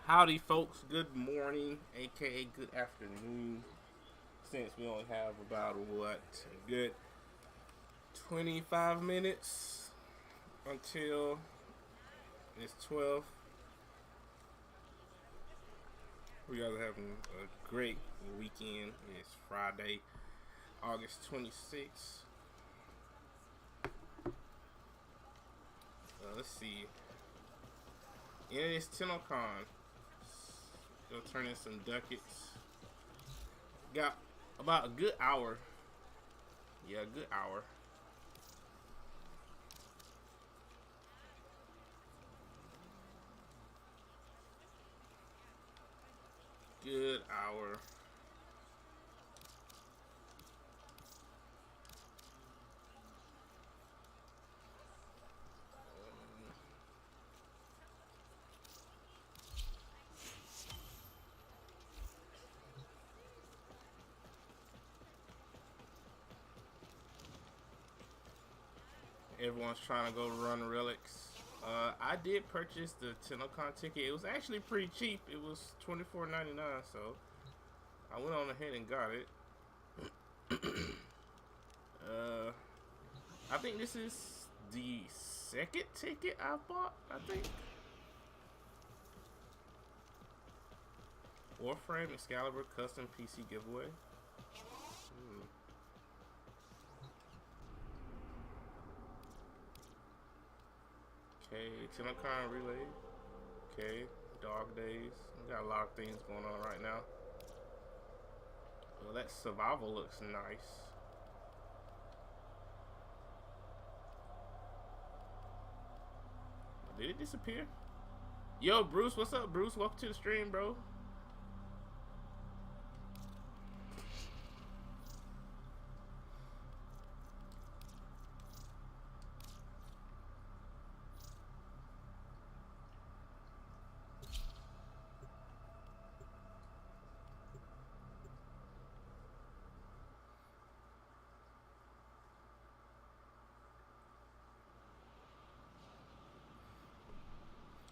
Howdy, folks. Good morning, aka good afternoon. Since we only have about a good 25 minutes until it's 12. We guys are having a great weekend. It's Friday, August 26th. Let's see. Yeah, it's Tennocon. Go turn in some ducats. Got about a good hour. Yeah, a good hour. Good hour. Everyone's trying to go run relics. I did purchase the Tennocon ticket. It was actually pretty cheap. It was $24.99, so I went on ahead and got it. I think this is the second ticket I bought, I think. Warframe Excalibur Custom PC Giveaway. Okay, Tennocon Relay. Okay, Dog Days. We got a lot of things going on right now. Well, that survival looks nice. Did it disappear? Yo, Bruce, what's up, Bruce? Welcome to the stream, bro.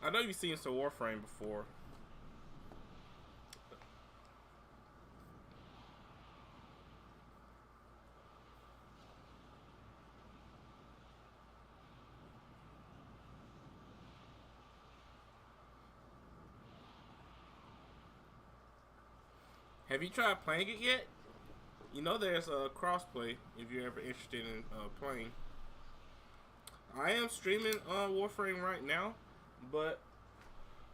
I know you've seen some Warframe before. Have you tried playing it yet? You know there's a crossplay if you're ever interested in playing. I am streaming Warframe right now, but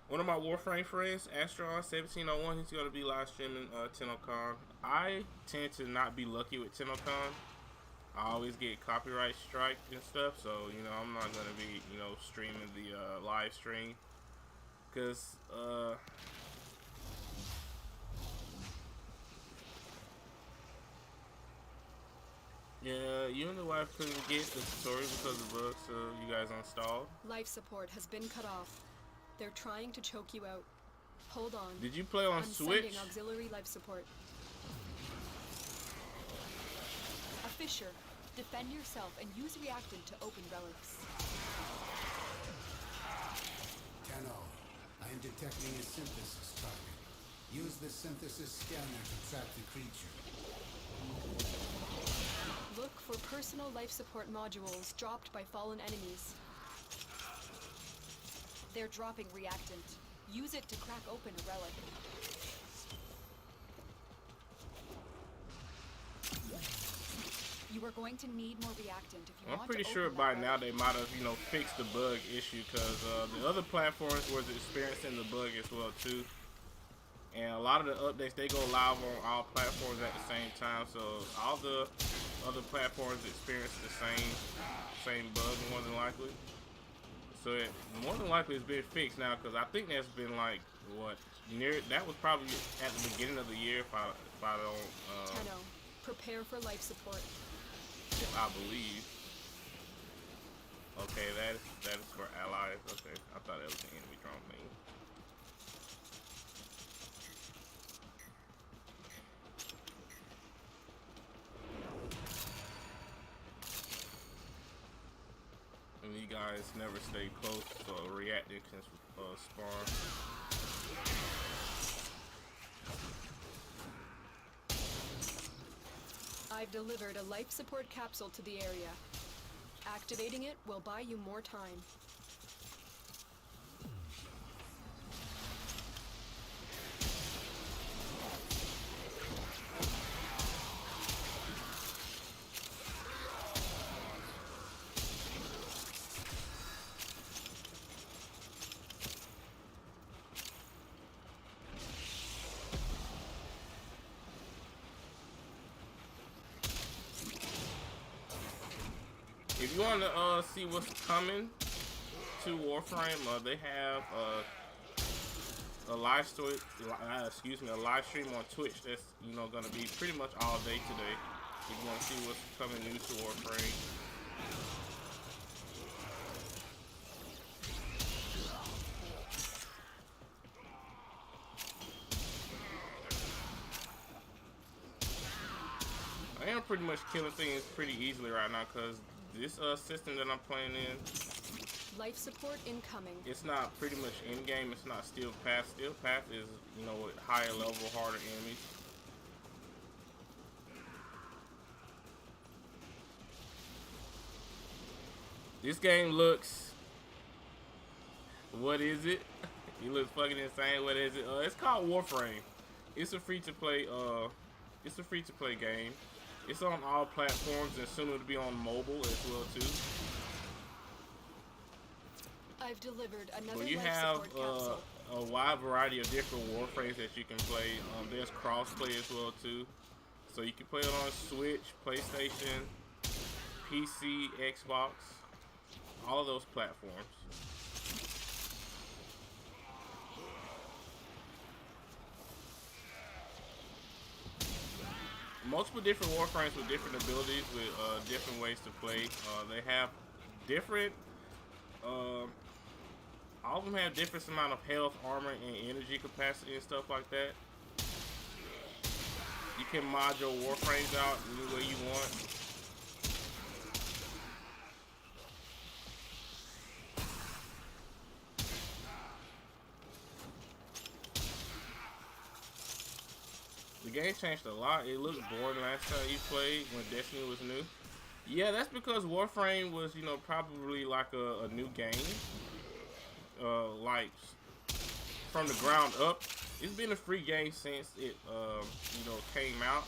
one of my Warframe friends, Astron1701, he's going to be live streaming Tennocon. I tend to not be lucky with Tennocon. I always get copyright strike and stuff, so, you know, I'm not going to be, you know, streaming the live stream. Because, yeah, you and the wife couldn't get the tutorial because of bugs, so you guys installed. Life support has been cut off. They're trying to choke you out. Hold on. Did you play on I'm Switch? sending auxiliary life support. A fissure. Defend yourself and use reactant to open relics. Tenno, I am detecting a synthesis target. Use the synthesis scanner to track the creature. Look for personal life support modules dropped by fallen enemies. They're dropping reactant. Use it to crack open a relic. You are going to need more reactant if you want to. I'm pretty sure by now they might have, you know, fixed the bug issue because the other platforms was experiencing the bug as well too. And a lot of the updates, they go live on all platforms at the same time, so all the other platforms experience the same bug more than likely. So it more than likely it's been fixed now, because I think that's been like what that was probably at the beginning of the year if I don't Tenno, prepare for life support. I believe. Okay, that is for allies. Okay, I thought that was the enemy drone thing. And you guys never stay close, so reacting can spawn. I've delivered a life support capsule to the area. Activating it will buy you more time. If you want to see what's coming to Warframe, they have a live story, a live stream on Twitch. That's gonna be pretty much all day today. If you want to see what's coming new to Warframe. I am pretty much killing things pretty easily right now because this system that I'm playing in, Life support incoming. it's not pretty much in game. It's not Steel Path. Steel Path is with higher level, harder enemies. This game looks. What is it? It looks fucking insane. What is it? It's called Warframe. It's a free to play. It's a free to play game. It's on all platforms and soon it'll be on mobile as well too. I've delivered another But you life have support capsule. a wide variety of different Warframes that you can play. There's crossplay as well too, so you can play it on Switch, PlayStation, PC, Xbox, all of those platforms. Multiple different Warframes with different abilities, with different ways to play. They have different. All of them have different amount of health, armor, and energy capacity and stuff like that. You can mod your Warframes out any way you want. The game changed a lot. It looked boring last time you played when Destiny was new. Yeah, that's because Warframe was, probably like a new game. Like from the ground up. It's been a free game since it, came out.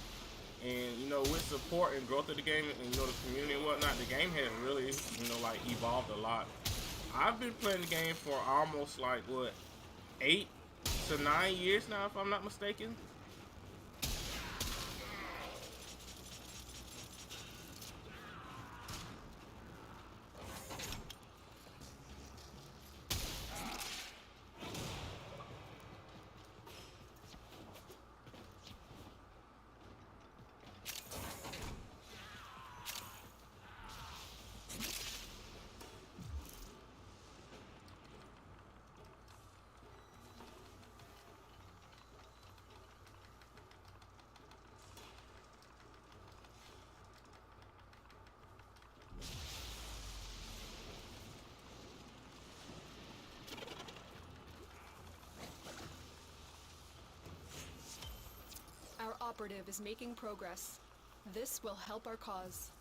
And, with support and growth of the game and, the community and whatnot, the game has really, evolved a lot. I've been playing the game for almost 8 to 9 years now, if I'm not mistaken. Our operative is making progress. This will help our cause.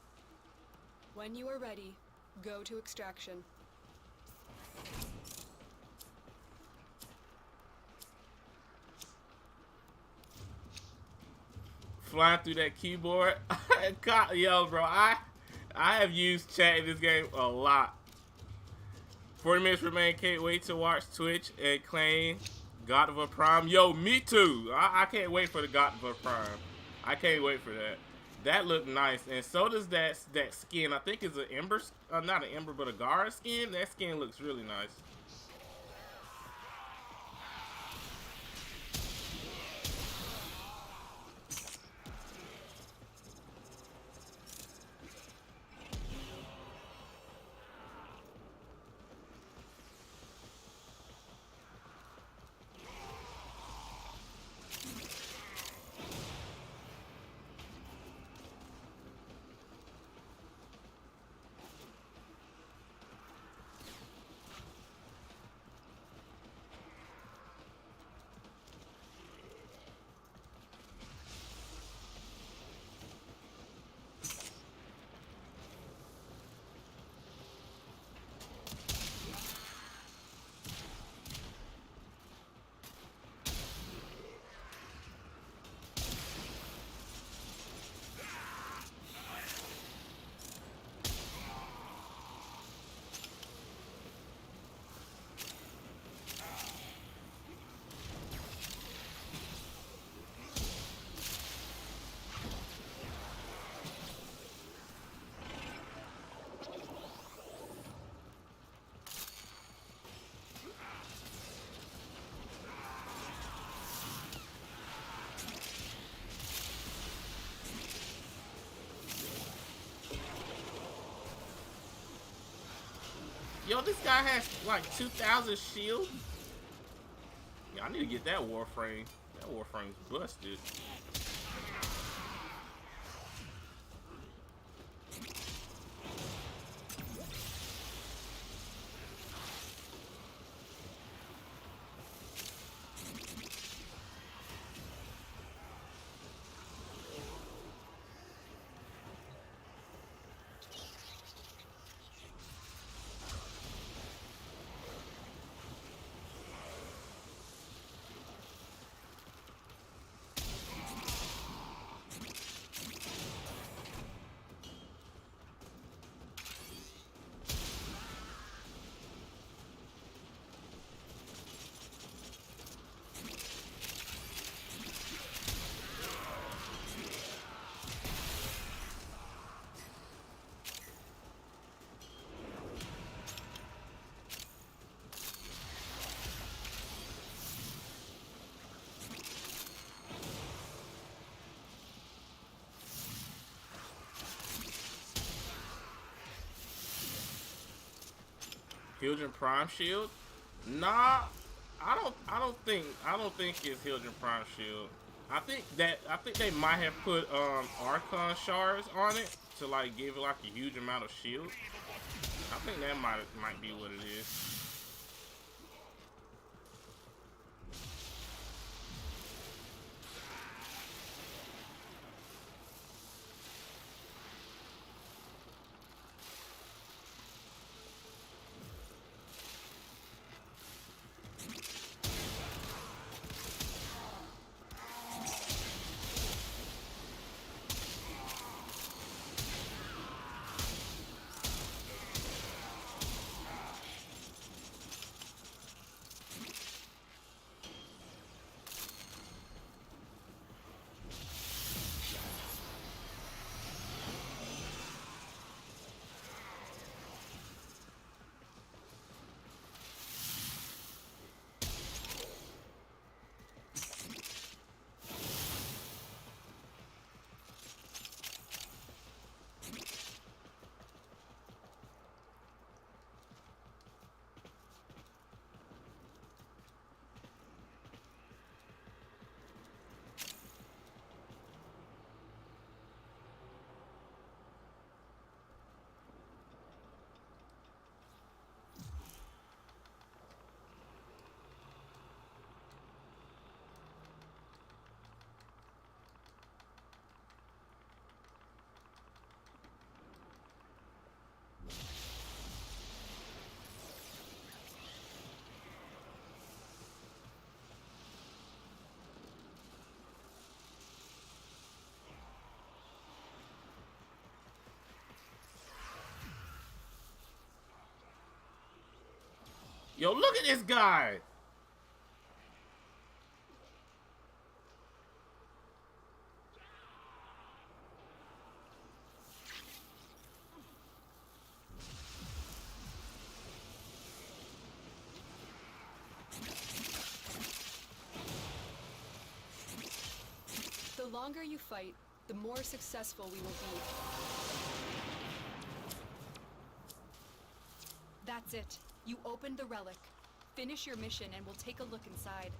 When you are ready, go to extraction. Flying through that keyboard. Yo, bro, I have used chat in this game a lot. 40 minutes remain. Can't wait to watch Twitch and claim God of a Prime. Yo, me too. I can't wait for the God of a Prime. I can't wait for that. That looked nice, and so does that skin. I think it's an Ember, not an Ember, but a Gara skin. That skin looks really nice. Yo, this guy has like 2,000 shield. Yeah, I need to get that Warframe. That Warframe's busted. Hildren Prime Shield? Nah, I don't think it's Hildren Prime Shield. I think they might have put Archon shards on it to like give it like a huge amount of shield. I think that might be what it is. Yo, look at this guy. The longer you fight, the more successful we will be. That's it. You opened the relic. Finish your mission and we'll take a look inside.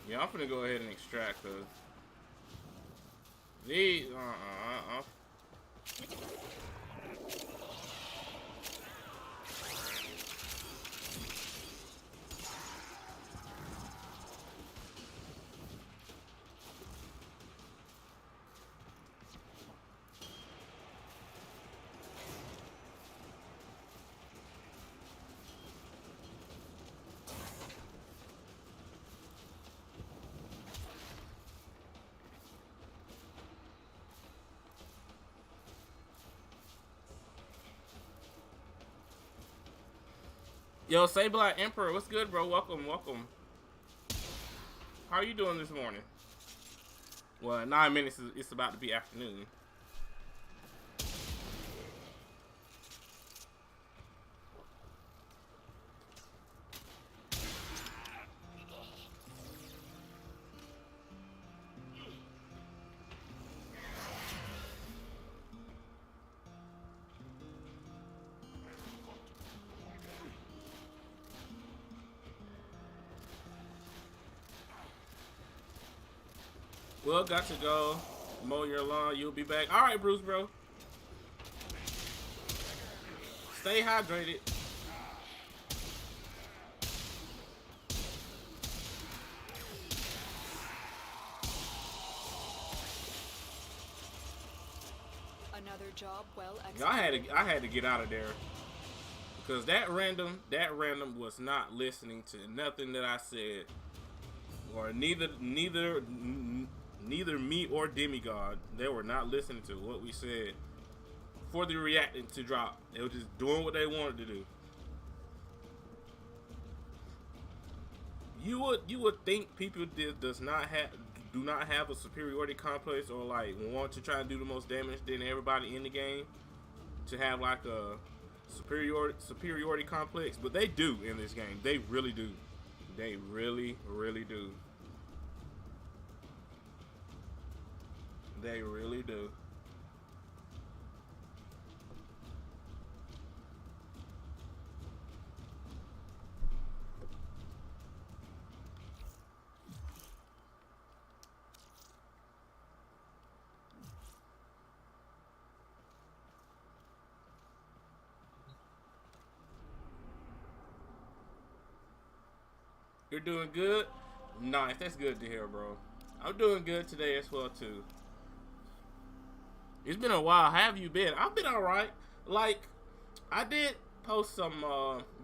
Yeah, I'm finna go ahead and extract those. These, Yo, Sableye Emperor, what's good, bro? Welcome, welcome. How are you doing this morning? Well, in 9 minutes, it's about to be afternoon. Well, got to go. Mow your lawn. You'll be back. All right, Bruce, bro. Stay hydrated. Another job well I executed. had to get out of there because that random was not listening to nothing that I said, or neither me or Demigod. They were not listening to what we said for the reactant to drop. They were just doing what they wanted to do. You would think people do not have a superiority complex, or like want to try and do the most damage than everybody in the game, to have like a superiority complex, but they do in this game. They really do. They really do. They really do. You're doing good? Nice. That's good to hear, bro. I'm doing good today as well too. It's been a while. How have you been? I've been alright. Like, I did post some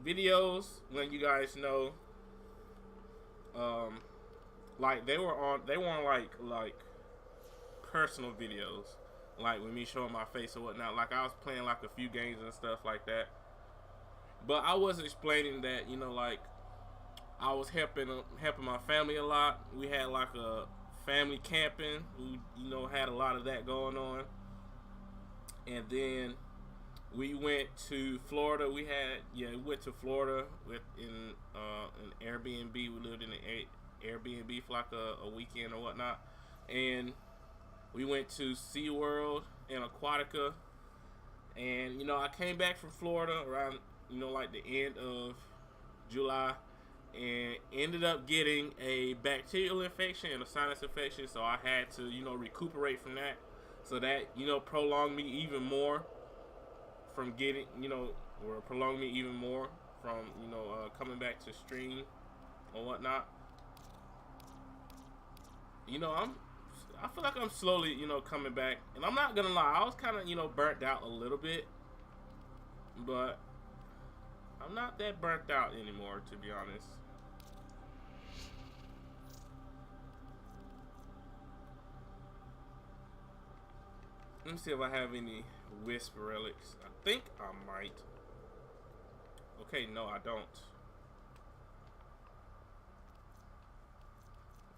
videos, when you guys know. Like they were on like personal videos. Like with me showing my face or whatnot. Like I was playing like a few games and stuff like that. But I was explaining that, like I was helping my family a lot. We had like a family camping. We had a lot of that going on. And then we went to Florida. We went to Florida in an Airbnb. We lived in an Airbnb for like a weekend or whatnot. And we went to SeaWorld and Aquatica. And I came back from Florida around like the end of July, and ended up getting a bacterial infection and a sinus infection. So I had to recuperate from that. So that prolonged me even more from getting or prolonged me even more from coming back to stream or whatnot. I feel like I'm slowly coming back, and I'm not gonna lie, I was kind of burnt out a little bit, but I'm not that burnt out anymore, to be honest. Let me see if I have any wisp relics. I think I might. Okay, no, I don't.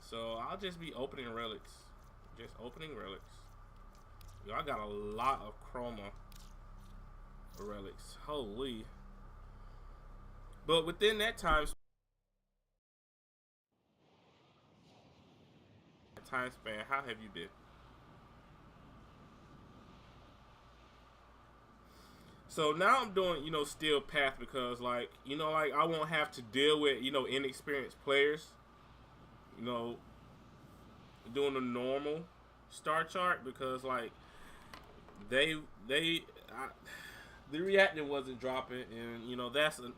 So I'll just be opening relics. Just opening relics. Yo, I got a lot of chroma relics. Holy. But within that time span, how have you been? So now I'm doing, steel path because like I won't have to deal with, inexperienced players, you know, doing a normal star chart, because like they the reactant wasn't dropping, and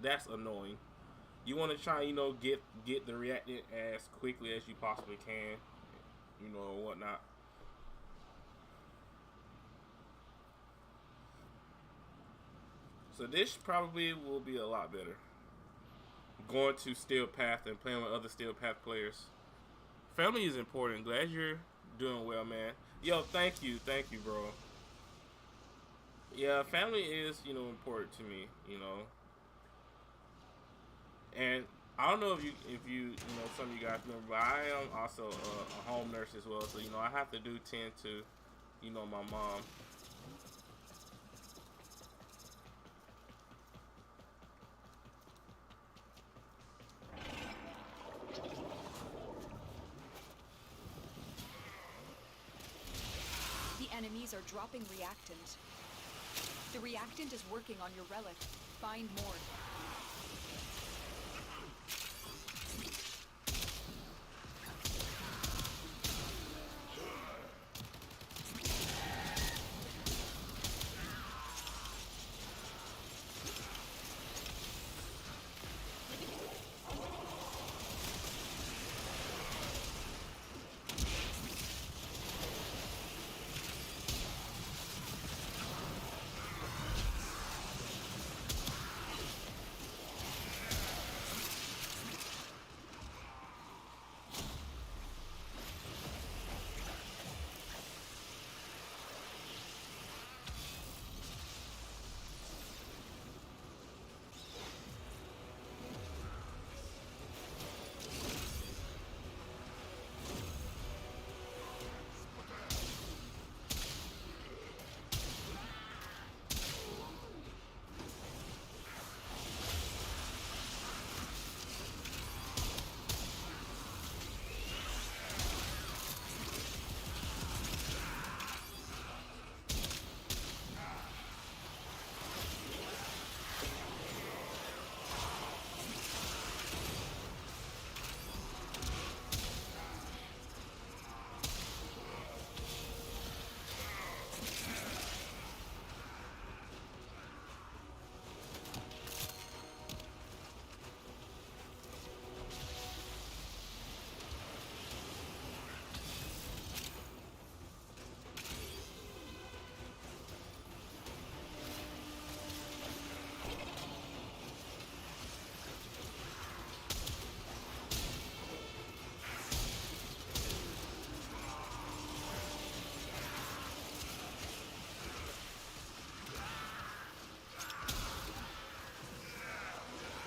that's annoying. You want to try, get the reactant as quickly as you possibly can, or whatnot. So this probably will be a lot better. Going to Steel Path and playing with other Steel Path players. Family is important. Glad you're doing well, man. Yo, thank you, bro. Yeah, family is, important to me, and I don't know if you know some of you guys remember, but I am also a home nurse as well. So I have to do tend to my mom. The enemies are dropping reactant. The reactant is working on your relic. Find more.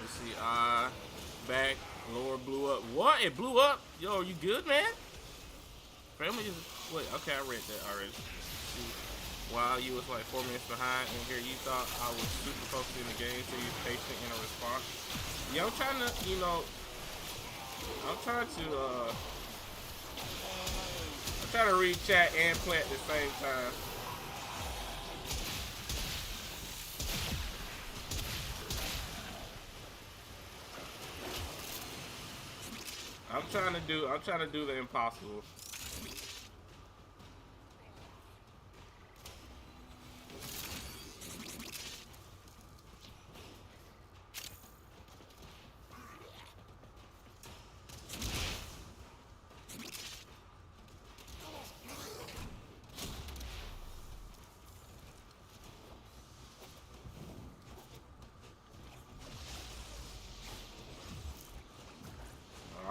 Let's see. Back. Lower blew up. What? It blew up? Yo, you good, man? Family is. Wait. Okay, I read that already. See, while you was like 4 minutes behind, and here you thought I was super focused in the game, so you patient in a response. Yeah, I'm trying to, I'm trying to read chat and play at the same time. I'm trying to do the impossible.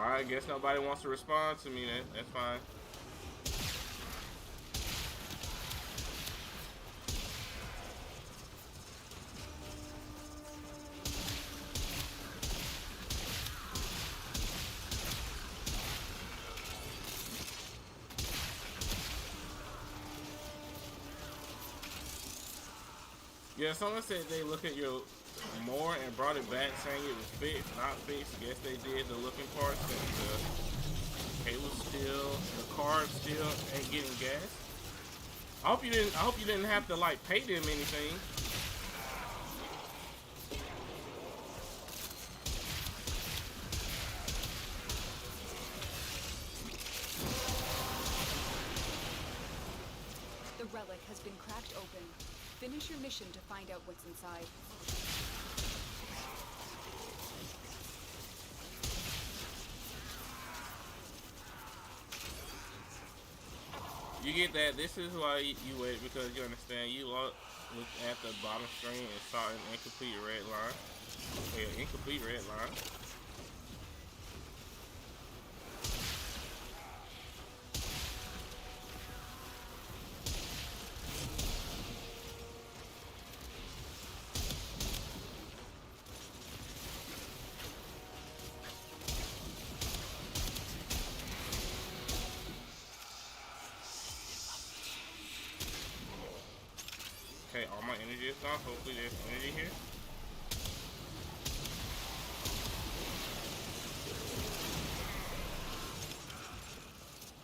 I guess nobody wants to respond to me then. That's fine. Yeah, someone said they look at your more and brought it back saying it was fixed, not fixed. Guess they did the looking parts and the cable still, the card still ain't getting gas. I hope you didn't have to like pay them anything. The relic has been cracked open. Finish your mission to find out what's inside. You get that. This is why you wait, because you understand. You looked at the bottom screen and saw an incomplete red line. Yeah, incomplete red line. all my energy is gone. Hopefully there's energy here.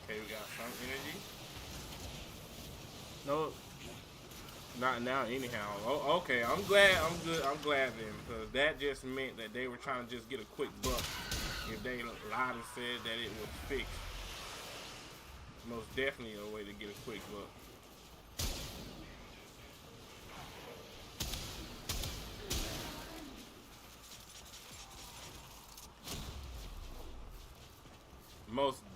Okay, we got some energy. No, not now anyhow. Oh, okay, I'm glad, I'm good, I'm glad then, because that just meant that they were trying to just get a quick buck. If they lied and said that it was fixed. Most definitely a way to get a quick buck.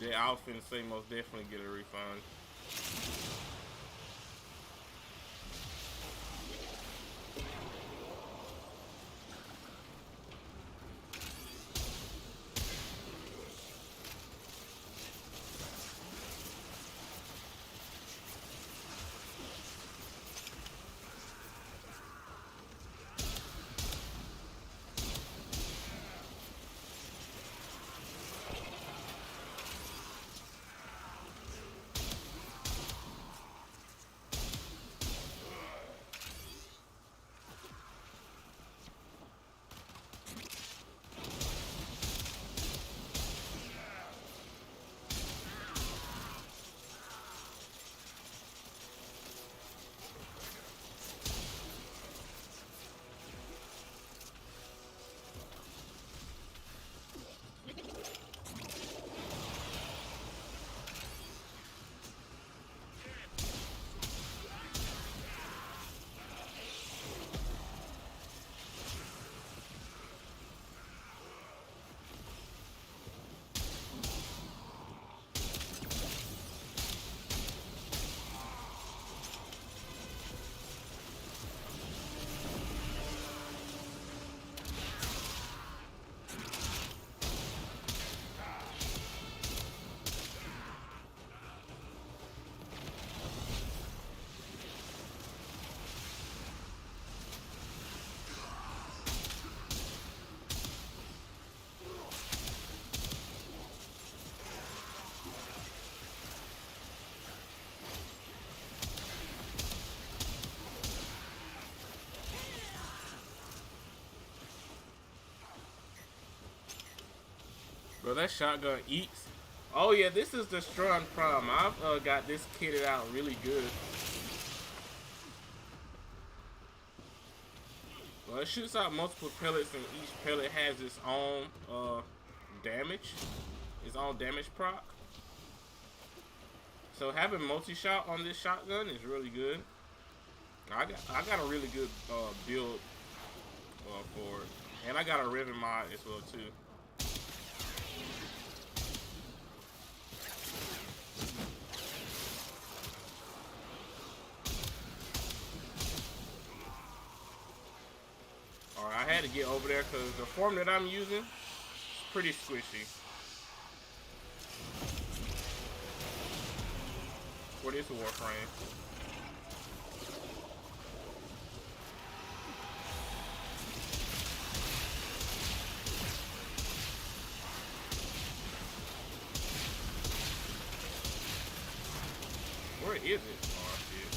I was finna say most definitely get a refund. Bro, that shotgun eats. Oh yeah, this is the strong problem. I've got this kitted out really good. Well, it shoots out multiple pellets, and each pellet has its own damage, its own damage proc. So having multi-shot on this shotgun is really good. I got a really good build for it, and I got a ribbon mod as well too. Alright, I had to get over there because the form that I'm using is pretty squishy. For this Warframe. Where is it? Oh, I see it.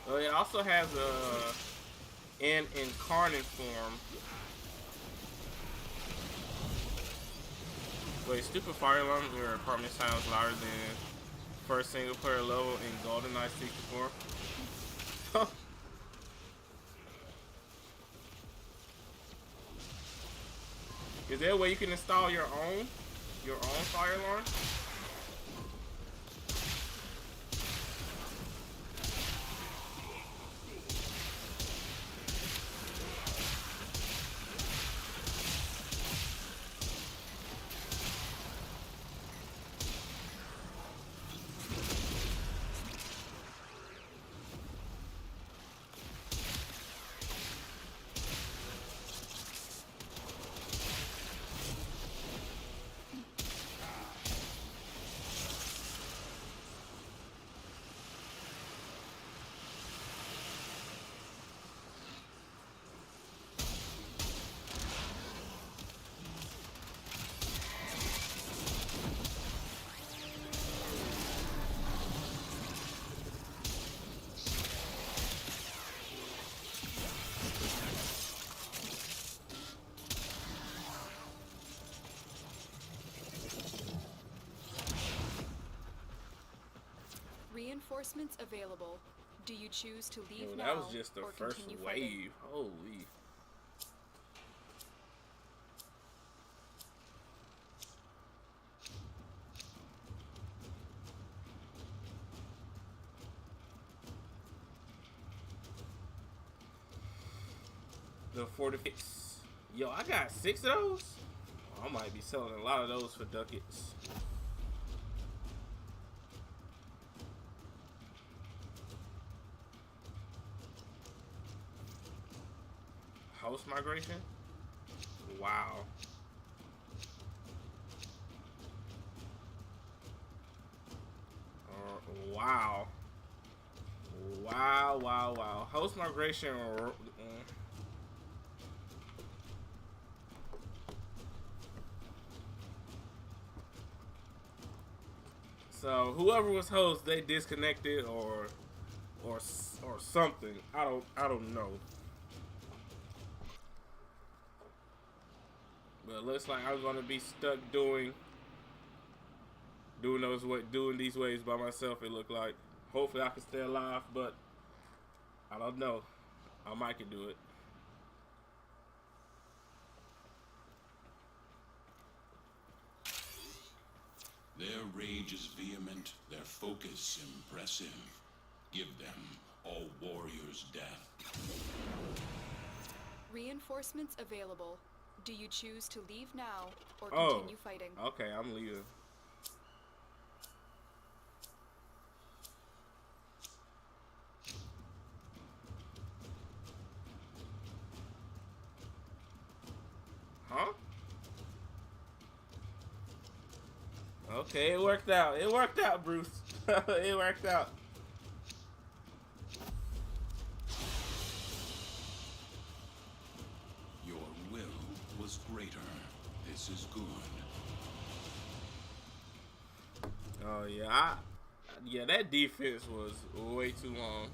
Oh, it also has an incarnate form. Wait, stupid fire alarm. Your apartment sounds louder than first single player level in GoldenEye 64. Is there a way you can install your own fire alarm? Reinforcements available. Do you choose to leave Yo, now that was just the or first continue wave. fighting? Holy. The 46. Yo, I got 6 of those. I might be selling a lot of those for ducats. Host migration? Wow. Wow. Wow, wow, wow. Host migration. So whoever was host, they disconnected or something. I don't know. But it looks like I'm gonna be stuck doing these waves by myself. It looked like. Hopefully I can stay alive, but I don't know. I might can do it. Their rage is vehement, their focus impressive. Give them all warriors' death. Reinforcements available. Do you choose to leave now or continue fighting? Okay, I'm leaving. Huh? Okay, it worked out. It worked out, Bruce. It worked out. Your will was greater. This is good. Oh yeah, yeah, that defense was way too long.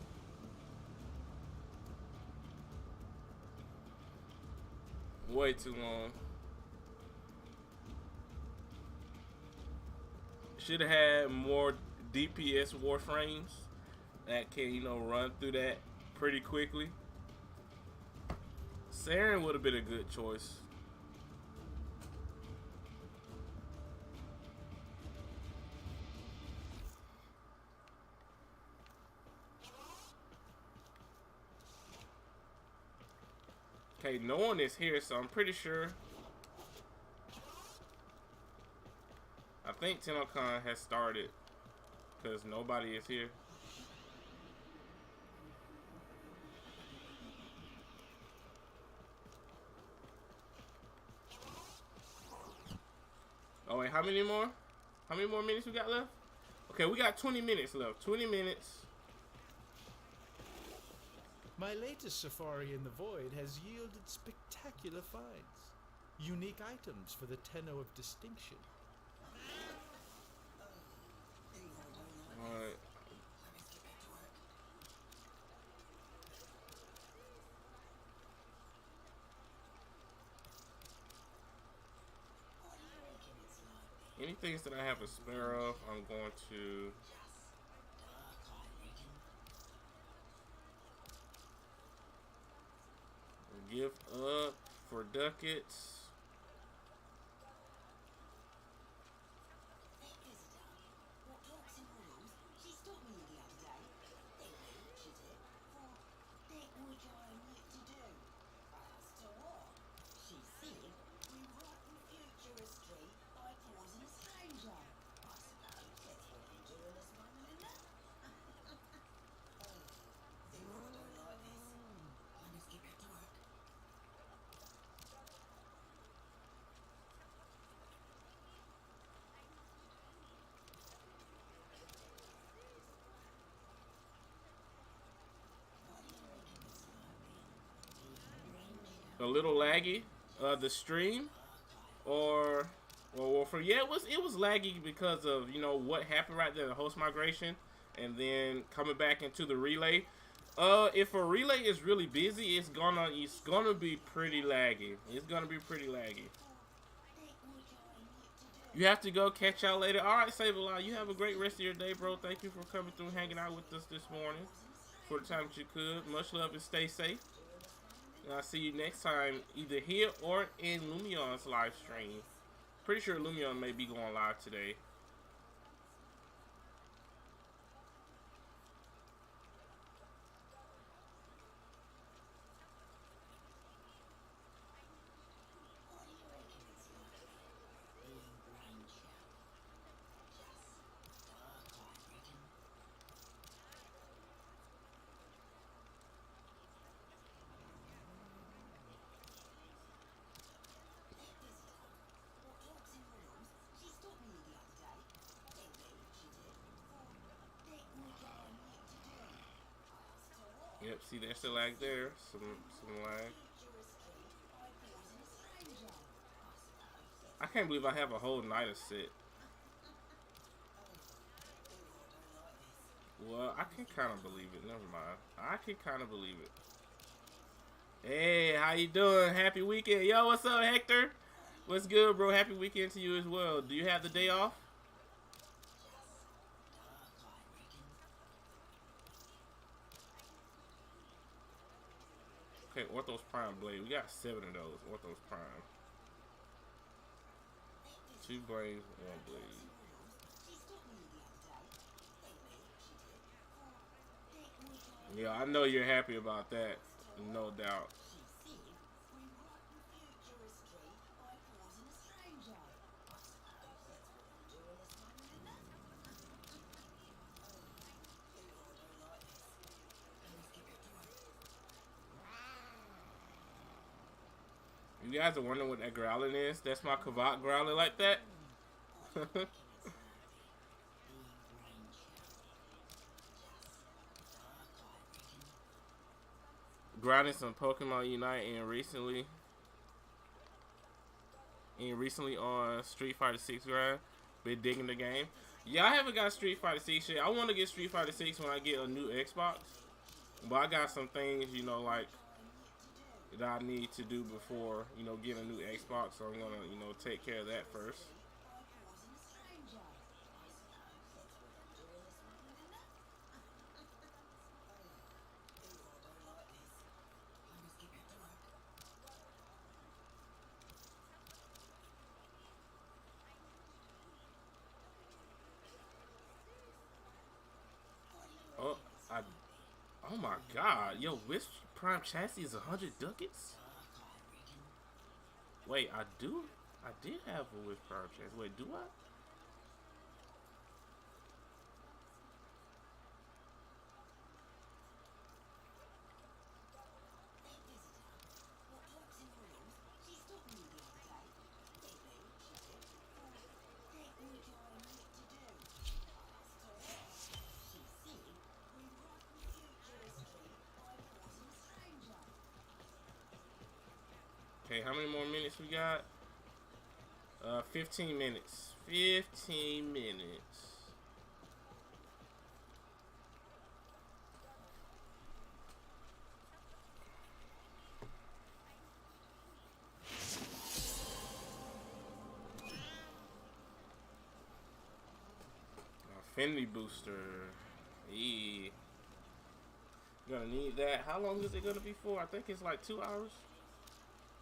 Way too long. Should have had more DPS Warframes that can, run through that pretty quickly. Saren would have been a good choice. Okay, no one is here, so I'm pretty sure. I think Tennocon has started because nobody is here. Oh wait, how many more? How many more minutes we got left? Okay, we got 20 minutes left. 20 minutes. My latest safari in the void has yielded spectacular finds. Unique items for the Tenno of distinction. Alright. Any things that I have a spare of, I'm going to give up for ducats. A little laggy, the stream, or Warframe. Yeah, it was laggy because of what happened right there, the host migration, and then coming back into the relay. If a relay is really busy, it's gonna be pretty laggy. It's gonna be pretty laggy. You have to go. Catch y'all later. All right, Save a Lot. You have a great rest of your day, bro. Thank you for coming through, hanging out with us this morning for the time that you could. Much love and stay safe. And I'll see you next time, either here or in Lumion's live stream. Pretty sure Lumion may be going live today. Yep, see there's the lag there. Some lag. I can't believe I have a whole night of sit. Well, I can kind of believe it. Never mind. I can kind of believe it. Hey, how you doing? Happy weekend. Yo, what's up, Hector? What's good, bro? Happy weekend to you as well. Do you have the day off? Okay, Orthos Prime Blade. We got 7 of those. Orthos Prime. 2 blades, 1 blade. Yeah, I know you're happy about that. No doubt. You guys are wondering what that growling is? That's my Kavak growling like that. Grinding some Pokemon Unite and recently on Street Fighter 6 grind. Been digging the game. Yeah, I haven't got Street Fighter 6 yet. I want to get Street Fighter 6 when I get a new Xbox. But I got some things, you know, like that I need to do before, you know, getting a new Xbox. So I'm gonna, you know, take care of that first. Oh my God, yo, Wisp Prime Chassis is 100 ducats? Wait, I did have a Wisp Prime Chassis. Wait, do I? Okay, how many more minutes we got? 15 minutes. 15 minutes. Affinity booster. Yeah. Gonna need that. How long is it gonna be for? I think it's like 2 hours.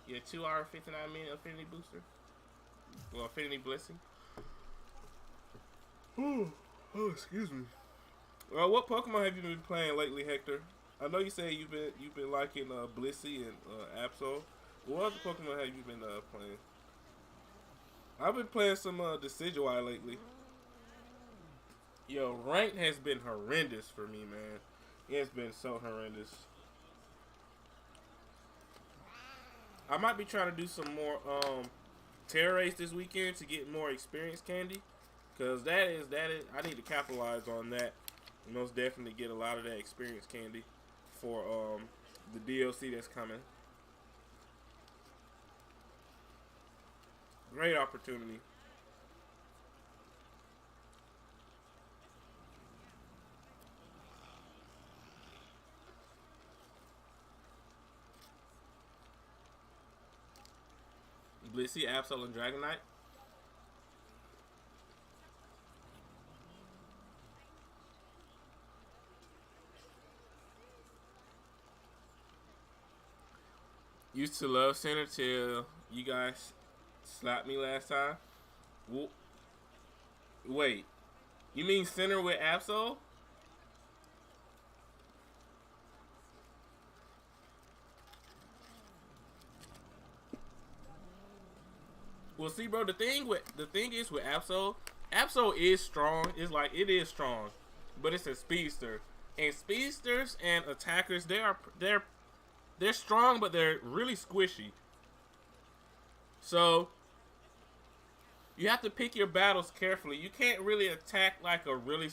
Yeah, 2 hour 59-minute affinity booster. Well, affinity blessing. Oh, excuse me. Well, what Pokemon have you been playing lately, Hector? I know you say you've been liking Blissey and Absol. What other Pokemon have you been playing? I've been playing some Decidueye lately. Yo, ranked has been horrendous for me, man. It's been so horrendous. I might be trying to do some more Terra Race this weekend to get more experience candy, cause that is I need to capitalize on that. And most definitely get a lot of that experience candy for the DLC that's coming. Great opportunity. Blissey, Absol, and Dragonite. Used to love Center till you guys slapped me last time. Wait, you mean Center with Absol? Well, see, bro, the thing is with Absol is strong. It's like it is strong, but it's a speedster, and speedsters and attackers they're strong, but they're really squishy. So you have to pick your battles carefully. You can't really attack like a really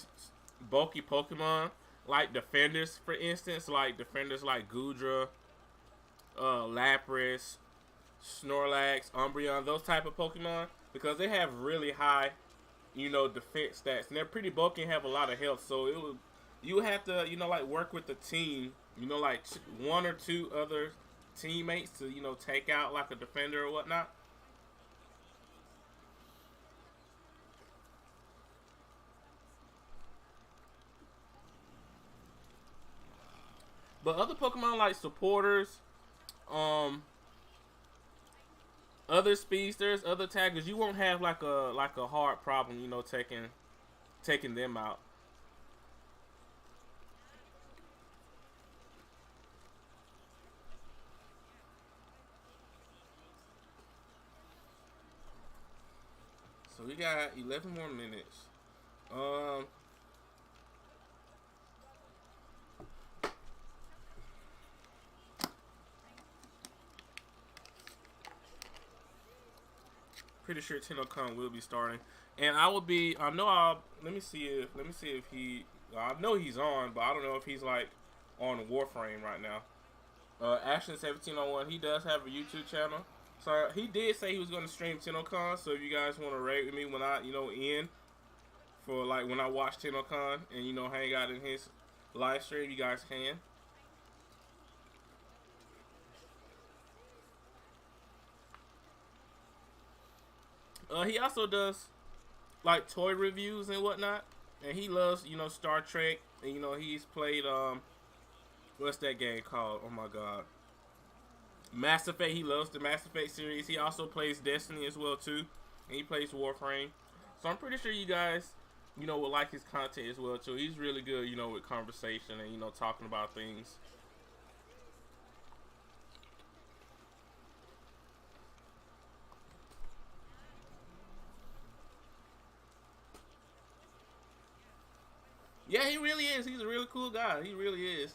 bulky Pokemon, like defenders, for instance, like defenders like Goodra, Lapras, Snorlax, Umbreon, those type of Pokemon, because they have really high, defense stats, and they're pretty bulky and have a lot of health. So you would have to, like work with the team, like one or two other teammates to, take out like a defender or whatnot. But other Pokemon like supporters, other speedsters, other taggers, you won't have like a hard problem, taking them out. So we got 11 more minutes. Pretty sure Tennocon will be starting, and I will be. I know. Let me see if he. I know he's on, but I don't know if he's like on Warframe right now. Ashton 1701. He does have a YouTube channel, so he did say he was going to stream Tennocon. So if you guys want to raid with me when I in for like when I watch Tennocon and hang out in his live stream, you guys can. He also does like toy reviews and whatnot, and he loves Star Trek, and he's played what's that game called? Oh my god, Mass Effect. He loves the Mass Effect series. He also plays Destiny as well too, and he plays Warframe. So I'm pretty sure you guys will like his content as well too. He's really good with conversation and talking about things. Yeah, he really is. He's a really cool guy. He really is.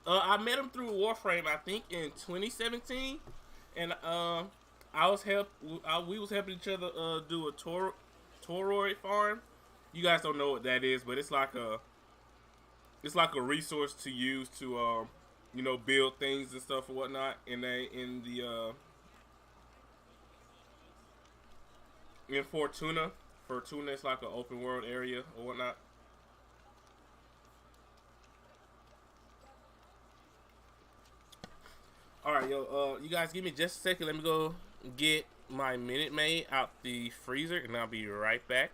I met him through Warframe, I think, in 2017, and we was helping each other do a toroid farm. You guys don't know what that is, but it's like a resource to use to build things and stuff and whatnot. In Fortuna. Fortuna is like an open world area or whatnot. Alright, you guys give me just a second. Let me go get my Minute Maid out the freezer, and I'll be right back.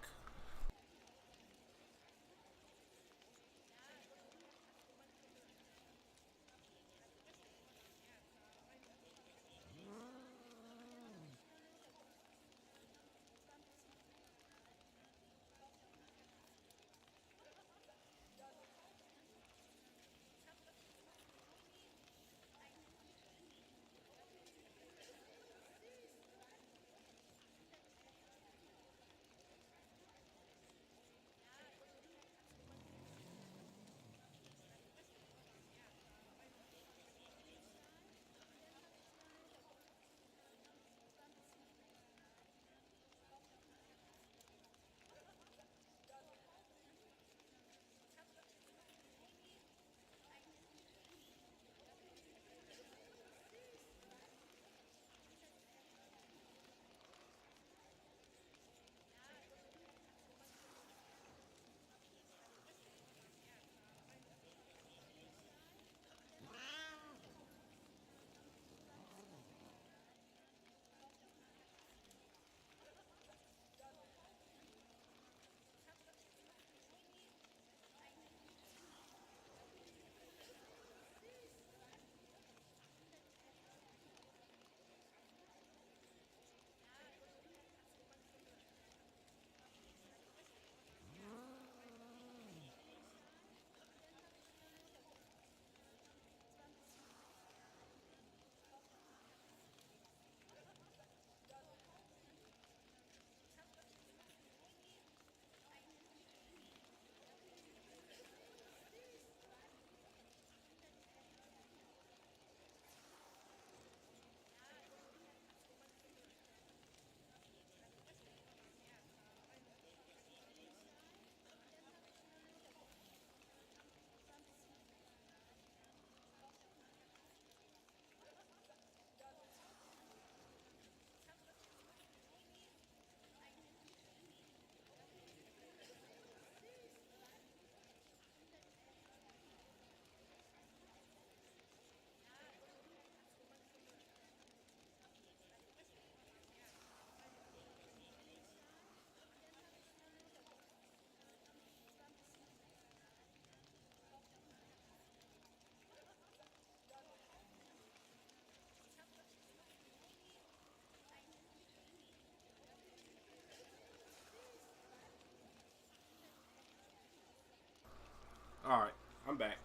All right, I'm back.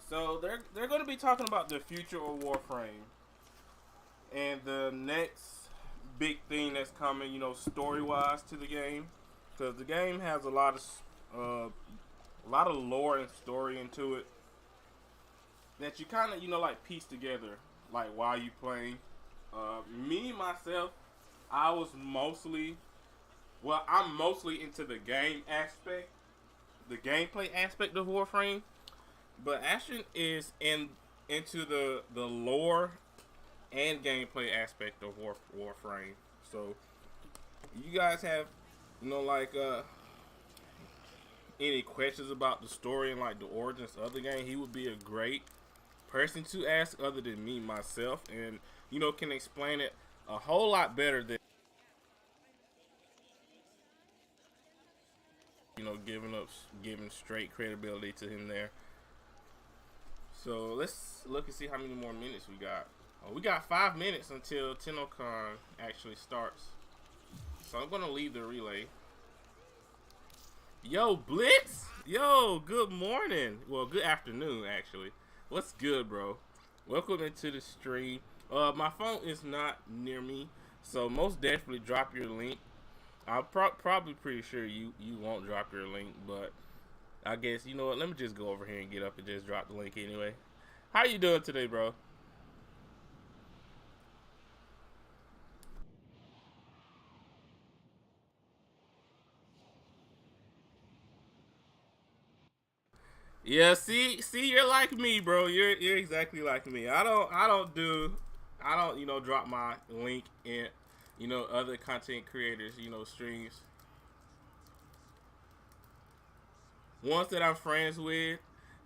So they're going to be talking about the future of Warframe and the next big thing that's coming, story wise to the game, because the game has a lot of lore and story into it that you kind of like piece together like while you playing. Me myself, I was mostly I'm mostly into the game aspect, the gameplay aspect of Warframe, but Ashton is into the lore and gameplay aspect of Warframe. So you guys have like any questions about the story and like the origins of the game, he would be a great person to ask other than me myself, and can explain it a whole lot better than giving straight credibility to him there. So let's look and see how many more minutes we got. Oh, we got 5 minutes until Tennocon actually starts. So I'm gonna leave the relay. Yo, Blitz! Yo, good morning. Well, good afternoon, actually. What's good, bro? Welcome into the stream. My phone is not near me, so most definitely drop your link. I'm probably pretty sure you won't drop your link, but I guess, you know what, let me just go over here and get up and just drop the link anyway. How you doing today, bro? Yeah, see, you're like me, bro. You're exactly like me. I don't drop my link in, other content creators, streams. Ones that I'm friends with,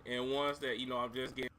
and ones that I'm just getting.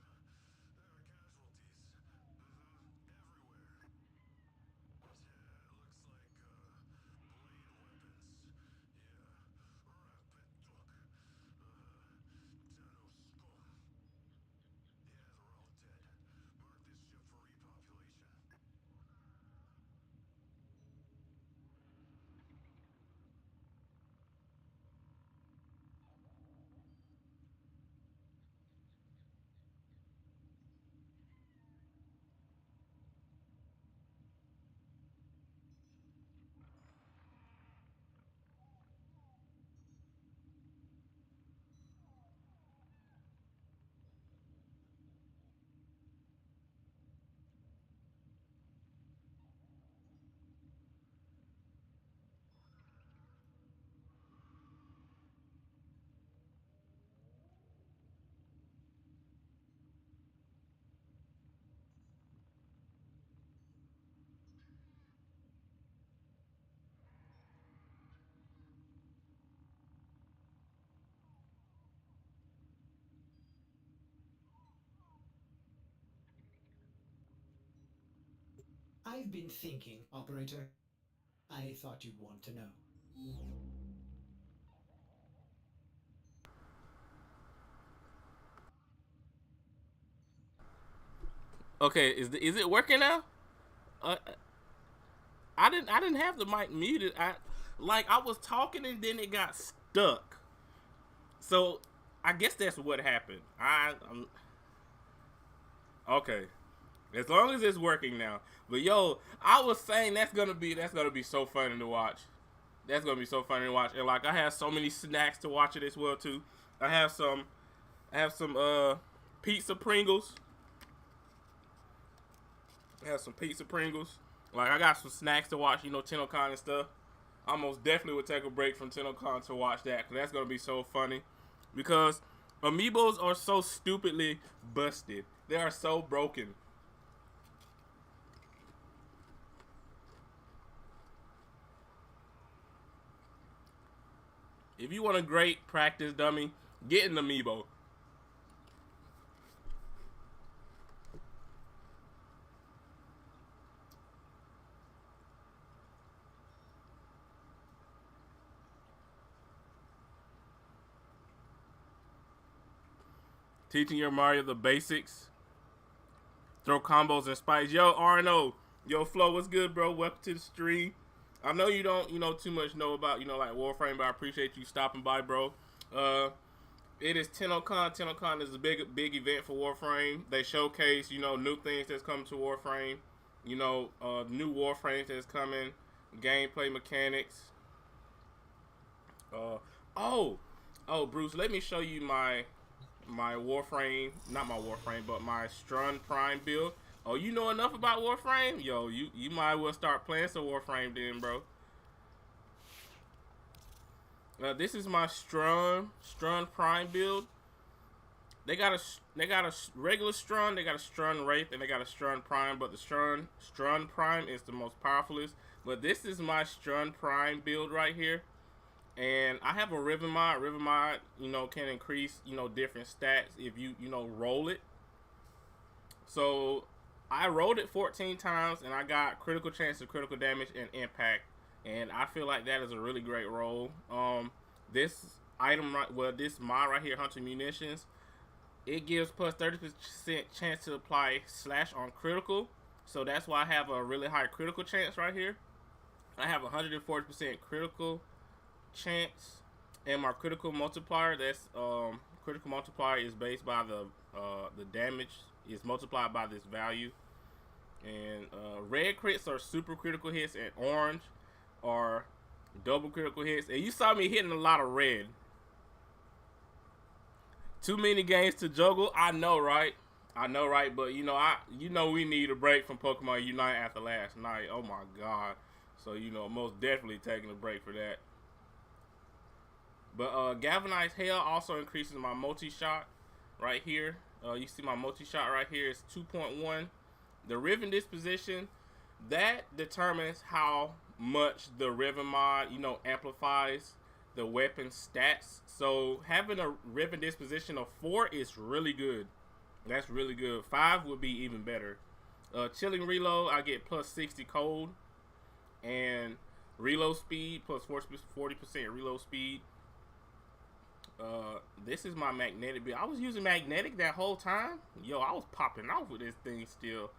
I've been thinking, operator. I thought you'd want to know. Okay, is it working now? Uh, I didn't have the mic muted. I was talking and then it got stuck. So I guess that's what happened. I'm okay. As long as it's working now. But yo, I was saying that's gonna be so funny to watch. That's gonna be so funny to watch. And like I have so many snacks to watch it as well too. I have some pizza Pringles. I have some pizza Pringles. Like I got some snacks to watch, Tennocon and stuff. I most definitely would take a break from Tennocon to watch that, because that's gonna be so funny. Because amiibos are so stupidly busted. They are so broken. If you want a great practice dummy, get an amiibo. Teaching your Mario the basics. Throw combos and spikes. Yo, RNO, Yo, Flo, what's good, bro? Welcome to the stream. I know you don't, too much know about, like Warframe, but I appreciate you stopping by, bro. It is Tennocon. Tennocon is a big event for Warframe. They showcase, new things that's coming to Warframe. New Warframes that's coming, gameplay mechanics. Bruce, let me show you my Warframe, not my Warframe, but my Strun Prime build. Oh, you know enough about Warframe? Yo, you might well start playing some Warframe then, bro. This is my Strun Prime build. They got a regular Strun, they got a Strun Wraith, and they got a Strun Prime, but the Strun Prime is the most powerfulest. But this is my Strun Prime build right here. And I have a Riven mod. Riven mod, can increase, different stats if you, roll it. So I rolled it 14 times and I got critical chance of critical damage and impact. And I feel like that is a really great roll. This this mod right here, Hunter Munitions, it gives plus 30% chance to apply slash on critical. So that's why I have a really high critical chance right here. I have 140% critical chance, and my critical multiplier, that's critical multiplier is based by the damage is multiplied by this value. And red crits are super critical hits, and orange are double critical hits. And you saw me hitting a lot of red. Too many games to juggle. I know, right? But we need a break from Pokemon Unite after last night. Oh my god. So most definitely taking a break for that. But Galvanized Hail also increases my multi-shot right here. You see my multi-shot right here is 2.1. The Riven disposition, that determines how much the Riven mod, amplifies the weapon stats. So having a Riven disposition of 4 is really good. That's really good. 5 would be even better. Chilling reload, I get plus 60 cold. And reload speed, plus 40% reload speed. This is my magnetic build. I was using magnetic that whole time. Yo, I was popping off with this thing still.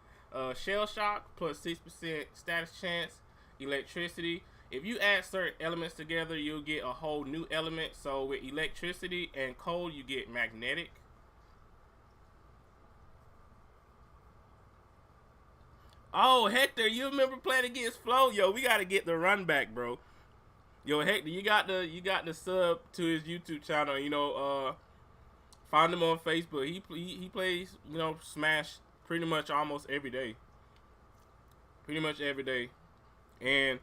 Shell shock, plus 6% status chance. Electricity. If you add certain elements together, you'll get a whole new element. So with electricity and cold, you get magnetic. Oh, Hector, you remember playing against Flo? Yo, we gotta get the run back, bro. Yo, Hector, you got the sub to his YouTube channel. Find him on Facebook. He plays, Smash pretty much almost every day. And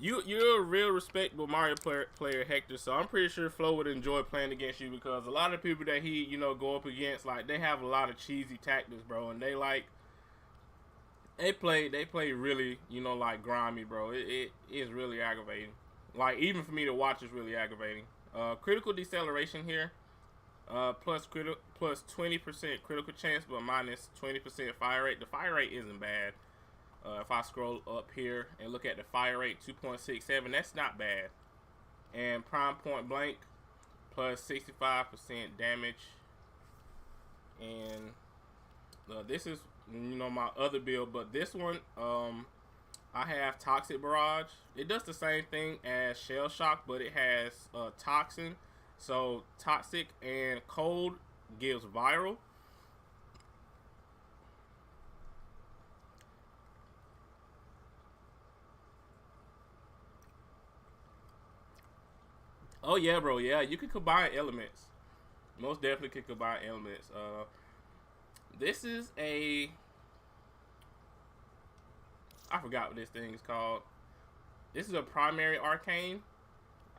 you're a real respectable Mario player, Hector. So I'm pretty sure Flo would enjoy playing against you, because a lot of people that he go up against, like, they have a lot of cheesy tactics, bro, and they play really, like, grimy, bro. It is really aggravating. Like, even for me to watch, is really aggravating. Critical deceleration here. Plus 20% critical chance, but minus 20% fire rate. The fire rate isn't bad. If I scroll up here and look at the fire rate, 2.67, that's not bad. And prime point blank, plus 65% damage. And this is, my other build, but this one, I have Toxic Barrage. It does the same thing as Shell Shock, but it has Toxin. So Toxic and Cold gives Viral. Oh yeah, bro. Yeah, you can combine elements. Most definitely can combine elements. This is I forgot what this thing is called. This is a primary arcane.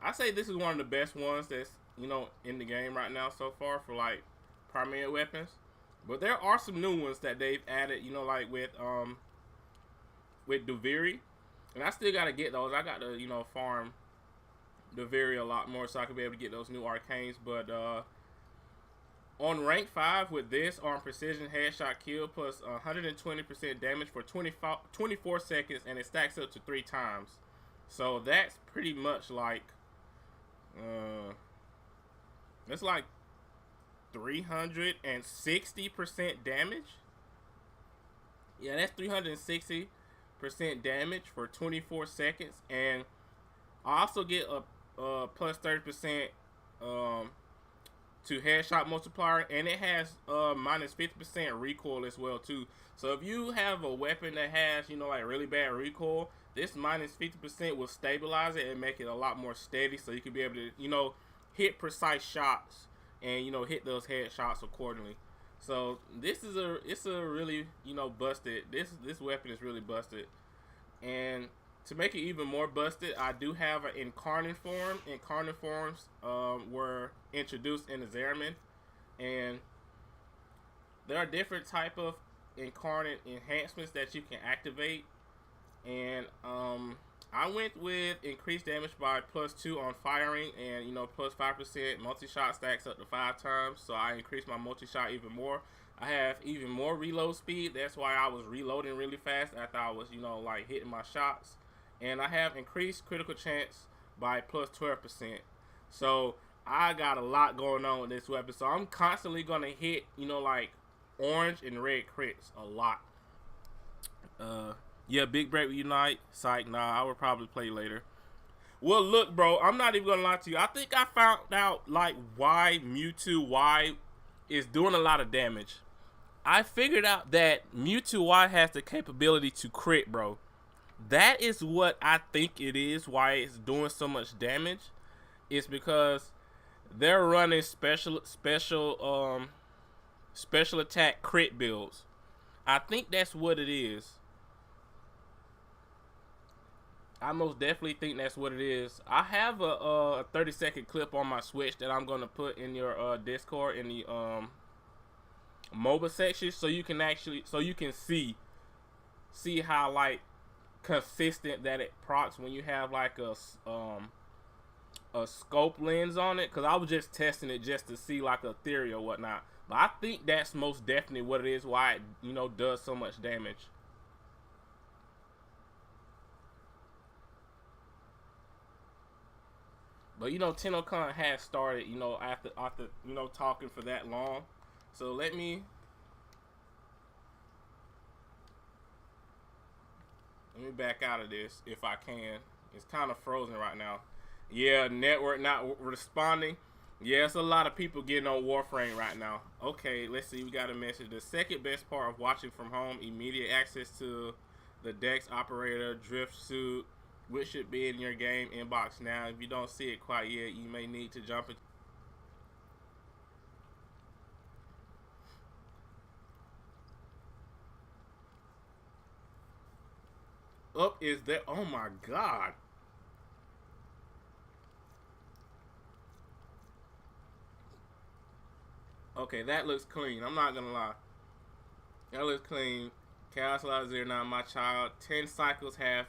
I say this is one of the best ones that's, in the game right now so far for, like, primary weapons. But there are some new ones that they've added, like with Duviri. And I still gotta get those. I got to, farm Duviri a lot more so I can be able to get those new arcanes. But on rank 5 with this, on precision headshot kill, plus 120% damage for 24 seconds, and it stacks up to 3 times. So that's pretty much like, that's like 360% damage. Yeah, that's 360% damage for 24 seconds, and I also get a plus 30% um, to headshot multiplier, and it has minus 50% recoil as well too. So if you have a weapon that has, you know, like really bad recoil, this minus 50% will stabilize it and make it a lot more steady, so you can be able to, you know, hit precise shots and, you know, hit those headshots accordingly. So it's a really, you know, busted. This weapon is really busted. And to make it even more busted, I do have an incarnate form. Incarnate forms were introduced in the Zeramin, and there are different type of incarnate enhancements that you can activate. And I went with increased damage by +2 on firing, and, you know, +5% multi-shot stacks up to 5 times. So I increased my multi-shot even more. I have even more reload speed. That's why I was reloading really fast after I was, you know, like hitting my shots. And I have increased critical chance by +12%. So I got a lot going on with this weapon. So I'm constantly gonna hit, you know, like orange and red crits a lot. Yeah, Big Break Unite. Psych, nah, I would probably play later. Well, look, bro, I'm not even gonna lie to you. I think I found out like why Mewtwo Y is doing a lot of damage. I figured out that Mewtwo Y has the capability to crit, bro. That is what I think it is, why it's doing so much damage. It's because they're running special attack crit builds. I think that's what it is. I most definitely think that's what it is. I have a 30-second clip on my Switch that I'm gonna put in your Discord in the MOBA section, so you can see how like consistent that it procs when you have like a scope lens on it. Cause I was just testing it just to see like a theory or whatnot. But I think that's most definitely what it is. Why it, you know, does so much damage. But, you know, Tennocon has started, you know, after you know, talking for that long. So let me back out of this if I can. It's kind of frozen right now. Yeah, network not responding. Yeah, it's a lot of people getting on Warframe right now. Okay, let's see. We got a message. The second best part of watching from home: immediate access to the Dex operator drift suit, which should be in your game inbox now. If you don't see it quite yet, you may need to jump into up is there. Oh my god. Okay, that looks clean. I'm not gonna lie. That looks clean. Chaos Live 09, my child. 10 cycles have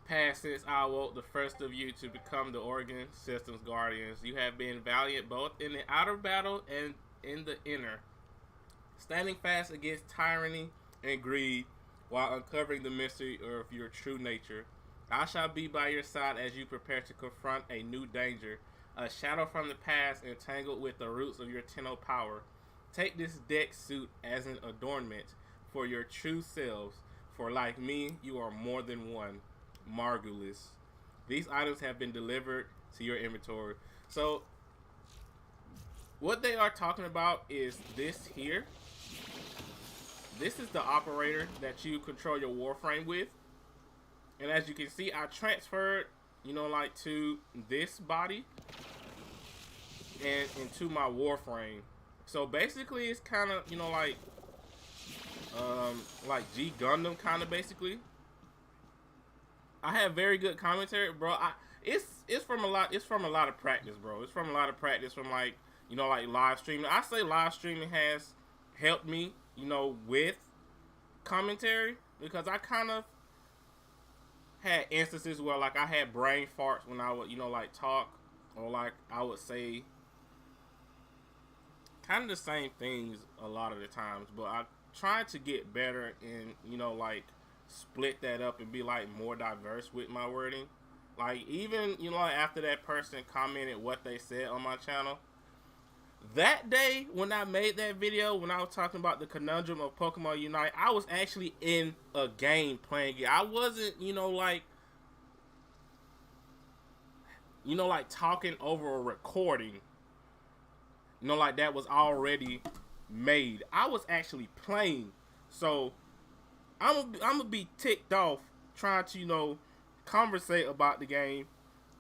passed since I awoke the first of you to become the Oregon Systems Guardians. You have been valiant both in the outer battle and in the inner, standing fast against tyranny and greed while uncovering the mystery of your true nature. I shall be by your side as you prepare to confront a new danger, a shadow from the past entangled with the roots of your Tenno power. Take this deck suit as an adornment for your true selves, for like me, you are more than one. Margulis. These items have been delivered to your inventory. So, what they are talking about is this here. This is the operator that you control your Warframe with. And as you can see, I transferred, you know, like to this body and into my Warframe. So basically it's kind of, you know, like G Gundam kind of basically. I have very good commentary, bro. It's from a lot of practice, bro. It's from a lot of practice from, like, you know, like live streaming. I say live streaming has helped me, you know, with commentary, because I kind of had instances where, like, I had brain farts when I would, you know, like talk, or like I would say kind of the same things a lot of the times, but I tried to get better and, you know, like split that up and be like more diverse with my wording. Like, even, you know, after that person commented what they said on my channel, that day when I made that video, when I was talking about the conundrum of Pokemon Unite, I was actually in a game playing it. I wasn't, like talking over a recording, like that was already made. I was actually playing. So I'm gonna be ticked off trying to, conversate about the game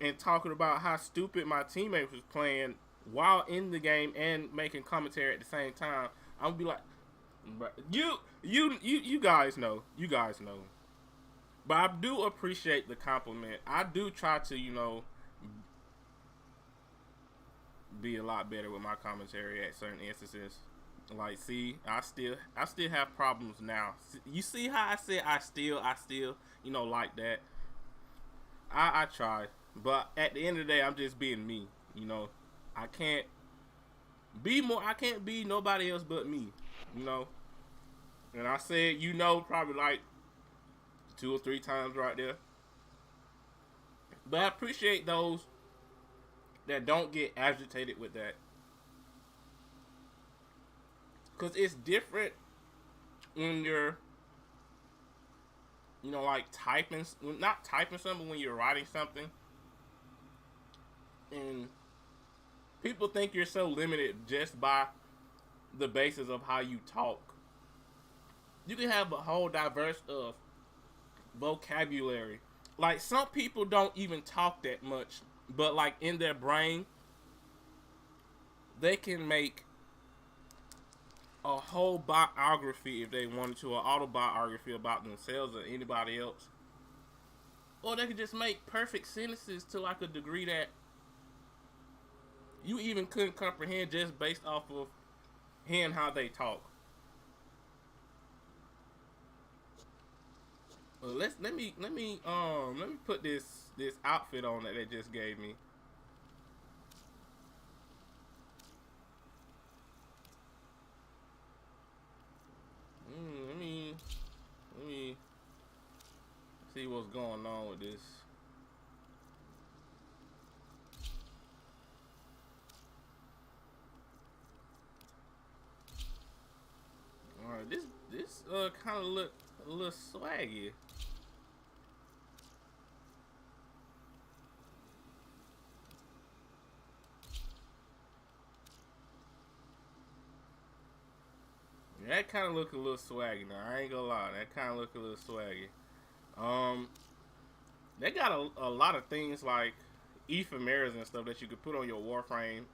and talking about how stupid my teammates was playing while in the game and making commentary at the same time. I'm gonna be like, you guys know. But I do appreciate the compliment. I do try to, be a lot better with my commentary at certain instances. Like, see, I still have problems now. You see how I said I still, like that. I try, but at the end of the day, I'm just being me. I can't be nobody else but me. And I said, probably like 2 or 3 times right there. But I appreciate those that don't get agitated with that. Because it's different when you're, like not typing something, but when you're writing something. And people think you're so limited just by the basis of how you talk. You can have a whole diverse of vocabulary. Like, some people don't even talk that much, but like in their brain, they can make a whole biography if they wanted to, an autobiography about themselves or anybody else. Or they could just make perfect sentences to like a degree that you even couldn't comprehend just based off of hearing how they talk. Well, let me put this outfit on that they just gave me. Let me see what's going on with this. All right, this kind of look a little swaggy. That kind of look a little swaggy now. I ain't gonna lie. That kind of look a little swaggy. They got a lot of things like ephemeras and stuff that you could put on your Warframe.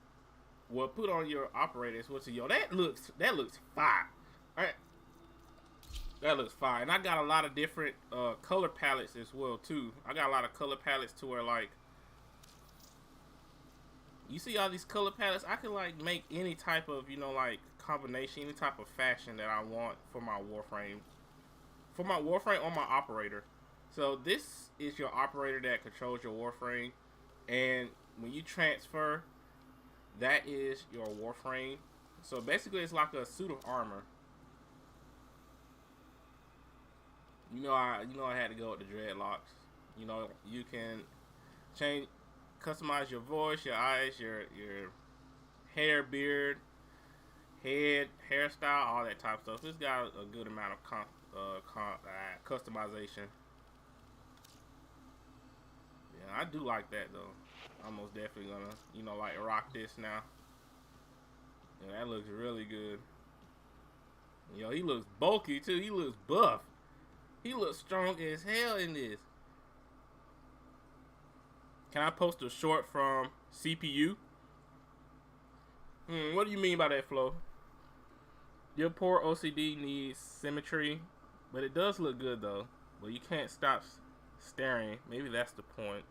Well, put on your operators. That looks fire. All right. That looks fire. And I got a lot of different color palettes as well too. I got a lot of color palettes to where, like, you see all these color palettes, I can like make any type of, like, combination, any type of fashion that I want for my Warframe. For my Warframe on my operator. So this is your operator that controls your Warframe. And when you transfer, that is your Warframe. So basically it's like a suit of armor. I had to go with the dreadlocks. You can customize your voice, your eyes, your hair, beard, head, hairstyle, all that type of stuff. This got a good amount of customization. Yeah, I do like that though. I'm most definitely gonna, like, rock this now. Yeah, that looks really good. He looks bulky too. He looks buff. He looks strong as hell in this. Can I post a short from CPU? What do you mean by that, Flo? Your poor OCD needs symmetry, but it does look good though. But you can't stop staring. Maybe that's the point.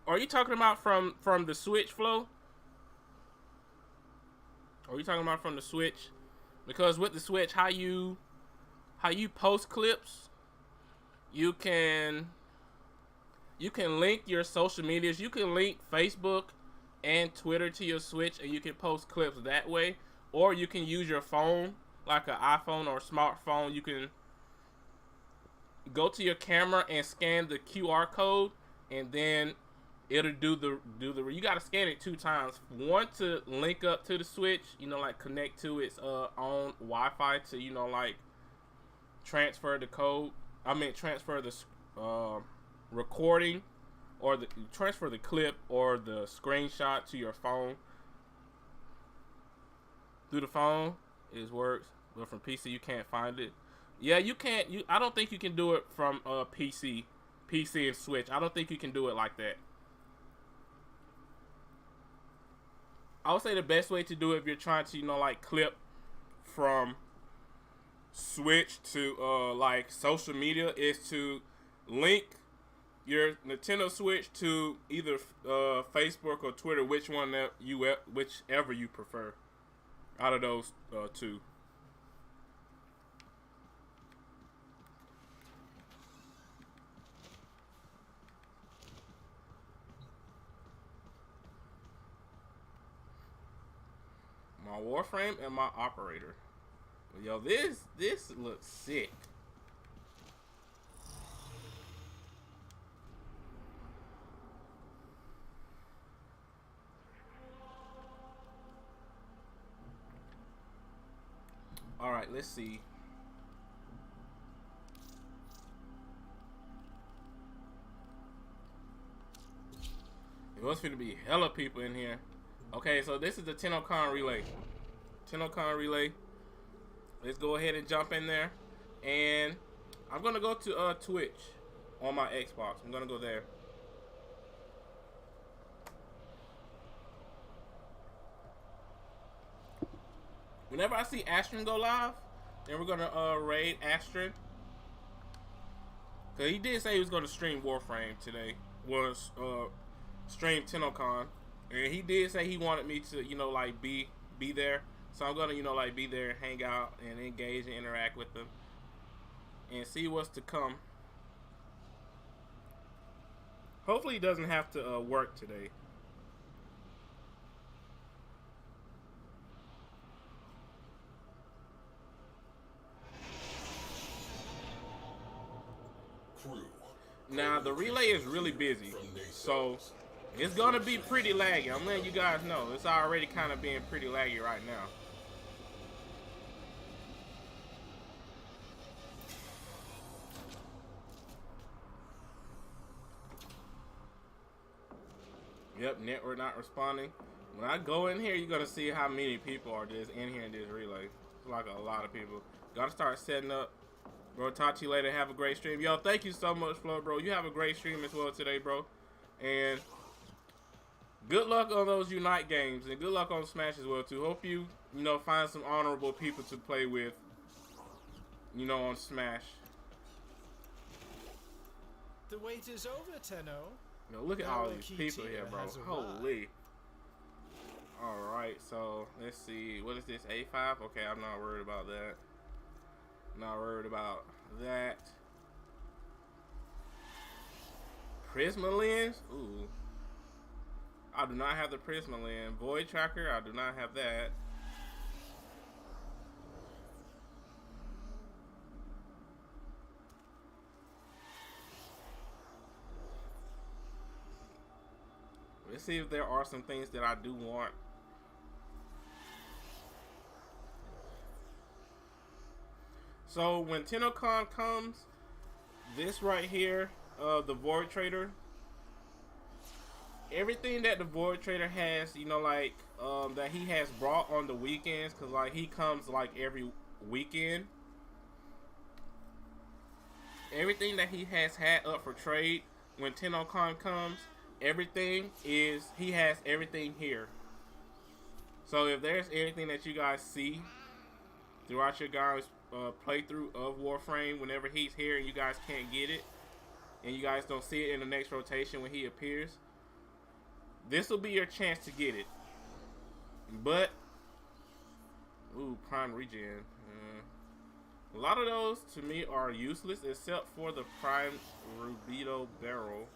Are you talking about from the Switch, Flo? Are you talking about from the Switch? Because with the Switch, how you post clips, you can link your social medias. You can link Facebook and Twitter to your Switch, and you can post clips that way. Or you can use your phone, like an iPhone or smartphone. You can go to your camera and scan the QR code, and then it'll do the you gotta scan it 2 times. One to link up to the Switch, you know, like connect to its own Wi-Fi to, you know, like transfer the code. I mean transfer the recording, or transfer the clip or the screenshot to your phone. Through the phone, it works, but from PC you can't find it. Yeah, you can't. I don't think you can do it from PC and Switch. I don't think you can do it like that. I would say the best way to do it if you're trying to, you know, like clip from Switch to like social media is to link your Nintendo Switch to either Facebook or Twitter, whichever you prefer out of those 2. My Warframe and my operator. Yo, this looks sick. All right, let's see. It was going to be hella people in here. Okay, so this is the Tennocon relay. Tennocon relay. Let's go ahead and jump in there. And I'm going to go to Twitch on my Xbox. I'm going to go there. Whenever I see Astron go live, then we're going to raid Astron. Because he did say he was going to stream Warframe today. Was stream Tennocon. And he did say he wanted me to, you know, like be there. So I'm gonna, you know, like be there, hang out, and engage and interact with them, and see what's to come. Hopefully, he doesn't have to work today. Now the relay is really busy, so it's gonna be pretty laggy. I'm letting you guys know. It's already kind of being pretty laggy right now. Yep, network not responding. When I go in here, you're gonna see how many people are just in here in this relay. It's like a lot of people. Gotta start setting up. Bro, talk to you later. Have a great stream. Yo, thank you so much, Flo, bro. You have a great stream as well today, bro. And good luck on those Unite games, and good luck on Smash as well too. Hope you know, find some honorable people to play with, you know, on Smash. The wait is over, Tenno. You know, look at all these people here, bro. Holy. All right, so let's see. What is this? A5? Okay, I'm not worried about that. Not worried about that. Prisma lens? Ooh. I do not have the Prisma lens. Void tracker? I do not have that. Let's see if there are some things that I do want. So when Tennocon comes, this right here, the Void Trader, everything that the Void Trader has, you know, like that he has brought on the weekends, because like he comes like every weekend. Everything that he has had up for trade when Tennocon comes, everything is, he has everything here. So if there's anything that you guys see throughout your guys' playthrough of Warframe, whenever he's here and you guys can't get it, and you guys don't see it in the next rotation when he appears, this will be your chance to get it. But, ooh, Prime Regen. A lot of those to me are useless except for the Prime Rubido Barrel.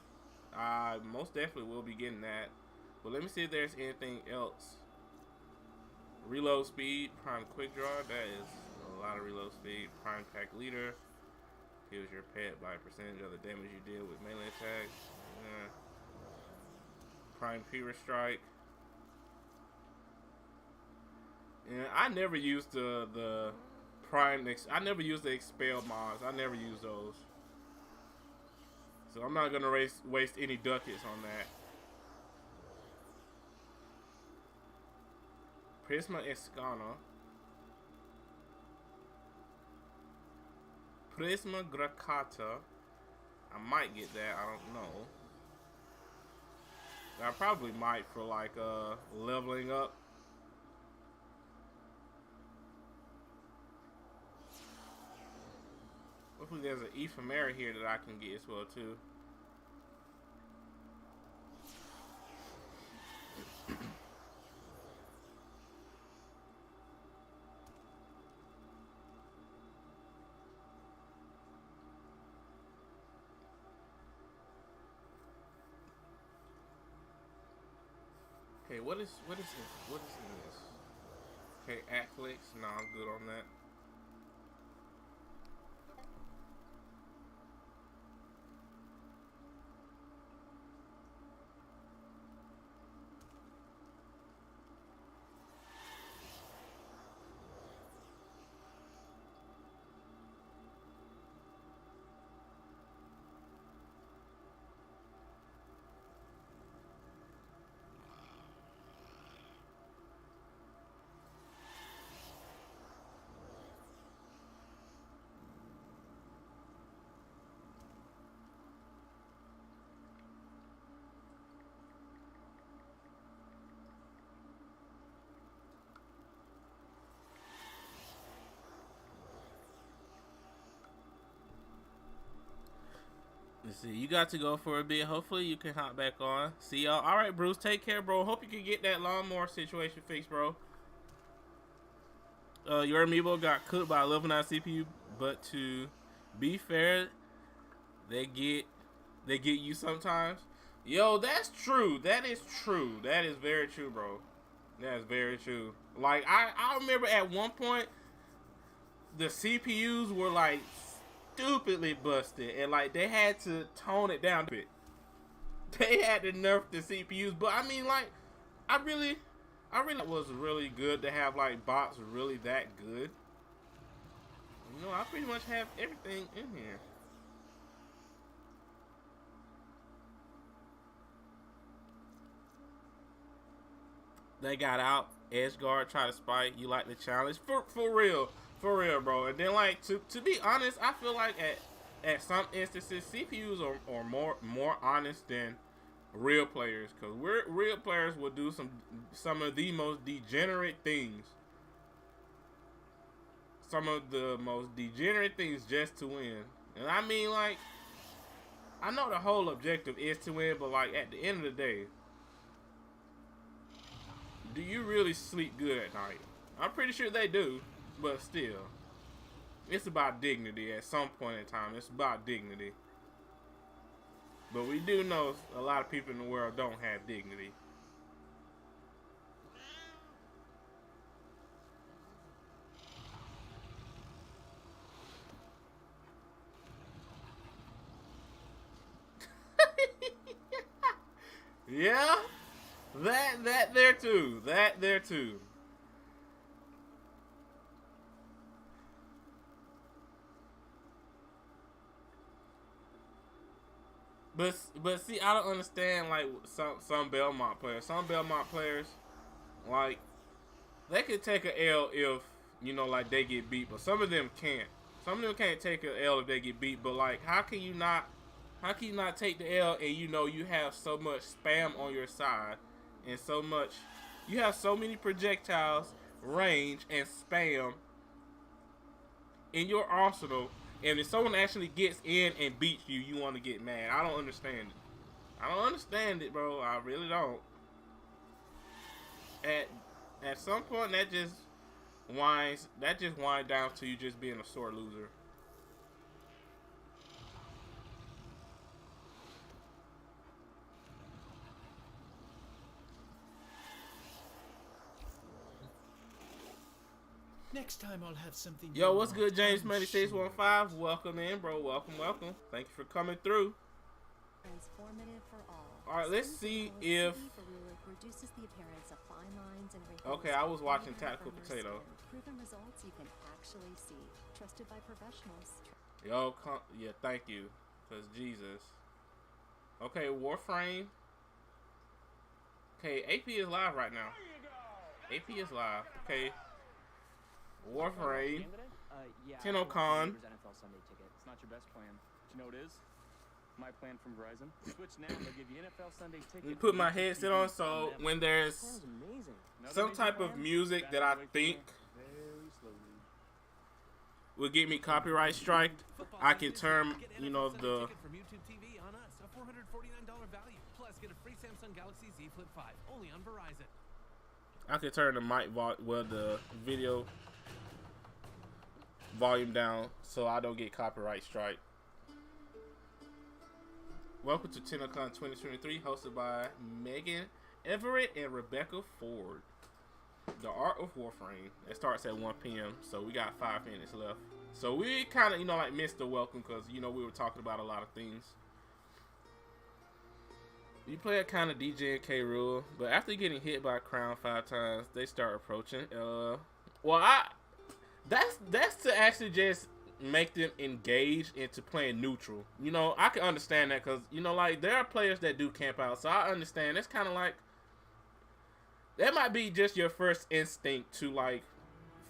I most definitely will be getting that. But let me see if there's anything else. Reload speed, Prime Quick Draw, that is a lot of reload speed. Prime Pack Leader, Heals your pet by a percentage of the damage you deal with melee attacks. Prime Fever Strike. And I never used the Prime. I never used the Expel mods. I never used those. So I'm not gonna waste any ducats on that. Prisma Escana. Prisma Gracata. I might get that. I don't know. I probably might for like leveling up. Hopefully there's an ephemera here that I can get as well too. Okay, what is this? What is this? Okay, Afflex. No, I'm good on that. Let's see. You got to go for a bit. Hopefully you can hop back on. See y'all. All right, Bruce. Take care, bro. Hope you can get that lawnmower situation fixed, bro. Your amiibo got cooked by a level 9 CPU, but to be fair, they get you sometimes. Yo, that's true. That is true. That is very true, bro. That is very true. Like I remember at one point the CPUs were like stupidly busted, and like they had to tone it down a bit. They had to nerf the CPUs, but I mean, like, I really was really good to have like bots really that good. You know, I pretty much have everything in here. They got out. Edgeguard try to spike. You like the challenge for real, bro. And then like to be honest, I feel like at some instances CPUs are more honest than real players, because real players will do some of the most degenerate things. Some of the most degenerate things just to win. And I mean, like, I know the whole objective is to win, but like at the end of the day, do you really sleep good at night? I'm pretty sure they do, but still, it's about dignity at some point in time. It's about dignity. But we do know a lot of people in the world don't have dignity. Yeah, that there too. That there too. But see, I don't understand like some Belmont players. Some Belmont players, like, they could take an L if, you know, like they get beat, but some of them can't. Some of them can't take an L if they get beat. But like, how can you not take the L, and you know you have so much spam on your side, and so much, you have so many projectiles, range, and spam in your arsenal, and if someone actually gets in and beats you, you want to get mad. I don't understand it. I don't understand it, bro. I really don't. At some point, that just winds down to you just being a sore loser. Next time I'll have something. Yo, you what's want, good, James I'm Money sure. 615? Welcome in, bro. Welcome. Thank you for coming through. Transformative for all. All right, let's see if. Reduces the appearance of fine lines and wrinkles. Okay, I was watching even Tactical from your Potato. skin. Proven results you can actually see. Trusted by professionals. Yo, yeah, thank you. Cause Jesus. Okay, Warframe. Okay, AP is live right now. AP is live. Okay. Warframe. Tennocon. NFL Sunday ticket. It's not your best plan. But you know what it is? My plan from Verizon. Switch now. They'll give you NFL Sunday ticket. Let me put my headset on so when there's some type of music that I think will get me copyright striked, I can turn, you know, the From YouTube TV on us, a $449 value. Plus, get a free Samsung Galaxy Z Flip 5, only on Verizon. I can turn the the video volume down so I don't get copyright strike. Welcome to Tennocon 2023, hosted by Megan Everett and Rebecca Ford. The Art of Warframe. It starts at 1 p.m. So we got 5 minutes left. So we kind of, you know, like missed the welcome because, you know, we were talking about a lot of things. You play a kind of DJ and K Rule, but after getting hit by a crown 5 times, they start approaching. That's to actually just make them engage into playing neutral. You know, I can understand that because, you know, like there are players that do camp out, so I understand. It's kind of like that might be just your first instinct to like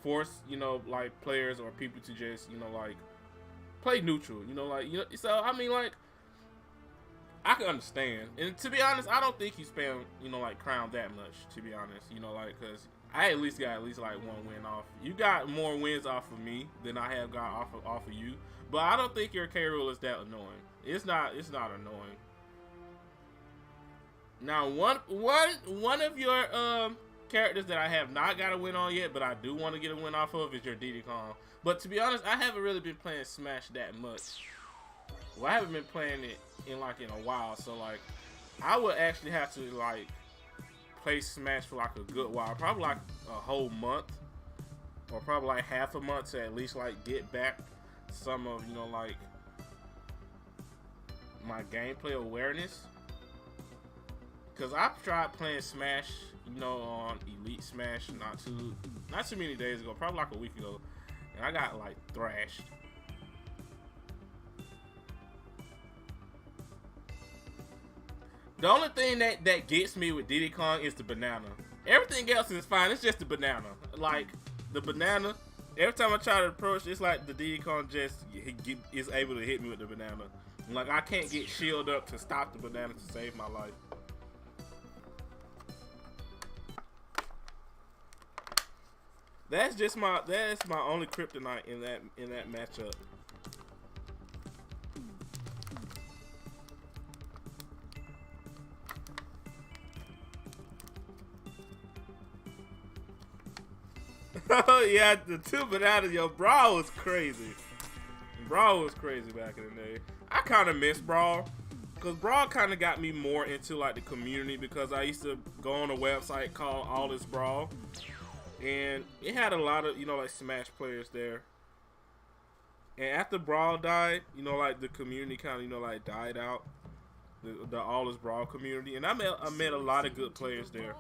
force, you know, like players or people to just, you know, like play neutral. You know, like, you know, so I mean, like I can understand. And to be honest, I don't think you spam, you know, like crown that much. To be honest, you know, like because I at least got like 1 win off. You got more wins off of me than I have got off of you. But I don't think your K rule is that annoying. It's not annoying. Now one of your characters that I have not got a win on yet, but I do want to get a win off of is your Tennocon. But to be honest, I haven't really been playing Smash that much. Well, I haven't been playing it in a while, so like I would actually have to like play Smash for like a good while, probably like a whole month, or probably like half a month to at least like get back some of, you know, like my gameplay awareness. Cause I've tried playing Smash, you know, on Elite Smash not too many days ago, probably like a week ago, and I got like thrashed. The only thing that gets me with Tennocon is the banana. Everything else is fine. It's just the banana. Like the banana. Every time I try to approach, it's like the Tennocon just is able to hit me with the banana. Like I can't get shielded up to stop the banana to save my life. That's my only kryptonite in that matchup. Oh yeah, the 2 bananas, yo, Brawl was crazy. Brawl was crazy back in the day. I kind of miss Brawl, because Brawl kind of got me more into like the community, because I used to go on a website called All This Brawl, and it had a lot of, you know, like Smash players there. And after Brawl died, you know, like the community kind of, you know, like died out, the All This Brawl community, and I met a lot of good players there.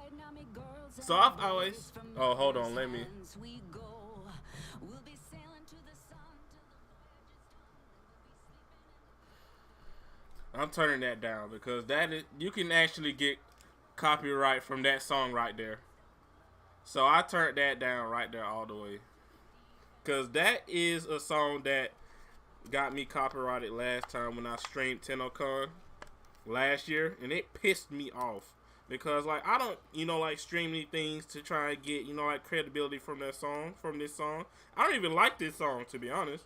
So I've always, oh hold on, let me. I'm turning that down because that is, you can actually get copyright from that song right there. So I turned that down right there all the way. Because that is a song that got me copyrighted last time when I streamed Tennocon last year, and it pissed me off. Because like I don't, you know, like stream any things to try and get, you know, like credibility from that song, from this song. I don't even like this song, to be honest.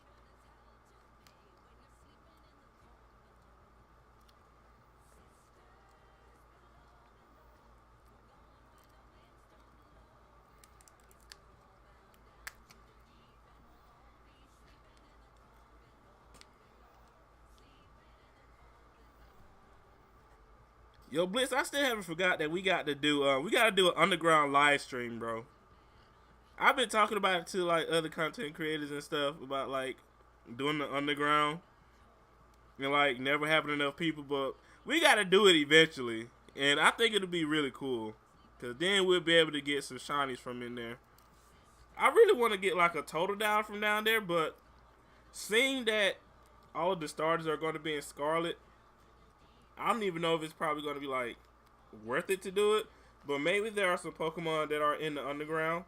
Yo, Blitz, I still haven't forgot that we got to do an underground live stream, bro. I've been talking about it to like other content creators and stuff about like doing the underground and like never having enough people, but we got to do it eventually, and I think it'll be really cool because then we'll be able to get some shinies from in there. I really want to get like a total down from down there, but seeing that all of the starters are going to be in Scarlet, I don't even know if it's probably going to be like worth it to do it. But maybe there are some Pokemon that are in the underground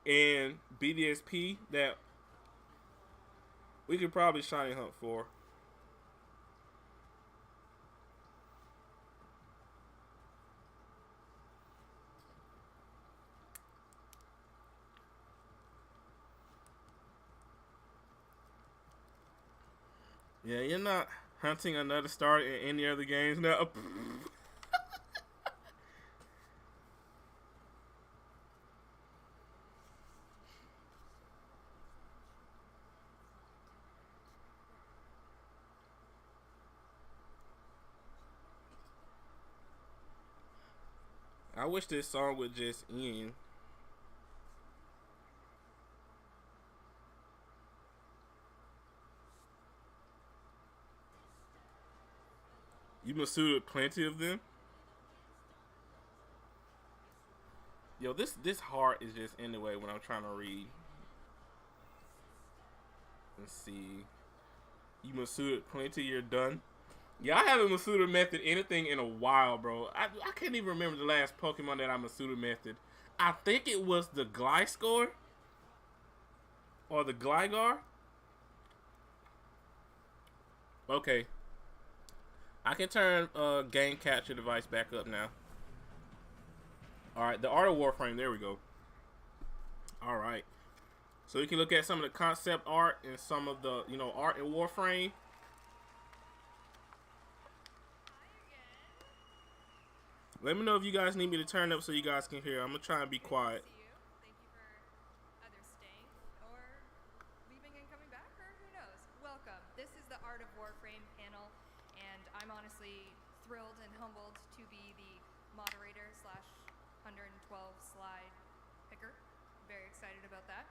and BDSP that we could probably shiny hunt for. Yeah, you're not hunting another star in any other games now. I wish this song would just end. You masued plenty of them. Yo, this heart is just in the way when I'm trying to read. Let's see. You masued plenty, you're done. Yeah, I haven't Masuda method anything in a while, bro. I can't even remember the last Pokemon that I Masuda method. I think it was the Gliscor or the Gligar. Okay. I can turn game capture device back up now. Alright, the art of Warframe, there we go. Alright. So you can look at some of the concept art and some of the, art in Warframe. Let me know if you guys need me to turn up so you guys can hear. I'm going to try and be quiet. Thank you for either staying or leaving and coming back, or who knows. Welcome. This is the Art of Warframe panel, and I'm honestly thrilled and humbled to be the moderator slash 112 slide picker. Very excited about that.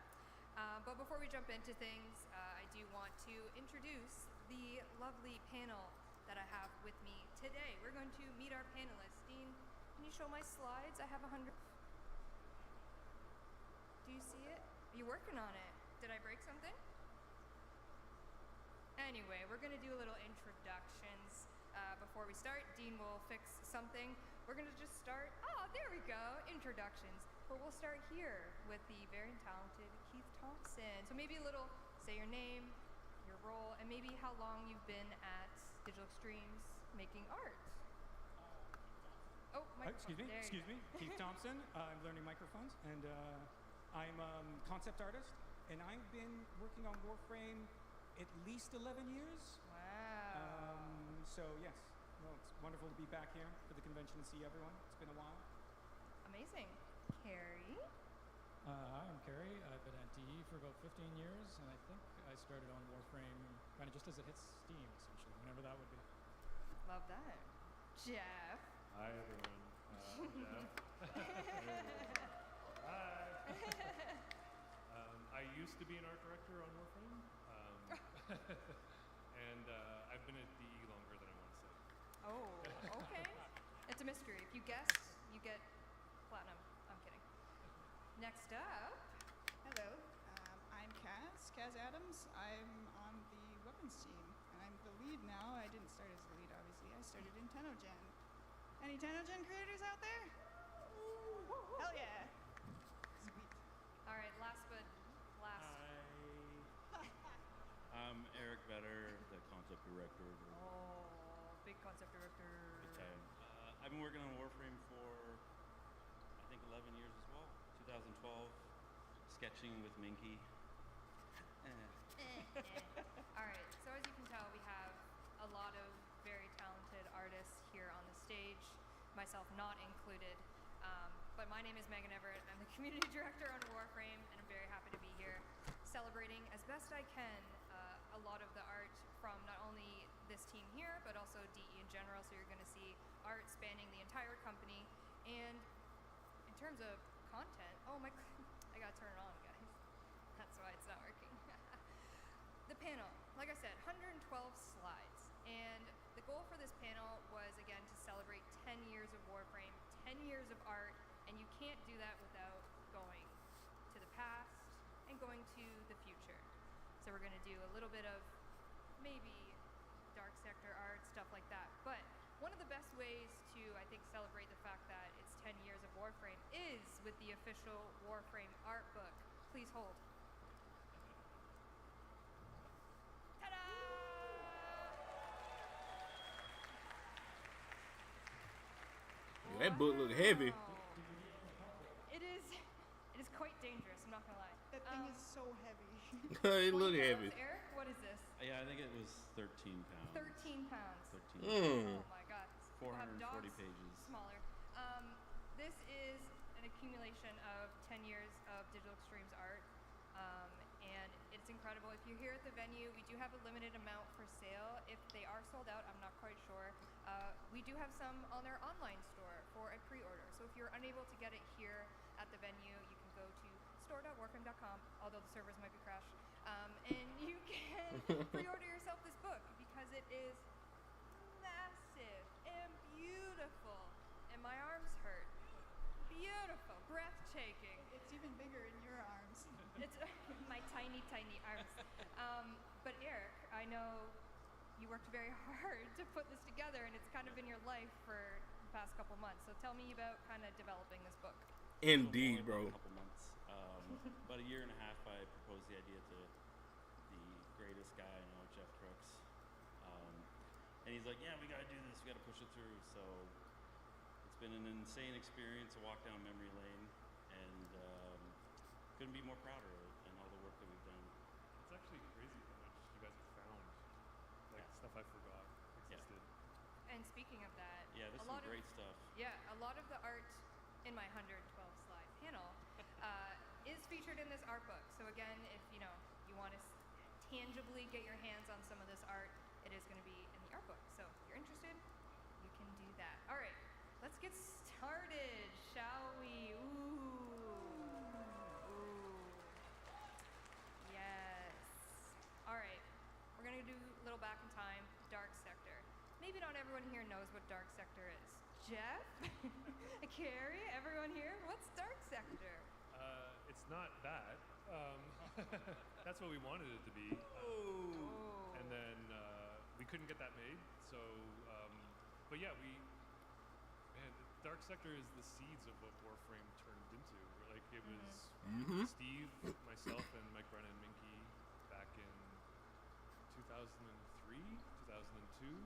But before we jump into things, I do want to introduce the lovely panel that I have with me today. We're going to meet our panelists. Dean, can you show my slides? I have 100. Do you see it? Are you working on it? Did I break something? Anyway, we're going to do a little introductions. Before we start, Dean will fix something. We're going to just start. Oh, there we go. Introductions. But we'll start here with the very talented Keith Thompson. So maybe a little, say your name, your role, and maybe how long you've been at Digital Extremes making art. Oh, microphone. Excuse me. Keith Thompson. I'm learning microphones, and I'm a concept artist, and I've been working on Warframe at least 11 years. Wow. So yes, well, it's wonderful to be back here for the convention and see everyone. It's been a while. Amazing. Carrie? I'm Carrie. I've been at DE for about 15 years, and I think I started on Warframe kind of just as it hits Steam, essentially, whenever that would be. Love that. Jeff? Hi, everyone. Jeff. Hi. I used to be an art director on Warframe, and I've been at DE longer than I want to say. Oh, okay. It's a mystery. If you guess, you get platinum. I'm kidding. Next up. Hello, I'm Kaz Adams. I'm on the weapons team, and I'm the lead now. I didn't start as the lead, obviously. I started in Tennocon. Any Tennocon creators out there? Hell yeah. Sweet. All right, last but last. Hi. I'm Eric Vetter, the concept director. Oh, big concept director. I've been working on Warframe for, I think, 11 years as well. 2012, sketching with Minky. All right, so as you can tell, we have a lot of very talented artists here on the stage, myself not included. But my name is Megan Everett. I'm the community director on Warframe, and I'm very happy to be here celebrating as best I can a lot of the art from not only this team here, but also DE in general. So you're going to see art spanning the entire company. And in terms of content, oh my, I got turn it on, guys. That's why it's not working. The panel, like I said, 112 slides. And the goal for this panel was, again, to celebrate 10 years of Warframe, 10 years of art, and you can't do that without going to the past and going to the future. So we're going to do a little bit of maybe Dark Sector art, stuff like that. But one of the best ways to, I think, celebrate the fact that it's 10 years of Warframe is with the official Warframe art book. Please hold. Ta-da! That book look heavy. It is quite dangerous, I'm not gonna lie. That thing is so heavy. It look heavy. Eric, what is this? Yeah, I think it was 13 pounds. 13 pounds. 13 Oh my god. People have 440 dogs pages. Smaller. This is an accumulation of 10 years of Digital Extremes art. And it's incredible. If you're here at the venue, we do have a limited amount for sale. If they are sold out, I'm not quite sure. We do have some on their online store for a pre-order. So if you're unable to get it here at the venue, you can go to store.warframe.com, although the servers might be crashed, and you can pre-order yourself this book because it is massive and beautiful, and my arms hurt. Beautiful, breathtaking. It's even bigger in your arms. It's my tiny, tiny arms. But Eric, I know you worked very hard to put this together, and it's kind of been your life for the past couple months. So tell me about kind of developing this book. Indeed, bro. A couple months. About a year and a half, I proposed the idea to the greatest guy I know, Jeff Crooks. And he's like, yeah, we got to do this. We got to push it through. So it's been an insane experience, a walk down memory lane, and couldn't be more prouder of it and all the work that we've done. It's actually crazy how much you guys have found. Like stuff I forgot existed. And speaking of that, Yeah, there's some great stuff. Yeah, a lot of the art in my 112 slide panel is featured in this art book. So again, if you want to tangibly get your hands on some of this art, it is going to be in the art book. So if you're interested, you can do that. All right, let's get started, shall we? Ooh. Yes. All right, we're going to do a little back in time, Dark Sector. Maybe not everyone here knows what Dark Sector is. Jeff? Carrie? Everyone here? What's Dark Sector? It's not that. That's what we wanted it to be. And then we couldn't get that made. So, but yeah, Dark Sector is the seeds of what Warframe turned into. Like it was Steve, myself, and Mike Brennan Minky back in 2003, 2002.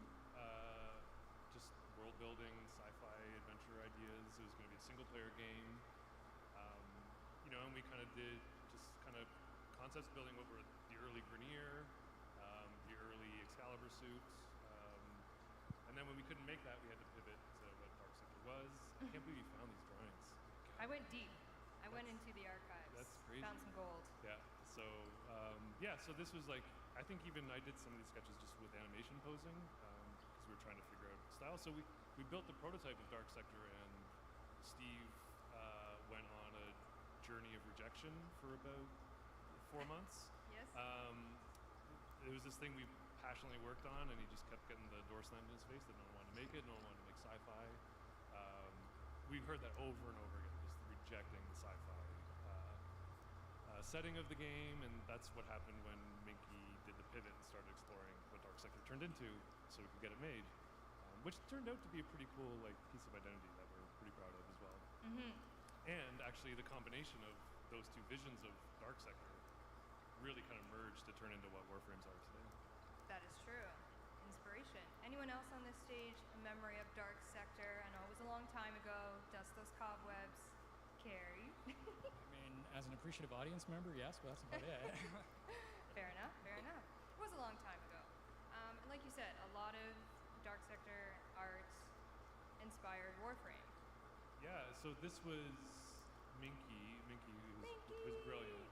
Just world building, sci-fi adventure ideas. It was going to be a single player game. And we kind of did just kind of concepts building what were the early Grenier, the early Excalibur suits. And then when we couldn't make that, we had to pivot to what Dark Sector was. I can't believe you found these drawings. I went deep. I went into the archives. That's crazy. Found some gold. Yeah. So so this was like, I think even I did some of these sketches just with animation posing because we were trying to figure out style. So we built the prototype of Dark Sector, and Steve went on a journey of rejection for about 4 months. Yes. It was this thing we passionately worked on, and he just kept getting the door slammed in his face that no one wanted to make it, no one wanted to make sci-fi. We've heard that over and over again, just rejecting the sci-fi setting of the game, and that's what happened when Minky did the pivot and started exploring what Dark Sector turned into so we could get it made, which turned out to be a pretty cool piece of identity that we're pretty proud of as well. And actually the combination of those two visions of Dark Sector really kind of merged to turn into what Warframes are today. That is true. Inspiration. Anyone else on this stage a memory of Dark Sector? I know it was a long time ago. Dust those cobwebs. Carrie? I mean, as an appreciative audience member, yes, but that's about it. Fair enough, fair enough. It was a long time ago. And like you said, a lot of Dark Sector art inspired Warframe. Yeah, so this was Minky who's brilliant.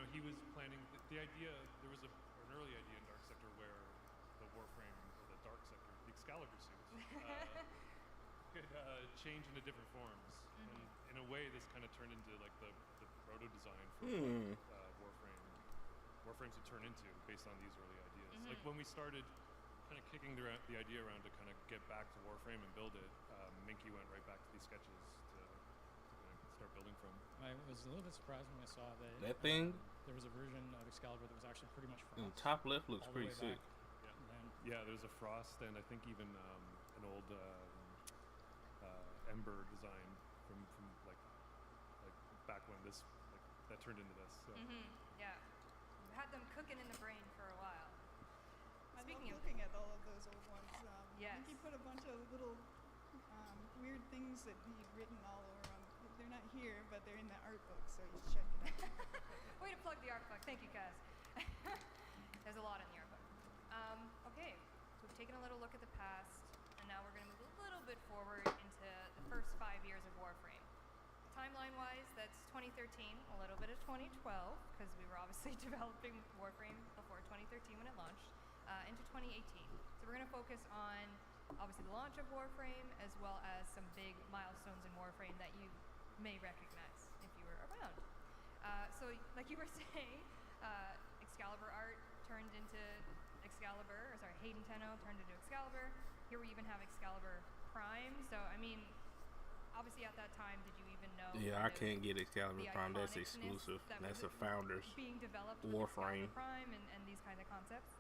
He was planning the idea. There was an early idea in Dark Sector where the Warframe, or the Dark Sector, the Excalibur suits. could change into different forms. And in a way, this kind of turned into like the proto design for what Warframes would turn into based on these early ideas. Like when we started kind of kicking the idea around to kind of get back to Warframe and build it, Minky went right back to these sketches to kind of start building from. I was a little bit surprised when I saw that. That thing? There was a version of Excalibur that was actually pretty much Frost. The top left looks all the pretty way sick. back. Yeah, there's a Frost and I think even an old Ember design from like back when this that turned into this. So. Yeah, we had them cooking in the brain for a while. I Speaking love looking at all of those old ones. Yes. Mickey put a bunch of little weird things that he'd written all over them. They're not here, but they're in the art book, so you should check it out. Way to plug the art book. Thank you, Kaz. There's a lot in the art book. Okay, so we've taken a little look at the past, and now we're going to move a little bit forward into the first 5 years of Warframe. Timeline-wise, that's 2013, a little bit of 2012, because we were obviously developing Warframe before 2013 when it launched, into 2018. So we're going to focus on, obviously, the launch of Warframe, as well as some big milestones in Warframe that you may recognize if you were around. So, like you were saying, Excalibur art turned into Excalibur, or sorry, Hayden Tenno turned into Excalibur. Here we even have Excalibur Prime. So, I mean, obviously at that time, did you even know? Yeah, I can't get Excalibur Prime. That's exclusive. That's a Founders being developed Warframe. with Excalibur Prime and these kinds of concepts.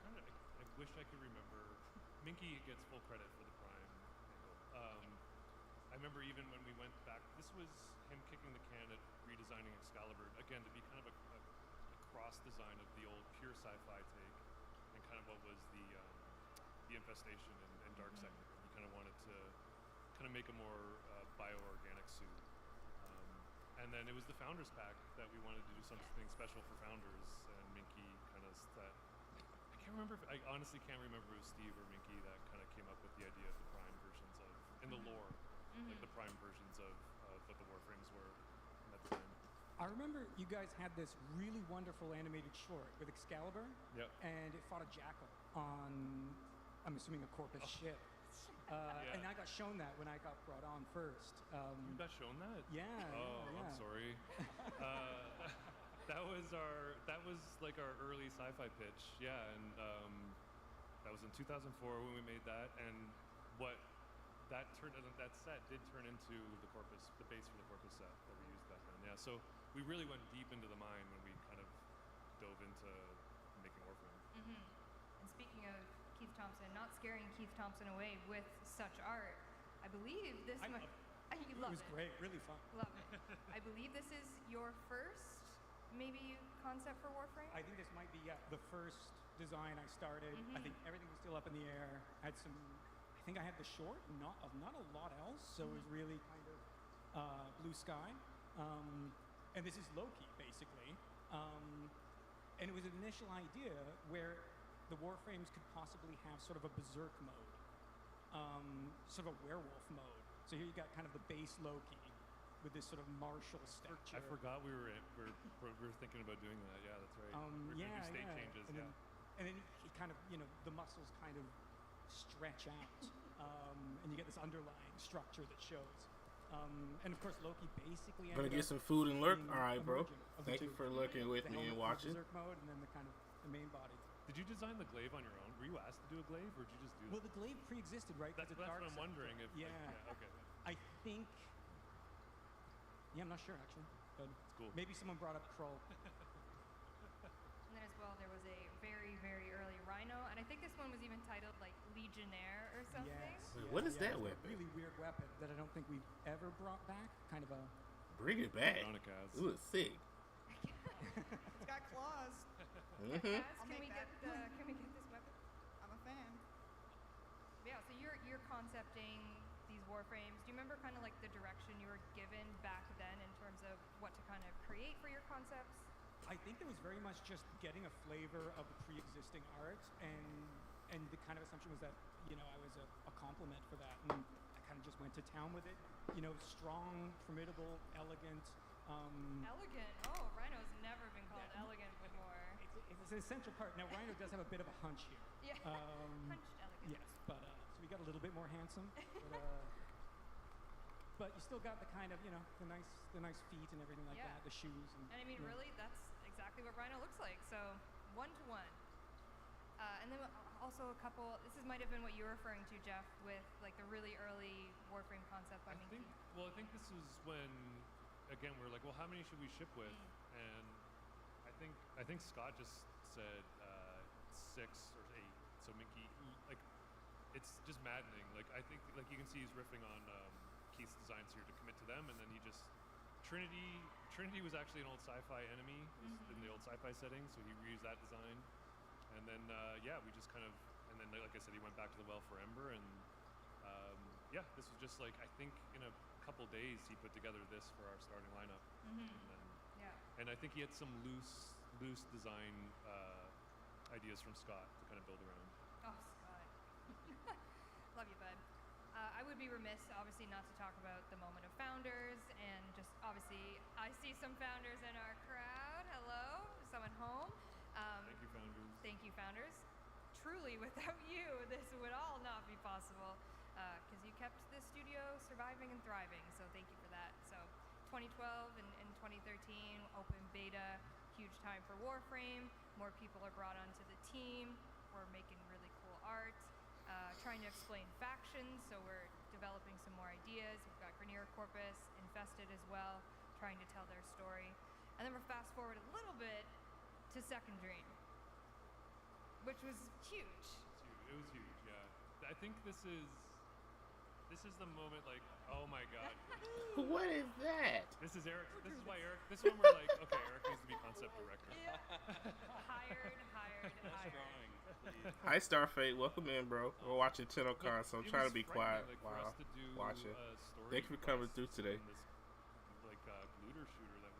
I wish I could remember. Minky gets full credit for the Prime angle. I remember even when we went back, this was him kicking the can at redesigning Excalibur, again, to be kind of a cross design of the old pure sci-fi take and kind of what was the Infestation and Dark Sector. He kind of wanted to kind of make a more bioorganic suit. And then it was the Founders Pack that we wanted to do something special for Founders, and Minky kind of set. I can't remember, I honestly can't remember if it was Steve or Minky that kind of came up with the idea of the Prime versions of, in the lore, like the Prime versions of what the Warframes were at the time. I remember you guys had this really wonderful animated short with Excalibur, and it fought a jackal on, I'm assuming, a Corpus ship. And I got shown that when I got brought on first. You got shown that? Yeah. Oh, yeah. I'm sorry. That was like our early sci-fi pitch. Yeah, and that was in 2004 when we made that, and what that set did turn into the base for the Corpus set that we used back then. Yeah, so we really went deep into the mine when we kind of dove into making Warframe. And speaking of Keith Thompson, not scaring Keith Thompson away with such art, I believe this. I love it. You love it was great, really fun. Love it. I believe this is your first, maybe, concept for Warframe. I think this might be the first design I started. I think everything was still up in the air. I think I had the short, not a lot else, so it was really kind of blue sky. And this is Loki, basically. And it was an initial idea where the Warframes could possibly have sort of a berserk mode, sort of a werewolf mode. So here you got kind of the base Loki with this sort of martial stature. I forgot we were thinking about doing that. Yeah, that's right. We're gonna do state changes. And then he kind of, the muscles kind of stretch out, and you get this underlying structure that shows. And of course, Loki basically. Gonna get some food and lurk. All right, bro. Thank you for lurking with me and watching. Berserk mode, and then the main body. Did you design the glaive on your own? Were you asked to do a glaive, or did you just do it? Well, the glaive pre-existed, right? That's what I'm wondering. If yeah. Okay. I think. Yeah, I'm not sure actually, but it's cool. Maybe someone brought up Krull. And then as well, there was a very, very early Rhino, and I think this one was even titled like Legionnaire or something. Yes. Wait, what is that it's weapon? A really weird weapon that I don't think we've ever brought back. Kind of a. Bring it back. It was sick. It's got claws. Can we get this weapon? I'm a fan. Yeah, so you're concepting these Warframes. Do you remember kind of like the direction you were given back then in terms of what to kind of create for your concepts? I think there was very much just getting a flavor of the pre-existing art, and the kind of assumption was that I was a compliment for that, and I kind of just went to town with it. Strong, formidable, elegant. Elegant. Oh, Rhino's never been called elegant before. It's an essential part. Now, Rhino does have a bit of a hunch here. Yeah. Hunched elegant. Yes, but so we You got a little bit more handsome, but you still got the kind of, the nice feet and everything like that, the shoes. And I mean, really, that's exactly what Rhino looks like. So 1-to-1. And then also a couple. This might have been what you were referring to, Jeff, with like the really early Warframe concept by Minky. I think this was when, again, we were like, well, how many should we ship with? And I think Scott just said 6 or 8. So Minky, like, it's just maddening. Like, I think, like, you can see he's riffing on Keith's designs here to commit to them, and then he just Trinity was actually an old sci-fi enemy in the old sci-fi setting, so he reused that design. And then we just kind of, and then like I said, he went back to the well for Ember, and this was just like, I think in a couple days he put together this for our starting lineup. And I think he had some loose design ideas from Scott to kind of build around. Oh, Scott. Love you, bud. I would be remiss, obviously, not to talk about the moment of founders, and just obviously, I see some founders in our crowd. Hello, someone home. Thank you, founders. Thank you, founders. Truly, without you, this would all not be possible, because you kept this studio surviving and thriving. So thank you for that. So 2012 and 2013, open beta, huge time for Warframe. More people are brought onto the team. We're making really cool art. Trying to explain factions, so we're developing some more ideas. We've got Grenier Corpus, Infested as well, trying to tell their story. And then we're fast forward a little bit to Second Dream, which was huge. It was huge, yeah. I think this is the moment, like, oh my god. What is that? This is Eric. This is why Eric. This is when we're like, okay, Eric needs to be concept director. Hired. Drawing, please. Hi, Starfate. Welcome in, bro. We're watching Tennocon, so I'm It trying was to be quiet frightening, like, for while us to do watching. a story Thank you for coming quest through today. in this, like, looter shooter that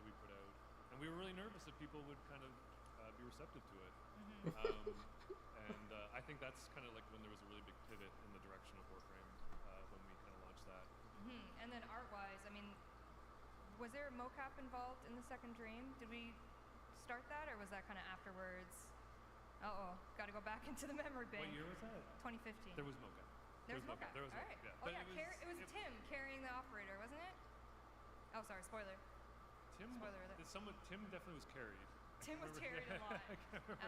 we put out, and we were really nervous that people would kind of be receptive to it. And I think that's kind of like when there was a really big pivot in the direction of Warframe when we kind of launched that. And then art-wise, I mean, was there a mocap involved in the Second Dream? Did we start that, or was that kind of afterwards? Got to go back into the memory bank. What year was that? 2015. There was mocap. There was mocap. There was All right. mocap, yeah. Oh But yeah, it was Tim carrying the operator, wasn't it? Oh, sorry, spoiler. Tim definitely was carried. Tim was carried a lot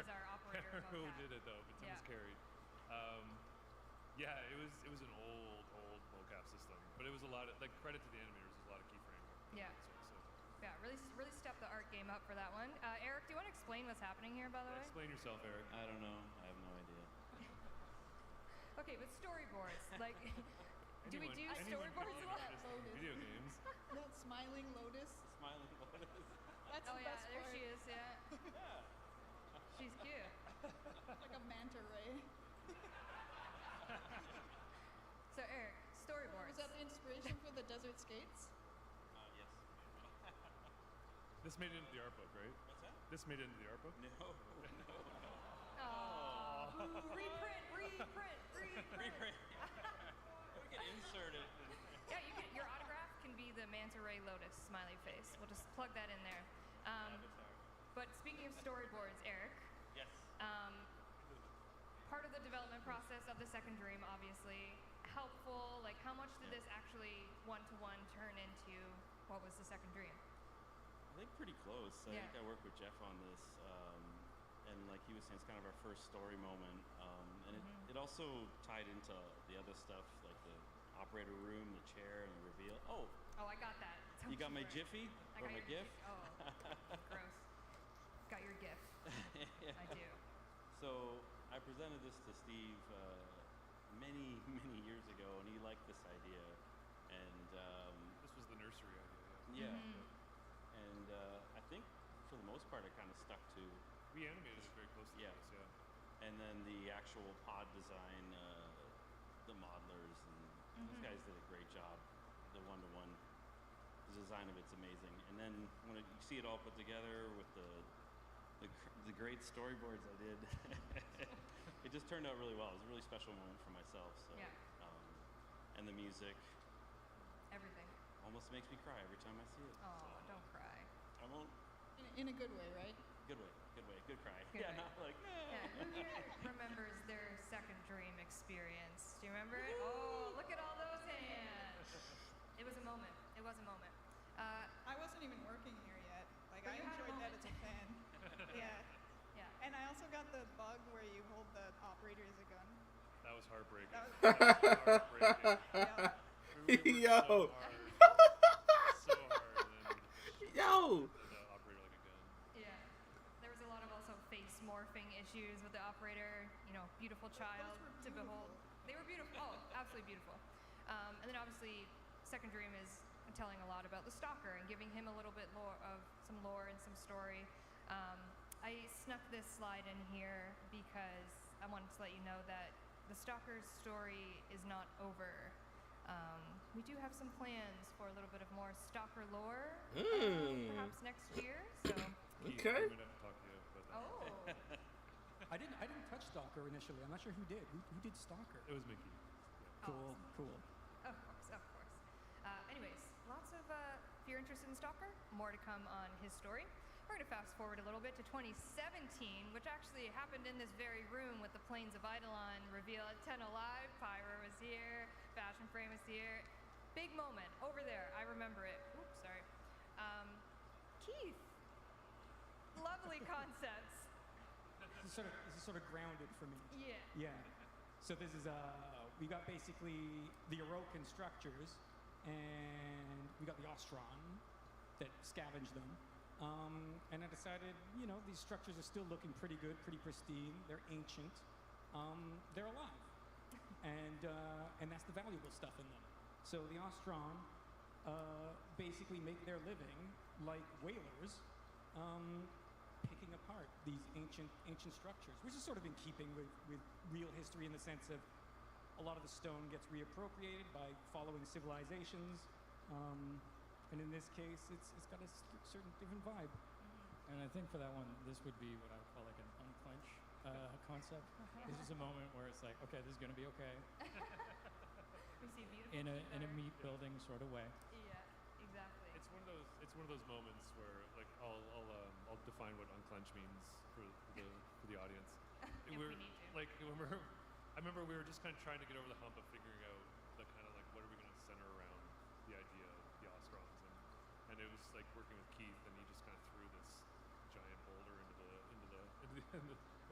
as our operator. I can't remember who mocap. did it though, but Tim was carried. It was an old mocap system, but it was a lot of, like, credit to the animators. There's a lot of keyframe. Yeah. Yeah, really stepped the art game up for that one. Eric, do you want to explain what's happening here, by the way? Explain yourself, Eric. I don't know. I have no idea. Okay, but storyboards, like, do we do Anyone storyboards a lot? Video games. That smiling lotus. Smiling lotus. That's Oh the yeah, best there part. she is. Yeah. She's cute. Like a manta ray. So Eric, storyboards. Was that the inspiration for the desert skates? Yes. This made it into the art book, right? What's that? This made it into the art book? No. Aww. Reprint. Reprint. We can insert it. Yeah, your autograph can be the manta ray lotus smiley face. We'll just plug that in there. But speaking of storyboards, Eric. Yes. Part of the development process of the Second Dream, obviously, helpful. Like, how much did this actually one-to-one turn into what was the Second Dream? I think pretty close. I think I worked with Jeff on this, and like he was saying, it's kind of our first story moment, and it also tied into the other stuff, like the operator room, the chair, and the reveal. Oh, I got that. you got my Jiffy or my GIF? Oh, gross. Got your GIF. Yeah. I do. So I presented this to Steve many years ago, and he liked this idea, and This was the nursery idea. yeah. And I think for the most part it kind of stuck to. We animated it very close to Yeah. this, yeah. And then the actual pod design, the modelers, and those guys did a great job. The one-to-one, the design of it's amazing. And then when you see it all put together with the great storyboards I did, it just turned out really well. It was a really special moment for myself. So, and the music. Everything. Almost makes me cry every time I see it. Oh, don't cry. I won't. In a good way, right? Good way, good way. good cry. Good yeah, cry. not like. Yeah, who here remembers their second dream experience? Do you remember it? Oh, look at all those hands. It was a moment. It was a moment. I wasn't even working here yet. Like, But I you had a enjoyed that moment. as a fan. Yeah. Yeah. And I also got the bug where you hold the operator as a gun. That was heartbreaking. That was heartbreaking. Yeah. We Yo. worked so hard, and then Yo. the operator like a gun. Yeah. There was a lot of also face morphing issues with the operator. You know, beautiful child to behold. They were beautiful. Oh, absolutely beautiful. And then obviously, Second Dream is telling a lot about the Stalker and giving him a little bit some lore and some story. I snuck this slide in here because I wanted to let you know that the Stalker's story is not over. We do have some plans for a little bit of more Stalker lore, perhaps next year. So. Okay. I'm gonna have to talk to you about that. Oh. I didn't touch Stalker initially. I'm not sure who did. Who did Stalker? It was Mickey. Cool, cool. Of course, of course. Anyways, lots of, if you're interested in Stalker, more to come on his story. We're going to fast forward a little bit to 2017, which actually happened in this very room with the Plains of Eidolon reveal at Tenno Live. Pyra was here, Fashion Frame was here. Big moment over there. I remember it. Oops, sorry. Keith, lovely concepts. This is sort of grounded for me. Yeah. Yeah. So this is we got basically the Orokin structures, and we got the Ostron that scavenged them. And I decided, you know, these structures are still looking pretty good, pretty pristine. They're ancient. They're alive, and that's the valuable stuff in them. So the Ostron basically make their living like whalers, picking apart these ancient structures, which is sort of in keeping with real history in the sense of a lot of the stone gets reappropriated by following civilizations, and in this case, it's got a certain different vibe. And I think for that one, this would be what I would call like an unclench concept. This is a moment where it's like, okay, this is going to be okay. We see beautiful in a together. meat building sort of way. Yeah, exactly. It's one of those moments where like I'll define what unclench means for the audience. If we need to. Like I remember we were just kind of trying to get over the hump of figuring out the kind of like what are we going to center around the idea of the Ostrons, and it was like working with Keith, and he just kind of threw this giant boulder into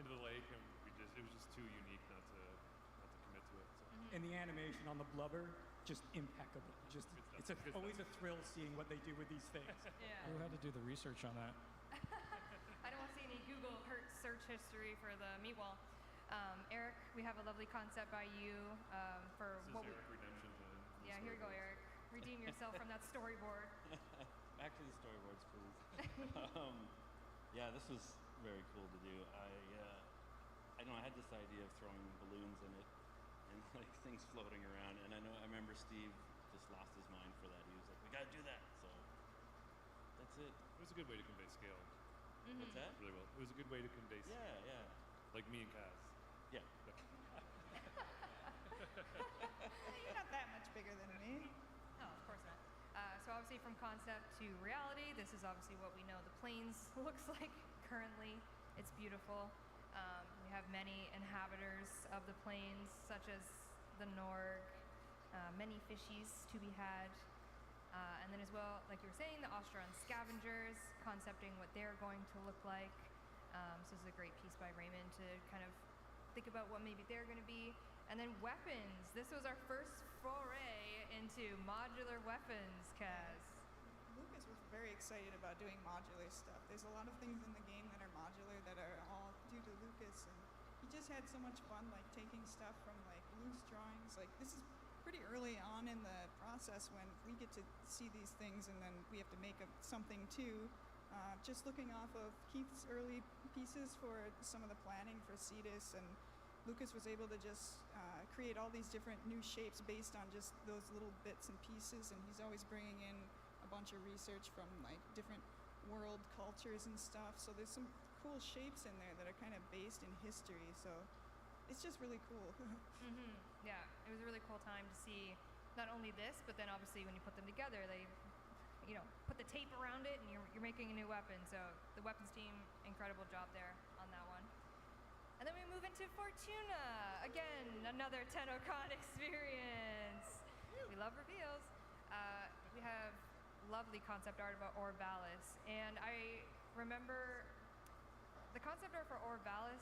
the lake, and it was just too unique not to commit to it. So. And the animation on the blubber, just impeccable. It's always a thrill seeing what they do with these things. Yeah. Who had to do the research on that? I don't want to see any Google search history for the meat wall. Eric, we have a lovely concept by you for This what is Eric redemption time. Yeah, here you go, Eric. Redeem yourself from that storyboard. Back to the storyboards, please. Yeah, this was very cool to do. I know I had this idea of throwing balloons in it and like things floating around, and I remember Steve just lost his mind for that. He was like, "We gotta do that." So that's it. It was a good way to convey scale. What's that? Really well. It was a good way to convey scale. Yeah. Like me and Kaz. Yeah. You're not that much bigger than me. No, of course not. So obviously from concept to reality, this is obviously what we know the plains looks like currently. It's beautiful. We have many inhabitants of the plains, such as the Norg, many fishies to be had. And then as well, like you were saying, the Ostron scavengers, concepting what they're going to look like. So this is a great piece by Raymond to kind of think about what maybe they're going to be. And then weapons. This was our first foray into modular weapons, Kaz. Lucas was very excited about doing modular stuff. There's a lot of things in the game that are modular that are all due to Lucas, and he just had so much fun like taking stuff from like loose drawings. Like this is pretty early on in the process when we get to see these things and then we have to make something too. Just looking off of Keith's early pieces for some of the planning for Cetus, and Lucas was able to just create all these different new shapes based on just those little bits and pieces, and he's always bringing in a bunch of research from like different world cultures and stuff. So there's some cool shapes in there that are kind of based in history. So it's just really cool. Yeah, it was a really cool time to see not only this, but then obviously when you put them together, they put the tape around it and you're making a new weapon. So the weapons team, incredible job there on that one. And then we move into Fortuna. Again, another Tennocon experience. We love reveals. We have lovely concept art about Orbalis. And I remember the concept art for Orbalis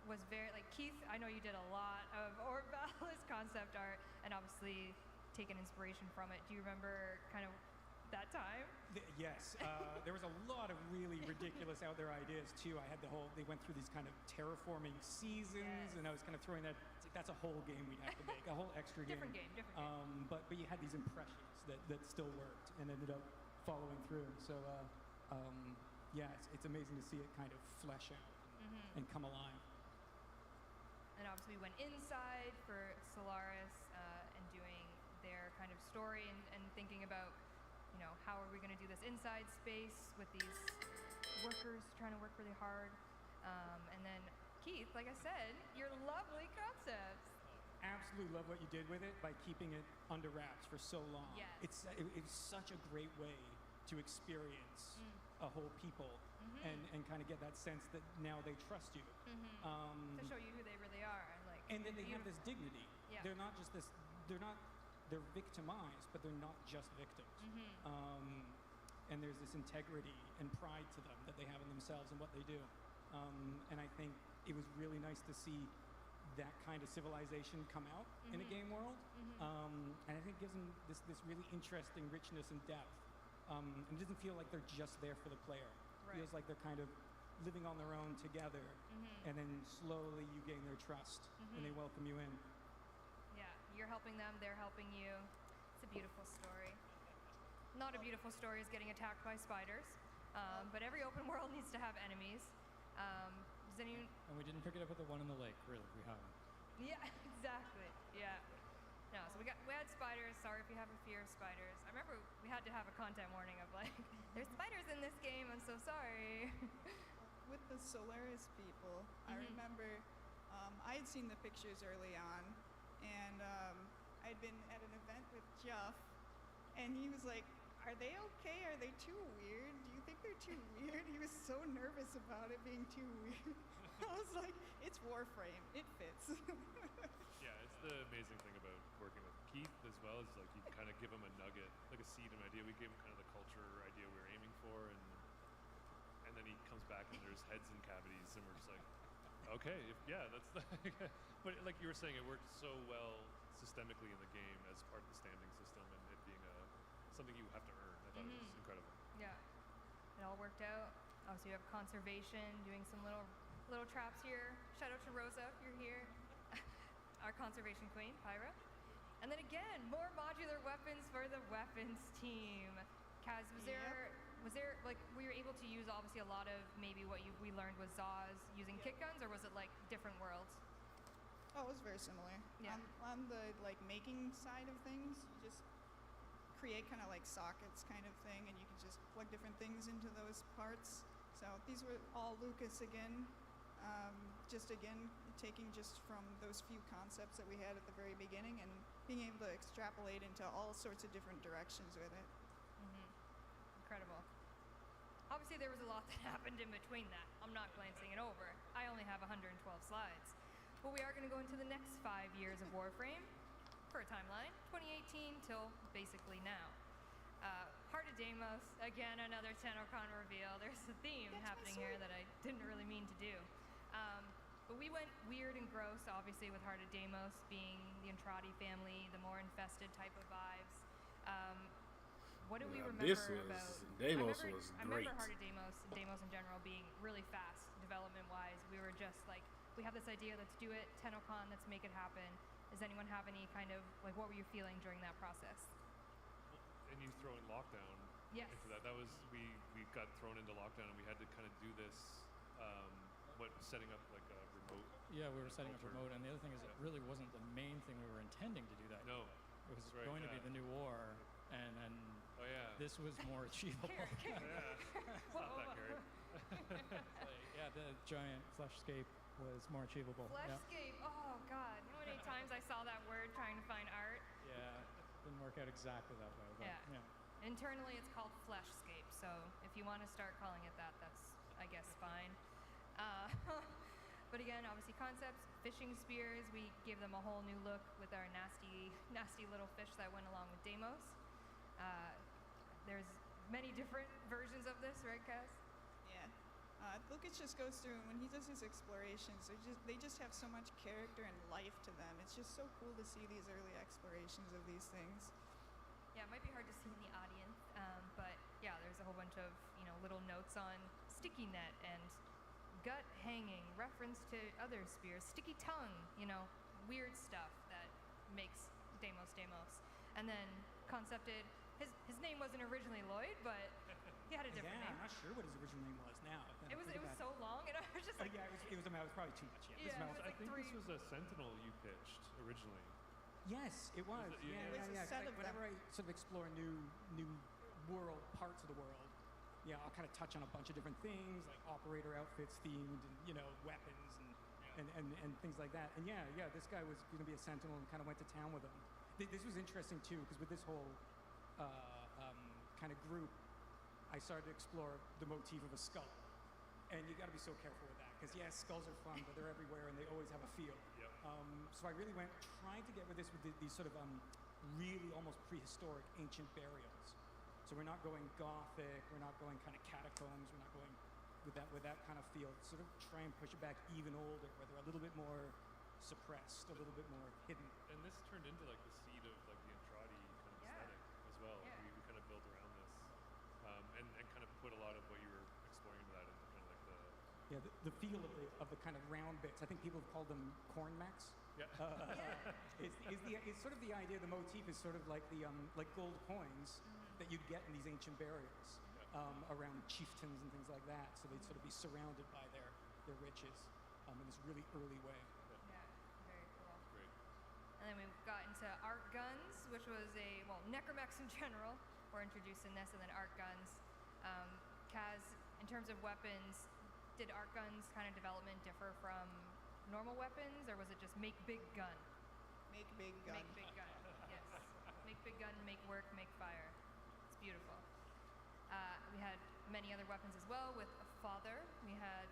was very, Keith, I know you did a lot of Orbalis concept art and obviously taken inspiration from it. Do you remember kind of that time? Yes, there was a lot of really ridiculous out there ideas too. I had they went through these kind of terraforming seasons, and I was kind of throwing that. That's a whole game we'd have to make, a whole extra game. Different game. But you had these impressions that still worked and ended up following through. So it's amazing to see it kind of flesh out and come alive. And obviously we went inside for Solaris and doing their kind of story and thinking about how are we going to do this inside space with these workers trying to work really hard. And then Keith, like I said, your lovely concepts. Absolutely love what you did with it by keeping it under wraps for so long. Yes. It's such a great way to experience a whole people and kind of get that sense that now they trust you. To show you who they really are. And that they have this dignity. Yeah. They're not just this, they're victimized, but they're not just victims. And there's this integrity and pride to them that they have in themselves and what they do. And I think it was really nice to see that kind of civilization come out in a game world. And I think it gives them this really interesting richness and depth. And it doesn't feel like they're just there for the player. It feels like they're kind of living on their own together, and then slowly you gain their trust, and they welcome you in. Yeah, you're helping them, they're helping you. It's a beautiful story. Not a beautiful story is getting attacked by spiders, but every open world needs to have enemies. Does anyone... And we didn't pick it up at the one in the lake, really. We haven't. Yeah, exactly. Yeah. No, so we had spiders. Sorry if you have a fear of spiders. I remember we had to have a content warning of there's spiders in this game. I'm so sorry. With the Solaris people, I remember I had seen the pictures early on, and I'd been at an event with Jeff, and he was like, "Are they okay? Are they too weird? Do you think they're too weird?" He was so nervous about it being too weird. I was like, "It's Warframe. It fits." Yeah, it's the amazing thing about working with Keith as well is you kind of give him a nugget, like a seed, an idea. We gave him kind of the culture idea we were aiming for, and then he comes back and there's heads and cavities, and we're just like, okay, that's but like you were saying, it worked so well systemically in the game as part of the standing system, and it being something you have to earn. I thought it was incredible. Yeah, it all worked out. Obviously, you have conservation, doing some little traps here. Shout out to Rosa if you're here. Our conservation queen, Pyra. And then again, more modular weapons for the weapons team. Kaz, was there were you able to use obviously a lot of maybe what we learned with Zaz using kit guns, or was it different worlds? Oh, it was very similar. Yeah. On the making side of things, you just create kind of sockets kind of thing, and you can just plug different things into those parts. So these were all Lucas again. Taking just from those few concepts that we had at the very beginning and being able to extrapolate into all sorts of different directions with it. Incredible. Obviously, there was a lot that happened in between that. I'm not glancing it over. I only have 112 slides. But we are going to go into the next 5 years of Warframe for a timeline, 2018 till basically now. Heart of Deimos, again, another Tennocon reveal. There's a theme happening here that I didn't really mean to do. But we went weird and gross, obviously, with Heart of Deimos being the Entrati family, the more infested type of vibes. What do we remember about... Deimos was I great. remember Heart of Deimos and Deimos in general being really fast development-wise. We were just we have this idea, let's do it, Tennocon, let's make it happen. Does anyone have any kind of, what were you feeling during that process? And you throw in lockdown into that. That was, we got thrown into lockdown, and we had to kind of do this, setting up a remote. Yeah, we were setting up remote, and the other thing is it really wasn't the main thing we were intending to do that. No. It was going to be the new war, and this was more achievable. It's not that, Gary. The giant fleshscape was more achievable. Fleshscape, oh God. You know how many times I saw that word trying to find art? Yeah, didn't work out exactly that way. But, Internally, it's called Fleshscape. So if you want to start calling it that, that's, I guess, fine. But again, obviously concepts, fishing spears, we gave them a whole new look with our nasty, nasty little fish that went along with Deimos. There's many different versions of this, right, Kaz? Yeah. Lucas just goes through, and when he does his explorations, they just have so much character and life to them. It's just so cool to see these early explorations of these things. Yeah, it might be hard to see in the audience, but yeah, there's a whole bunch of, little notes on sticky net and gut hanging, reference to other spears, sticky tongue, weird stuff that makes Deimos Deimos. And then concepted, his name wasn't originally Lloyd, but he had a different name. I'm not sure what his original name was now. It was so long, and I was just like... yeah, it was probably too much, Yeah, it was I like think 3... this was a Sentinel you pitched originally. Yes, it was. Yeah. Whenever I sort of explore new world parts of the world, I'll kind of touch on a bunch of different things, like operator outfits themed, and weapons and things like that. And this guy was going to be a Sentinel and kind of went to town with him. This was interesting too, because with this whole kind of group, I started to explore the motif of a skull, and you got to be so careful with that, because skulls are fun, but they're everywhere and they always have a feel. Yep. So I really went trying to get with this with these sort of really almost prehistoric ancient burials. So we're not going gothic, we're not going kind of catacombs, we're not going with that kind of feel. Sort of try and push it back even older, where they're a little bit more suppressed, a little bit more hidden. And this turned into like the seed of like the Andrade kind of aesthetic as well. Yeah. We kind of built around this, and kind of put a lot of what you were exploring into that into kind of like the feel of the kind of round bits. I think people have called them corn mechs. Yeah. It's sort of the idea. The motif is sort of like the like gold coins that you'd get in these ancient burials around chieftains and things like that. So they'd sort of be surrounded by their riches in this really early way. Yeah, very cool. Great. And then we got into arc guns, which was necromechs in general were introduced in this, and then arc guns. Kaz, in terms of weapons, did arc guns kind of development differ from normal weapons, or was it just make big gun? Make big gun. Make big gun, yes. Make big gun, make work, make fire. It's beautiful. We had many other weapons as well with a father. We had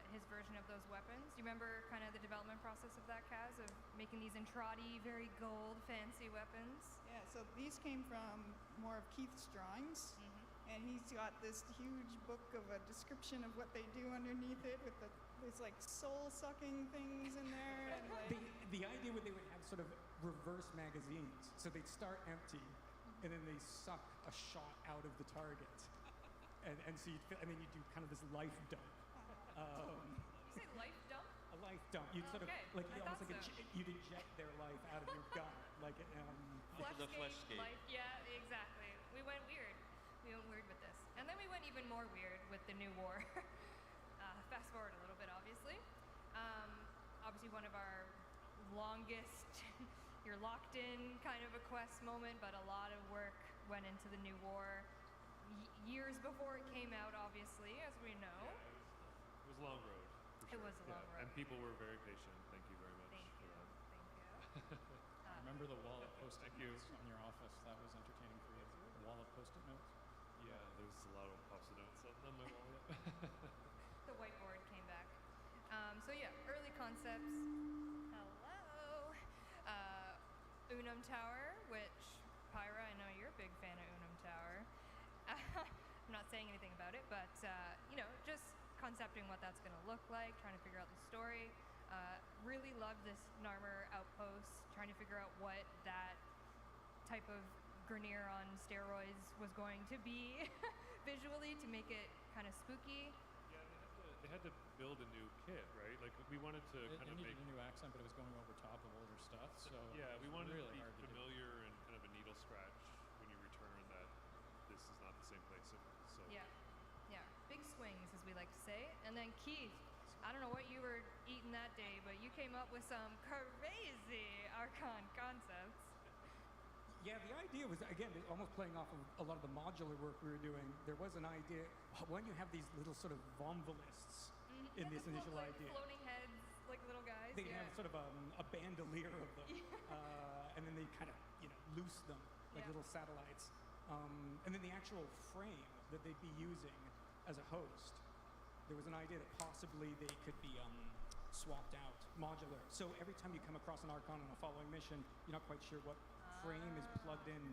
his version of those weapons. Do you remember kind of the development process of that, Kaz, of making these Andrade, very gold, fancy weapons? Yeah, so these came from more of Keith's drawings. And he's got this huge book of a description of what they do underneath it with these like soul-sucking things in there. And like the idea would they would have sort of reverse magazines. So they'd start empty, and then they suck a shot out of the target. And so and then you do kind of this life dump. You say life dump? A life dump. You'd sort of like almost like so. you'd inject their life out of your gun, like the Fleshscape. Life, yeah, exactly. We went weird. We went weird with this. And then we went even more weird with the new war. Fast forward a little bit, obviously. Obviously one of our longest, you're locked in kind of a quest moment, but a lot of work went into the new war. Years before it came out, obviously, as we know. Yeah, it was a long road. It was a long road. And people were very patient. Thank you very much for that. Thank you. Remember the wall of post-it Thank you. notes on your office? That was entertaining for you. Wall of post-it notes? Yeah, there's a lot of post-it notes on my wall. The whiteboard came back. Early concepts. Hello. Unum Tower, which, Pyra, I know you're a big fan of Unum Tower. I'm not saying anything about it, but, just concepting what that's going to look like, trying to figure out the story. Really loved this Narmer outpost, trying to figure out what that type of Grineer on steroids was going to be visually to make it kind of spooky. Yeah, they had to build a new kit, right? Like we wanted to kind of needed make a new accent, but it was going over top of older stuff. So yeah, we wanted really to be hard to do. familiar and kind of a needle scratch when you return that this is not the same place. So Yeah, big swings, as we like to say. And then Keith, I don't know what you were eating that day, but you came up with some crazy Archon concepts. Yeah, the idea was, again, almost playing off of a lot of the modular work we were doing. There was an idea, when you have these little sort of vombolists in this initial idea. Floating heads, like little guys. They have sort of a bandolier of them. And then they kind of, loose them like little satellites. And then the actual frame that they'd be using as a host, there was an idea that possibly they could be swapped out, modular. So every time you come across an Archon on a following mission, you're not quite sure what frame is plugged in.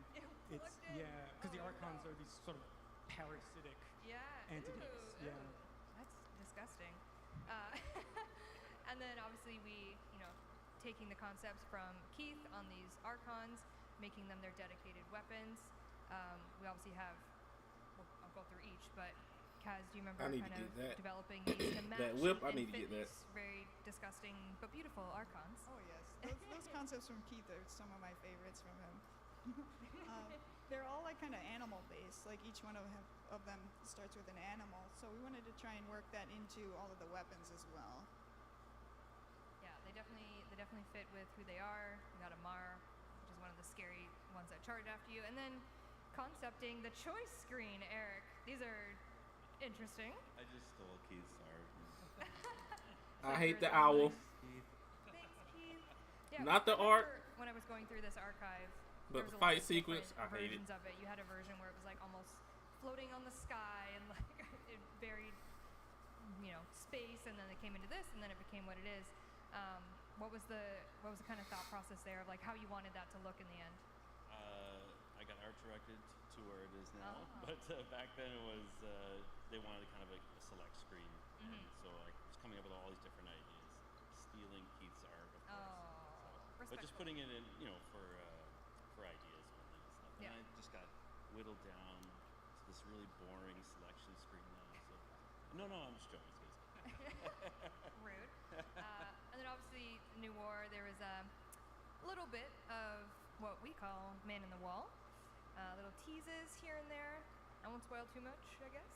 Yeah, because the Archons are these sort of parasitic entities. Ew, Yeah. ew. That's disgusting. And then obviously we, taking the concepts from Keith on these Archons, making them their dedicated weapons. We obviously have, I'll go through each, but Kaz, do you remember developing these to match That whip, I and need to fit get that. these very disgusting but beautiful Archons? Oh yes, those concepts from Keith are some of my favorites from him. They're all like kind of animal based. Like each one of them starts with an animal, so we wanted to try and work that into all of the weapons as well. Yeah, they definitely fit with who they are. We got a Mar, which is one of the scary ones that charge after you, and then concepting the choice screen, Eric. These are interesting. I just stole Keith's art. I hate the owl. Thanks, Keith. Yeah, Not the art. When I was going through this archive, But there was the a lot fight of sequence, different I hate it. versions of it. You had a version where it was like almost floating on the sky and like it varied, space, and then it came into this, and then it became what it is. What was the kind of thought process there of like how you wanted that to look in the end? I got art directed to where it is now, but back then it was they wanted kind of a select screen, and so I was coming up with all these different ideas, stealing Keith's art, of course. But just putting it in, for ideas only and stuff. And I just got whittled down to this really boring selection screen now. So no, I'm just joking. Rude. And then obviously New War, there was a little bit of what we call man in the wall. Little teases here and there. I won't spoil too much, I guess.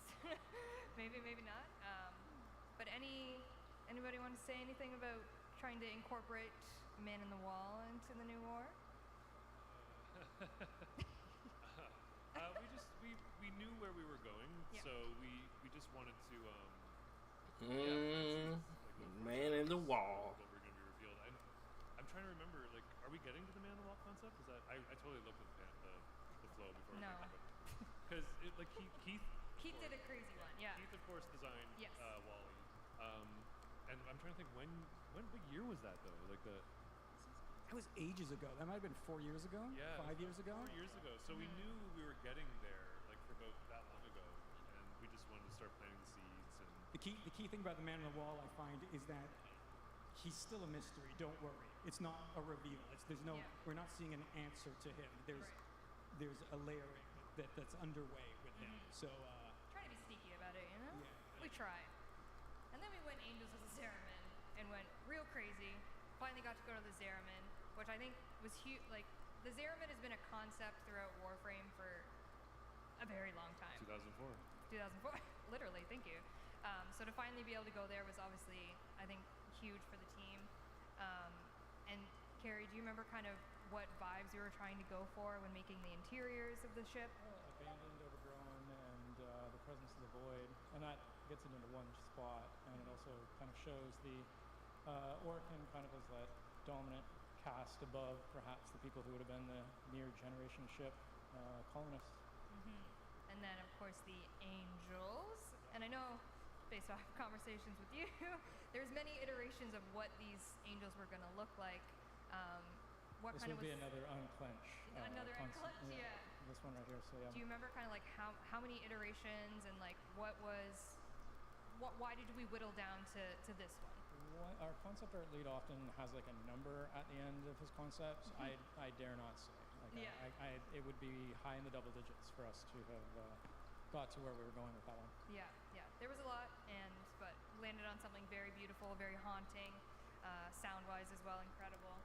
maybe not. But anybody want to say anything about trying to incorporate man in the wall into the New War? We knew where we were going, so we just wanted to man in the wall. What we're going to be revealed. I'm trying to remember. Like, are we getting to the man in the wall concept? Is that I totally looked at the flow before. No. Because Keith did a crazy one. Yeah. Keith of course designed Wally. And I'm trying to think what year was that though? Like That was ages ago. That might have been 4 years ago. Yeah. 5 years ago. 4 years ago. So we knew we were getting there like for about that long ago, and we just wanted to start planting the seeds. And The key thing about the man on the wall, I find, is that he's still a mystery. Don't worry, it's not a reveal. We're not seeing an answer to him. There's a layering that's underway with him. So try to be sneaky about it, Yeah. We tried, and then we went Angels of the Zeramin and went real crazy. Finally got to go to the Zeramin, which I think was huge. Like the Zeramin has been a concept throughout Warframe for a very long time. 2004. 2004, literally. Thank you. So to finally be able to go there was obviously, I think, huge for the team. And Carrie, do you remember kind of what vibes you were trying to go for when making the interiors of the ship? Abandoned, overgrown, and the presence of the void, and that gets it into one spot, and it also kind of shows the Orkin kind of as that dominant caste above perhaps the people who would have been the near generation ship colonists. And then of course the Angels, and I know based off conversations with you, there's many iterations of what these Angels were going to look like. This would be another unclench. Another unclench, yeah. This one right here, so yeah. Do you remember kind of like how many iterations and like why did we whittle down to this one? Our concept art lead often has like a number at the end of his concepts. I dare not say. It would be high in the double digits for us to have got to where we were going with that one. Yeah. There was a lot, but landed on something very beautiful, very haunting, sound-wise as well, incredible.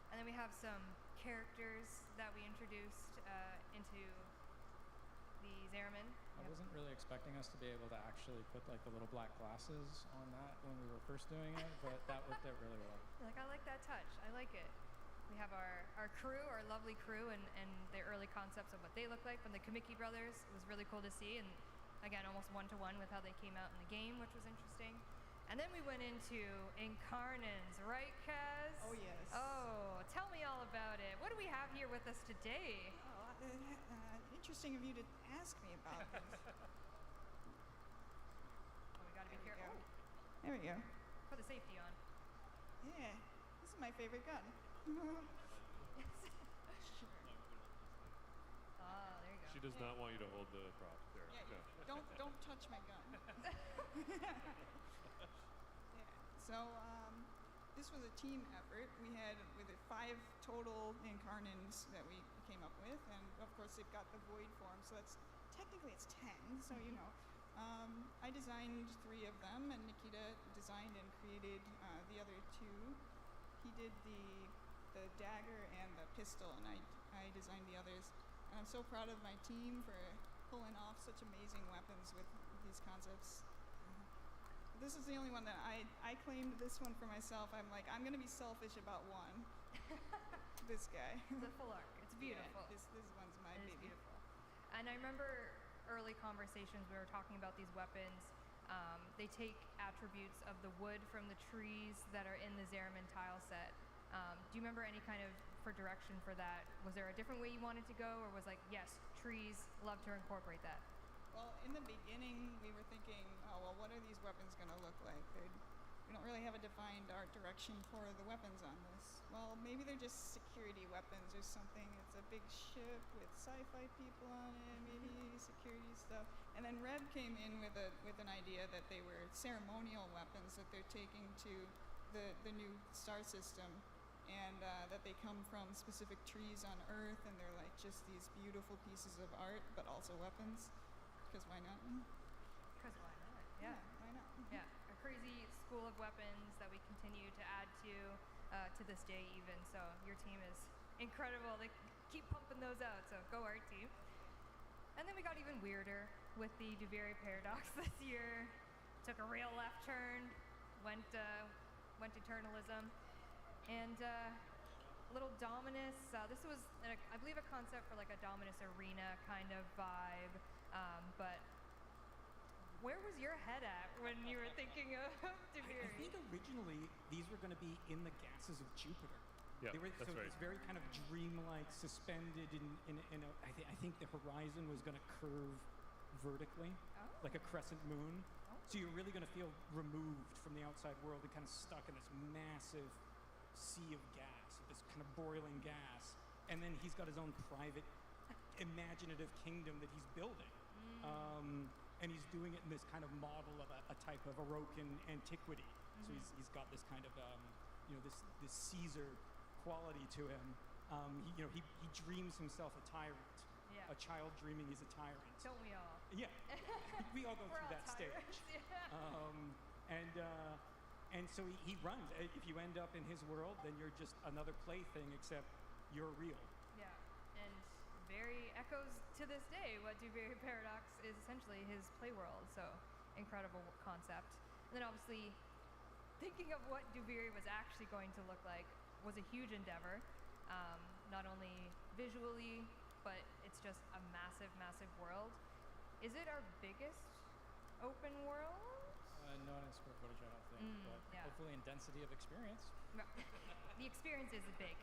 And then we have some characters that we introduced into the Zeramin. I wasn't really expecting us to be able to actually put like the little black glasses on that when we were first doing it, but that worked out really well. I like that touch. I like it. We have our crew, our lovely crew, and the early concepts of what they look like from the Kamiki brothers. It was really cool to see, and again, almost one-to-one with how they came out in the game, which was interesting. And then we went into Incarnans, right, Kaz? Oh, yes. Oh, tell me all about it. What do we have here with us today? Interesting of you to ask me about this. Oh, we gotta be There we careful. go. There we go. Put the safety on. Yeah, this is my favorite gun. Ah, there you go. She does not want you to hold the prop there. Yeah, No. don't touch my gun. Yeah. So this was a team effort. We had with it 5 total incarnins that we came up with, and of course they've got the void form, so that's technically it's 10. So you know, I designed 3 of them, and Nikita designed and created the other 2. He did the dagger and the pistol, and I designed the others. And I'm so proud of my team for pulling off such amazing weapons with these concepts. This is the only one that I claimed this one for myself. I'm like, I'm going to be selfish about one. This guy. The full arc. It's beautiful. Yeah, this one's my It is baby. beautiful. And I remember early conversations we were talking about these weapons. They take attributes of the wood from the trees that are in the Zeraman tile set. Do you remember any kind of for direction for that? Was there a different way you wanted to go, or was like, yes, trees, love to incorporate that? Well, in the beginning, we were thinking, oh, well, what are these weapons going to look like? We don't really have a defined art direction for the weapons on this. Well, maybe they're just security weapons or something. It's a big ship with sci-fi people on it, maybe security stuff. And then Red came in with an idea that they were ceremonial weapons that they're taking to the new star system, and that they come from specific trees on Earth, and they're like just these beautiful pieces of art, but also weapons. Because why not? Because why not? Yeah. Why not? Yeah, a crazy school of weapons that we continue to add to this day even. So your team is incredible. They keep pumping those out, so go art team. And then we got even weirder with the Duviri paradox this year. Took a real left turn, went eternalism, and little Dominus. This was, I believe, a concept for like a Dominus arena kind of vibe. But where was your head at when you were thinking of Duviri? I think originally these were going to be in the gases of Jupiter. Yeah, they were, that's so right. It's very kind of dreamlike, suspended in a. I think the horizon was going to curve vertically, like a crescent moon. So you're really going to feel removed from the outside world and kind of stuck in this massive sea of gas, this kind of boiling gas. And then he's got his own private, imaginative kingdom that he's building. And he's doing it in this kind of model of a type of Orocan antiquity. So he's got this kind of, this Caesar quality to him. He dreams himself a tyrant. Yeah. A child dreaming he's a tyrant. Don't we all? Yeah, we all go We're through all that tyrants, stage. yeah. And so he runs. If you end up in his world, then you're just another plaything, except you're real. Yeah, and very echoes to this day what Duviri Paradox is essentially his play world. So incredible concept. And then obviously thinking of what Duviri was actually going to look like was a huge endeavor. Not only visually, but it's just a massive, massive world. Is it our biggest open world? Not in square footage, I don't think, but yeah. hopefully in density of experience. No. The experience is big,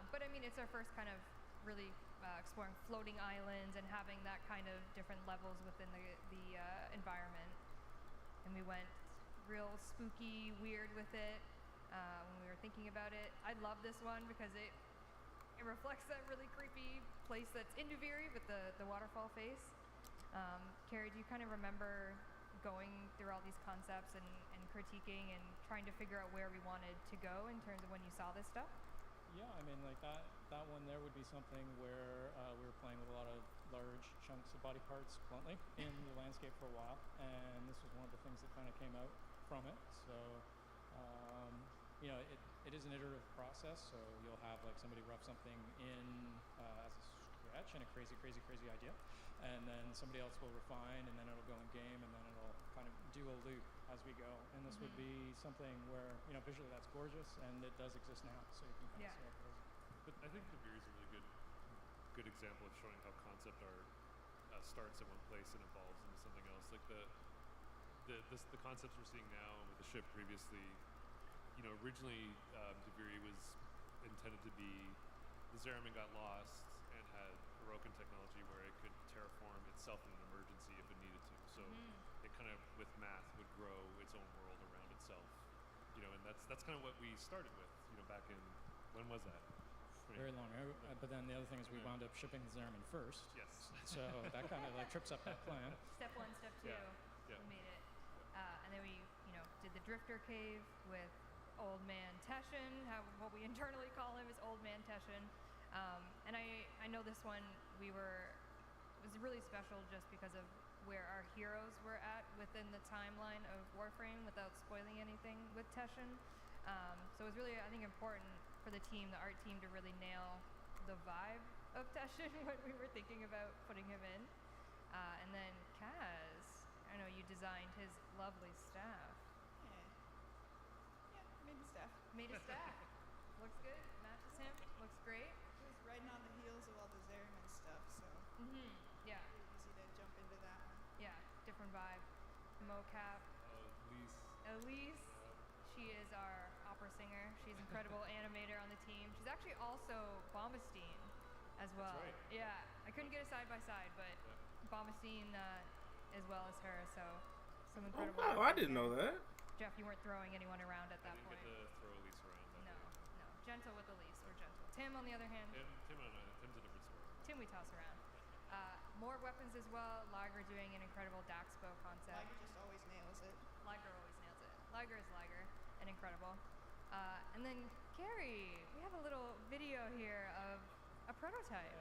but I mean, it's our first kind of really exploring floating islands and having that kind of different levels within the environment. And we went real spooky, weird with it when we were thinking about it. I love this one because it reflects that really creepy place that's in Duviri with the waterfall face. Carrie, do you kind of remember going through all these concepts and critiquing and trying to figure out where we wanted to go in terms of when you saw this stuff? Yeah, I mean, like that one there would be something where we were playing with a lot of large chunks of body parts bluntly in the landscape for a while, and this was one of the things that kind of came out from it. So, it is an iterative process, so you'll have like somebody rough something in as a sketch and a crazy idea, and then somebody else will refine, and then it'll go in game, and then it'll kind of do a loop as we go. And this would be something where, visually that's gorgeous, and it does exist now, so you can kind of see how it goes. But I think Duviri is a really good example of showing how concept art starts in one place and evolves into something else. Like the concepts we're seeing now with the ship previously, originally Duviri was intended to be the Zeraman got lost and had broken technology where it could terraform itself in an emergency if it needed to. So it kind of, with math, would grow its own world around itself. You know, and that's kind of what we started with. You know, back in, when was that? Very long. But then the other thing is we wound up shipping the Zimmerman first. Yes. So that kind of like trips up that plan. Step 1, step 2. Yeah. We made it. And then we, did the Drifter Cave with Old Man Teshin. What we internally call him is Old Man Teshin. And I know this one it was really special just because of where our heroes were at within the timeline of Warframe without spoiling anything with Teshin. So it was really, I think, important for the team, the art team, to really nail the vibe of Teshin when we were thinking about putting him in. And then Kaz, I know you designed his lovely staff. Yeah, made the staff. Made a staff. Looks good, matches him, looks great. It was riding on the heels of all the Zerman stuff, so yeah. really easy to jump into that one. Yeah, different vibe. Mocap. Elise. She is our opera singer. She's an incredible animator on the team. She's actually also Bombastine as well. That's right. Yeah, I couldn't get a side by side, but Bombastine as well as her. So some incredible. Oh, wow, I didn't know that. Jeff, you weren't throwing anyone around at that point. I didn't get to throw Elise around. No. Gentle with Elise, or gentle. Tim, on the other hand. Tim's a different story. Tim we toss around. More weapons as well. Liger doing an incredible Daxpo concept. Liger just always nails it. Liger always nails it. Liger is Liger, and incredible. And then Carrie, we have a little video here of a prototype.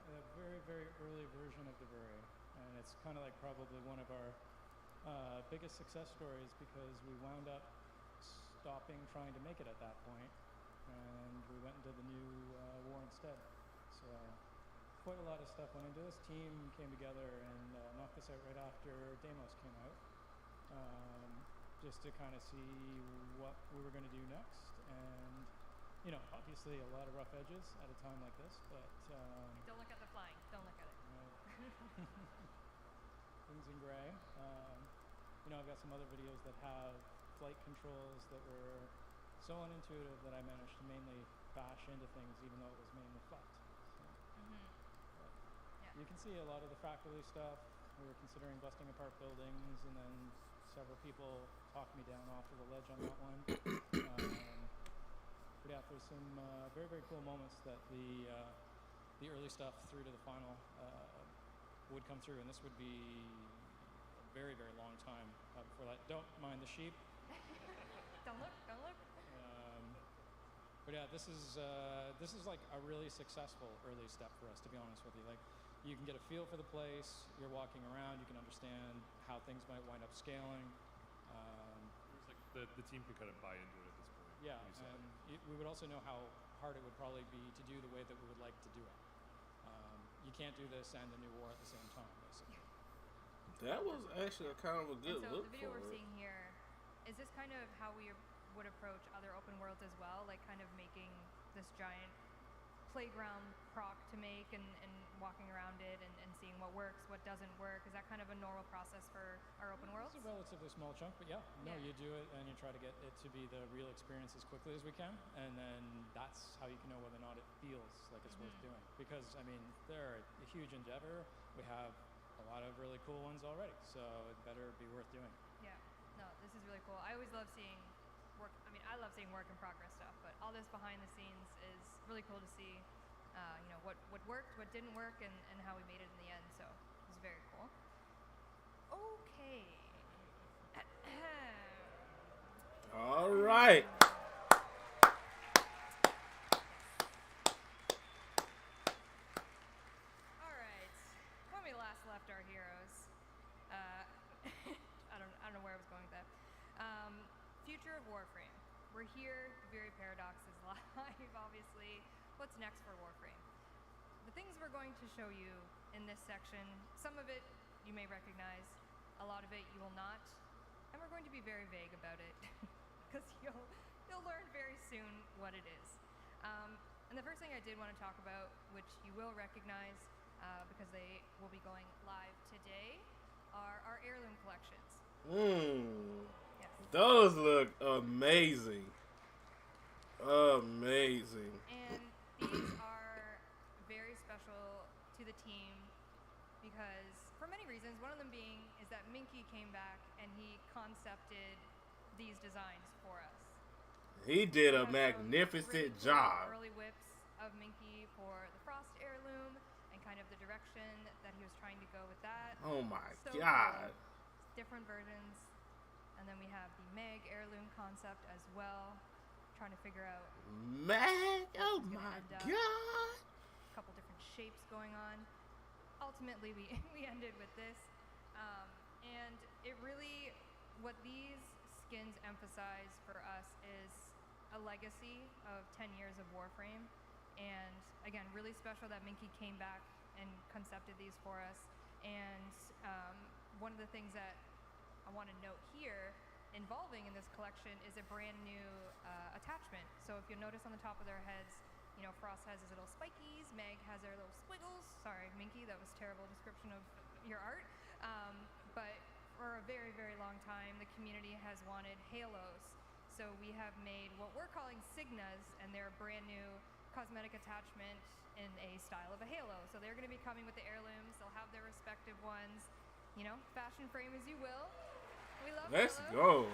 A very, very early version of the Bury, and it's kind of like probably one of our biggest success stories because we wound up stopping trying to make it at that point, and we went and did the new war instead. So quite a lot of stuff went into this. Team came together and knocked this out right after Deimos came out, just to kind of see what we were going to do next. And obviously a lot of rough edges at a time like this, but don't look at the flying. Don't look at it. Things in gray. I've got some other videos that have flight controls that were so unintuitive that I managed to mainly bash into things, even though it was mainly flat. So, you can see a lot of the fractally stuff. We were considering busting apart buildings, and then several people talked me down off of the ledge on that one. But yeah, there's some very, very cool moments that the early stuff through to the final would come through, and this would be a very, very long time before that. Don't mind the sheep. Don't look. But yeah, this is like a really successful early step for us, to be honest with you. Like, you can get a feel for the place. You're walking around. You can understand how things might wind up scaling. It was like the team can kind of buy into it at this point. Yeah, and we would also know how hard it would probably be to do the way that we would like to do it. You can't do this and the new war at the same time, basically. That was actually kind of a good look the video for we're it. seeing here, is this kind of how we would approach other open worlds as well? Like kind of making this giant playground proc to make and walking around it and seeing what works, what doesn't work? Is that kind of a normal process for our open worlds? It's a relatively small chunk, but yeah, you do it and you try to get it to be the real experience as quickly as we can, and then that's how you can know whether or not it feels like it's worth doing. Because, I mean, they're a huge endeavor. We have a lot of really cool ones already, so it better be worth doing. Yeah, no, this is really cool. I always love seeing work. I mean, I love seeing work in progress stuff, but all this behind the scenes is really cool to see. What worked, what didn't work, and how we made it in the end. So it was very cool. Okay. All right. All right. When we last left our heroes, I don't know where I was going with that. Future of Warframe. We're here. Very Paradox is live, obviously. What's next for Warframe? The things we're going to show you in this section, some of it you may recognize, a lot of it you will not, and we're going to be very vague about it because you'll learn very soon what it is. And the first thing I did want to talk about, which you will recognize because they will be going live today, are our heirloom collections. Yes. Those look amazing. Amazing. And these are very special to the team team because for many reasons. One of them being is that Minky came back and he concepted these designs for us. He did a Has some magnificent really cool job. Early whips of Minky for the Frost heirloom and kind of the direction that he was trying to go with that. Oh my So god. cool. Different versions. And then we have the Meg heirloom concept as well. Trying to figure out Meg, oh what's gonna my end up. god. A couple different shapes going on. Ultimately, we ended with this. And it really, what these skins emphasize for us is a legacy of 10 years of Warframe. And again, really special that Minky came back and concepted these for us. And one of the things that I want to note here involving in this collection is a brand new attachment. So if you'll notice on the top of their heads, you know, Frost has his little spikies, Meg has her little squiggles. Sorry, Minky, that was a terrible description of your art. But for a very, very long time, the community has wanted halos. So we have made what we're calling Signas, and they're a brand new cosmetic attachment in a style of a halo. So they're going to be coming with the heirlooms. They'll have their respective ones. You know, fashion frame as you will. We love Let's halo. go.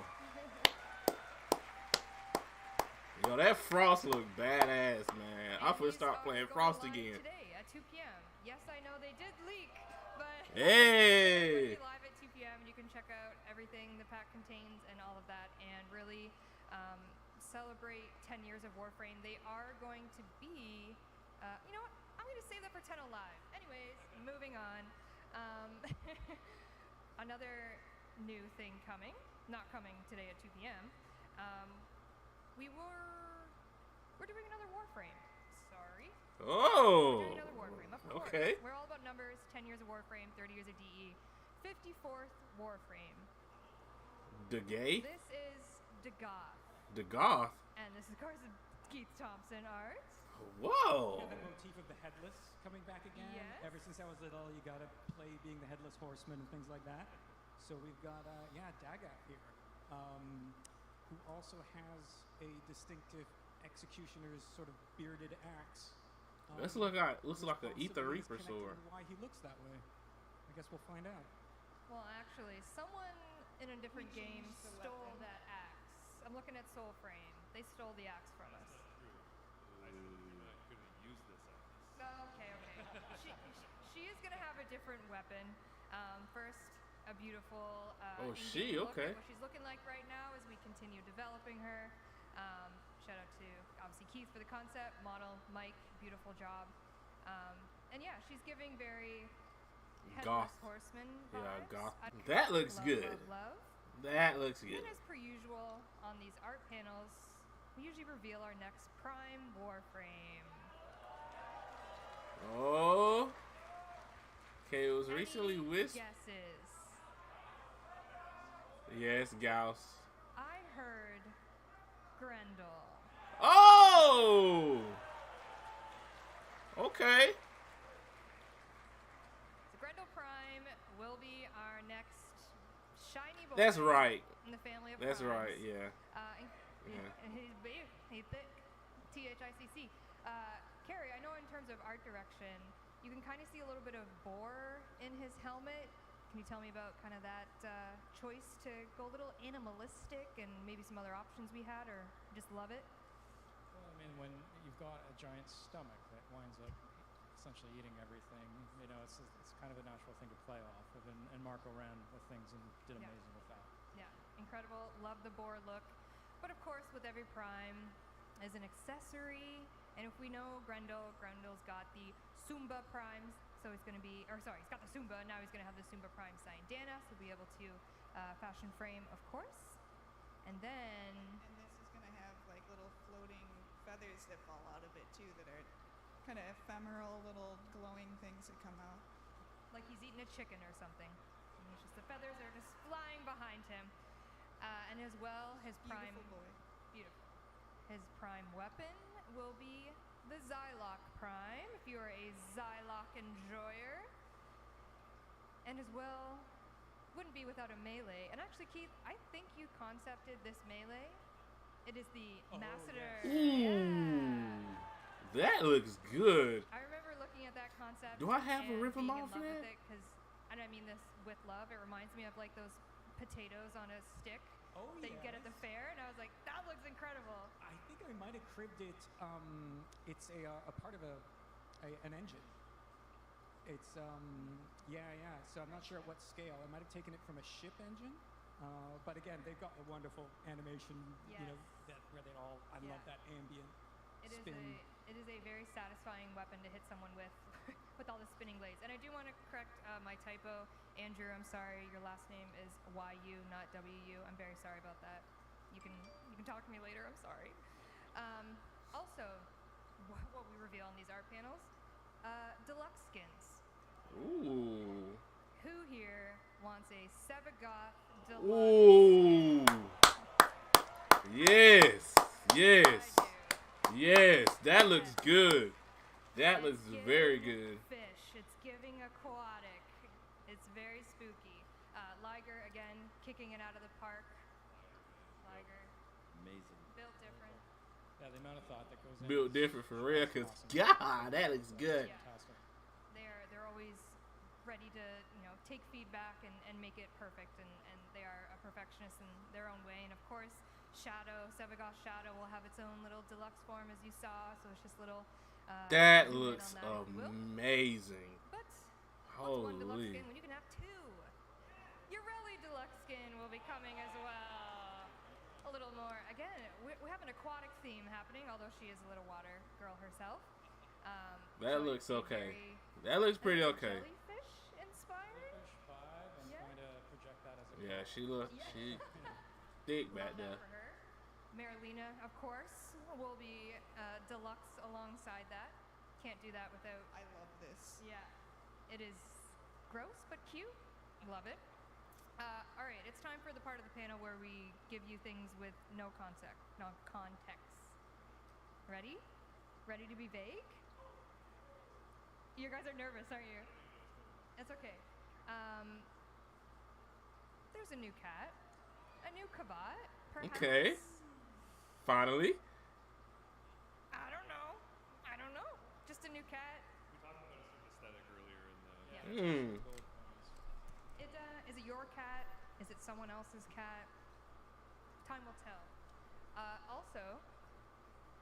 Yo, that Frost look badass, man. I'm finna start playing Frost again. Today at 2 p.m. Yes, I know they did leak, but Hey! it's live at 2 p.m. You can check out everything the pack contains and all of that, and really celebrate 10 years of Warframe. They are going to be, you know what? I'm going to save that for 10 Live. Anyways, moving on. Another new thing coming, not coming today at 2 p.m. We're doing another Warframe. Sorry. Oh. We're doing another Warframe, of course. Okay. We're all about numbers. 10 years of Warframe, 30 years of DE. 54th Warframe. The gay? This is Dagoth. The goth? And this is, of course, Keith Thompson art. Whoa. Yeah, the motif of the headless coming back again. Yes. Ever since I was little, you gotta play being the headless horseman and things like that. So we've got, Dagoth here, who also has a distinctive executioner's sort of bearded axe. This looks like an possibly Ether is Reaper connected sword. to why he looks that way. I guess we'll find out. Well, actually, someone in a different game stole that axe. I'm looking at Soulframe. They stole the axe from us. I couldn't use this on this. Okay. She is gonna have a different weapon. First, a beautiful. Oh, in-game she look at okay. What she's looking like right now as we continue developing her. Shout out to obviously Keith for the concept, model Mike, beautiful job. And yeah, she's giving very Goth. headless horseman Yeah, vibes. goth. I That looks love, good. Love. That looks good. And as per usual on these art panels, we usually reveal our next Prime Warframe. Oh. Okay, it was recently Wisp. Guesses. Yes, Gauss. I heard Grendel. Oh! Okay. So Grendel Prime will be our next shiny boy. That's right. In the family of That's primes. right, yeah. And he's big. He's thick. THICC. Carrie, I know in terms of art direction, you can kind of see a little bit of boar in his helmet. Can you tell me about kind of that choice to go a little animalistic and maybe some other options we had, or just love it? Well, I mean, when you've got a giant stomach that winds up essentially eating everything, you know, it's kind of a natural thing to play off of, and Marco ran with things and did amazing with that. Yeah, incredible. Love the boar look. But of course, with every prime is an accessory. And if we know Grendel's got the Sumba primes. So he's going to be, he's got the Sumba. Now he's going to have the Sumba prime Dana. So we'll be able to fashion frame, of course. And then... And this is going to have like little floating feathers that fall out of it too that are kind of ephemeral little glowing things that come out. Like he's eating a chicken or something. And it's just the feathers are just flying behind him. And as well, his prime... Beautiful boy. Beautiful. His prime weapon will be the Xylock Prime, if you are a Xylock enjoyer. And as well, wouldn't be without a melee. And actually, Keith, I think you concepted this melee. It is the Masseter. Ooh, that looks good. I remember looking at that concept. Do I have a and rip 'em being in off love yet? with it, because I mean this with love. It reminds me of like those potatoes on a stick that you get at the fair, and I was like, that looks incredible. I think I might have cribbed it. It's a part of an engine. It's yeah. So I'm not sure at what scale. I might have taken it from a ship engine. But again, they've got the wonderful animation. You know, that where they all. I love that ambient spin. It is a very satisfying weapon to hit someone with, with all the spinning blades. And I do want to correct my typo, Andrew. I'm sorry, your last name is YU, not WU. I'm very sorry about that. You can talk to me later. I'm sorry. Also, what we reveal on these art panels, deluxe skins. Ooh. Who here wants a Sevagoth deluxe? Ooh. Yes. Yes. Yes. That looks good. That looks very good. Fish. It's giving aquatic. It's very spooky. Liger again, kicking it out of the park. Liger. Amazing. Built different. Yeah, the amount of thought that goes in. Built different for real, cause God, that looks good. Fantastic. They're always ready to take feedback and make it perfect, and they are a perfectionist in their own way. And of course, Sevagoth Shadow will have its own little deluxe form, as you saw. So it's just little. That looks amazing. But holy. One deluxe skin when you can have two. Your Rally deluxe skin will be coming as well. A little more. Again, we have an aquatic theme happening, although she is a little water girl herself. That looks okay. That looks pretty okay. Jellyfish inspired. Jellyfish vibe, and trying to project that as a. Yeah, she thick back Love there. that for her. Marilena, of course, will be deluxe alongside that. Can't do that without. I love this. Yeah, it is gross but cute. Love it. All right, it's time for the part of the panel where we give you things with no context. Ready? Ready to be vague? You guys are nervous, aren't you? It's okay. There's a new cat, a new Kavat, perhaps. Okay. Finally. I don't know. Just a new cat. We talked about a certain aesthetic earlier in the. Is it your cat? Is it someone else's cat? Time will tell. Also,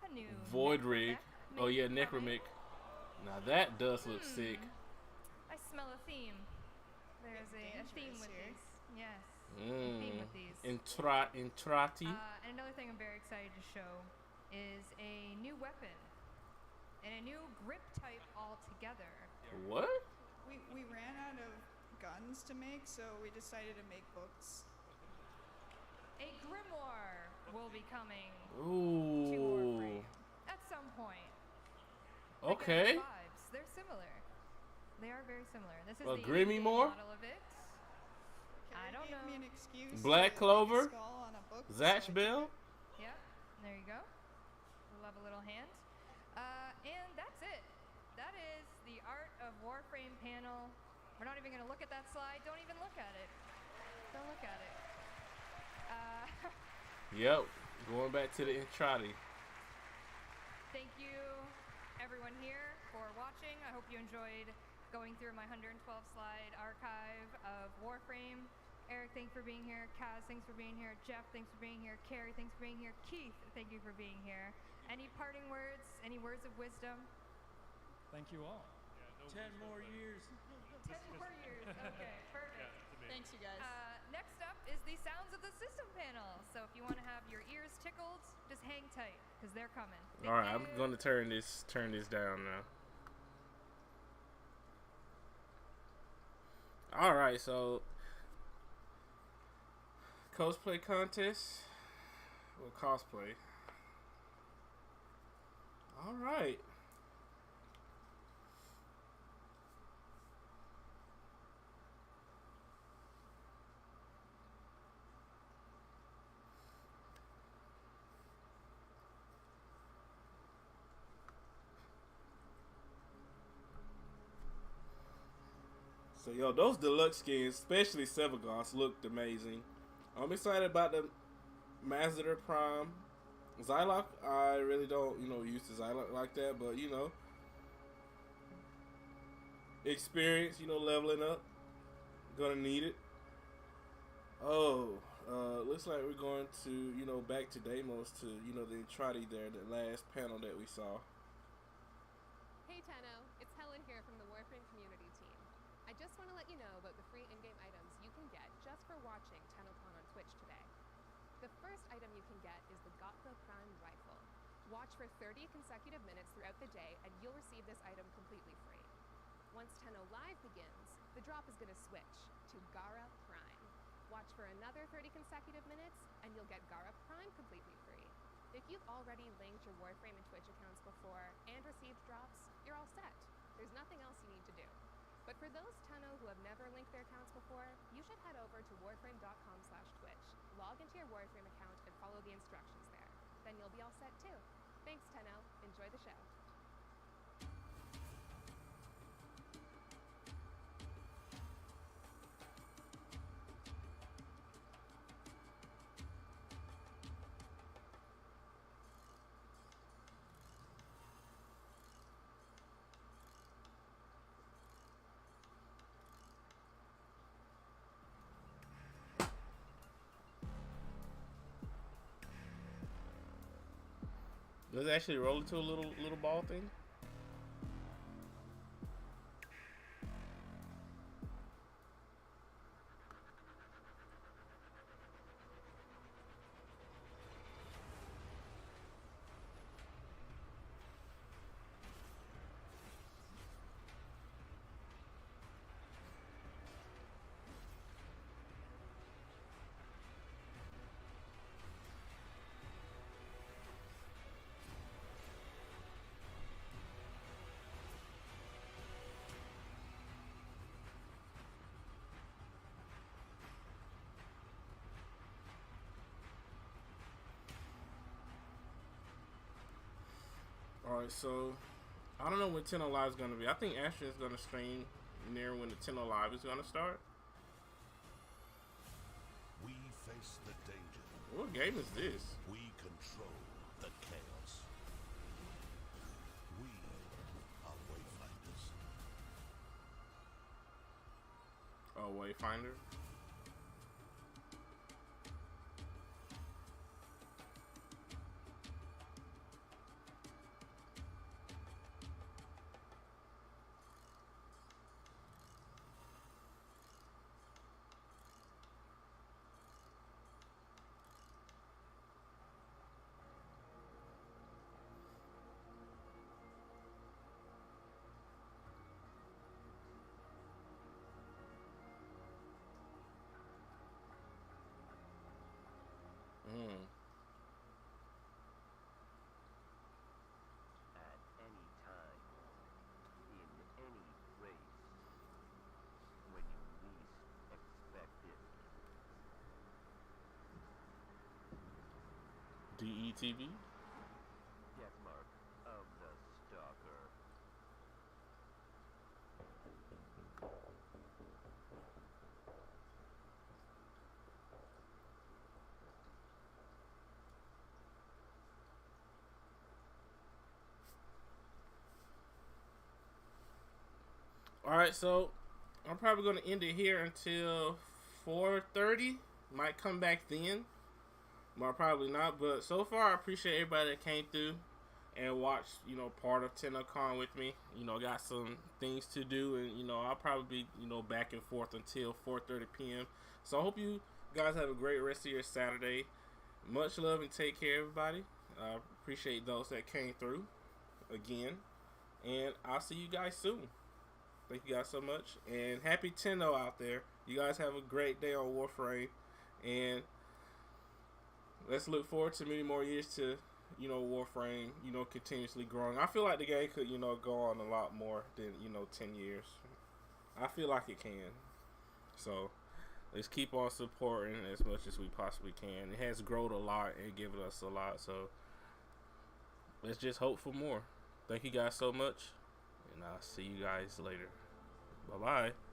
a new Void rig. Oh yeah, Necromic. Necromic. Now that does look sick. I smell a theme. There's a theme with these. Yes. A theme with these. Entrati. And another thing I'm very excited to show is a new weapon and a new grip type altogether. What? We ran out of guns to make, so we decided to make books. A grimoire will be coming to Ooh. Warframe at some point. Okay. The vibes, they're similar. They are very similar. This is A the Grimoire? model of it. I don't Gave know. me an excuse Black to Clover? make a skull on a book, Zatch so I Bell? Yep, there you go. Love a little hand. And that's it. That is the Art of Warframe panel. We're not even going to look at that slide. Don't even look at it. Don't look at it. Yep. Going back to the Entrati. Thank you, everyone here, for watching. I hope you enjoyed going through my 112 slide archive of Warframe. Eric, thanks for being here. Kaz, thanks for being here. Jeff, thanks for being here. Carrie, thanks for being here. Keith, thank you for being here. Any parting words? Any words of wisdom? Thank you all. Yeah, 10 more years. 10 more years. Okay, perfect. Yeah, it's amazing. Thanks, you guys. Next up is the Sounds of the System panel. So if you want to have your ears tickled, just hang tight, because they're coming. All right, I'm going to turn this down now. All right, so cosplay contest or cosplay. All right. So yo, those deluxe skins, especially Sevagoth, looked amazing. I'm excited about the Master Prime. Zylok, I really don't, use the Zylok like that, but experience, you know, leveling up. Gonna need it. Oh, looks like we're going to, you know, back to Deimos to, you know, the Entrati there, the last panel that we saw. Hey Tenno, it's Helen here from the Warframe community team. I just want to let you know about the free in-game items you can get just for watching Tennocon on Twitch today. The first item you can get is the Gotha Prime Rifle. Watch for 30 consecutive minutes throughout the day and you'll receive this item completely free. Once Tenno Live begins, the drop is going to switch to Gara Prime. Watch for another 30 consecutive minutes and you'll get Gara Prime completely free. If you've already linked your Warframe and Twitch accounts before and received drops, you're all set. There's nothing else you need to do. But for those Tenno who have never linked their accounts before, you should head over to warframe.com/twitch, log into your Warframe account and follow the instructions there. Then you'll be all set too. Thanks Tenno, enjoy the show. Does it actually roll into a little ball thing? Alright, so I don't know when Tenno Live is going to be. I think Asher is going to stream near when the Tenno Live is going to start. We face the danger. What game is this? We control the chaos. We are Wayfinders. Oh, Wayfinder? At any time, in any place, when you least expect it. DETV? Death mark of the stalker. Alright, so I'm probably going to end it here until 4:30. Might come back then. Might probably not. But so far, I appreciate everybody that came through and watched, you know, part of Tennocon with me. You know, got some things to do. And, you know, I'll probably be, you know, back and forth until 4:30 p.m. So I hope you guys have a great rest of your Saturday. Much love and take care, everybody. I appreciate those that came through again. And I'll see you guys soon. Thank you guys so much. And happy Tenno out there. You guys have a great day on Warframe. And let's look forward to many more years to, you know, Warframe, you know, continuously growing. I feel like the game could, you know, go on a lot more than, you know, 10 years. I feel like it can. So let's keep on supporting as much as we possibly can. It has grown a lot and given us a lot. So let's just hope for more. Thank you guys so much. And I'll see you guys later. Bye-bye.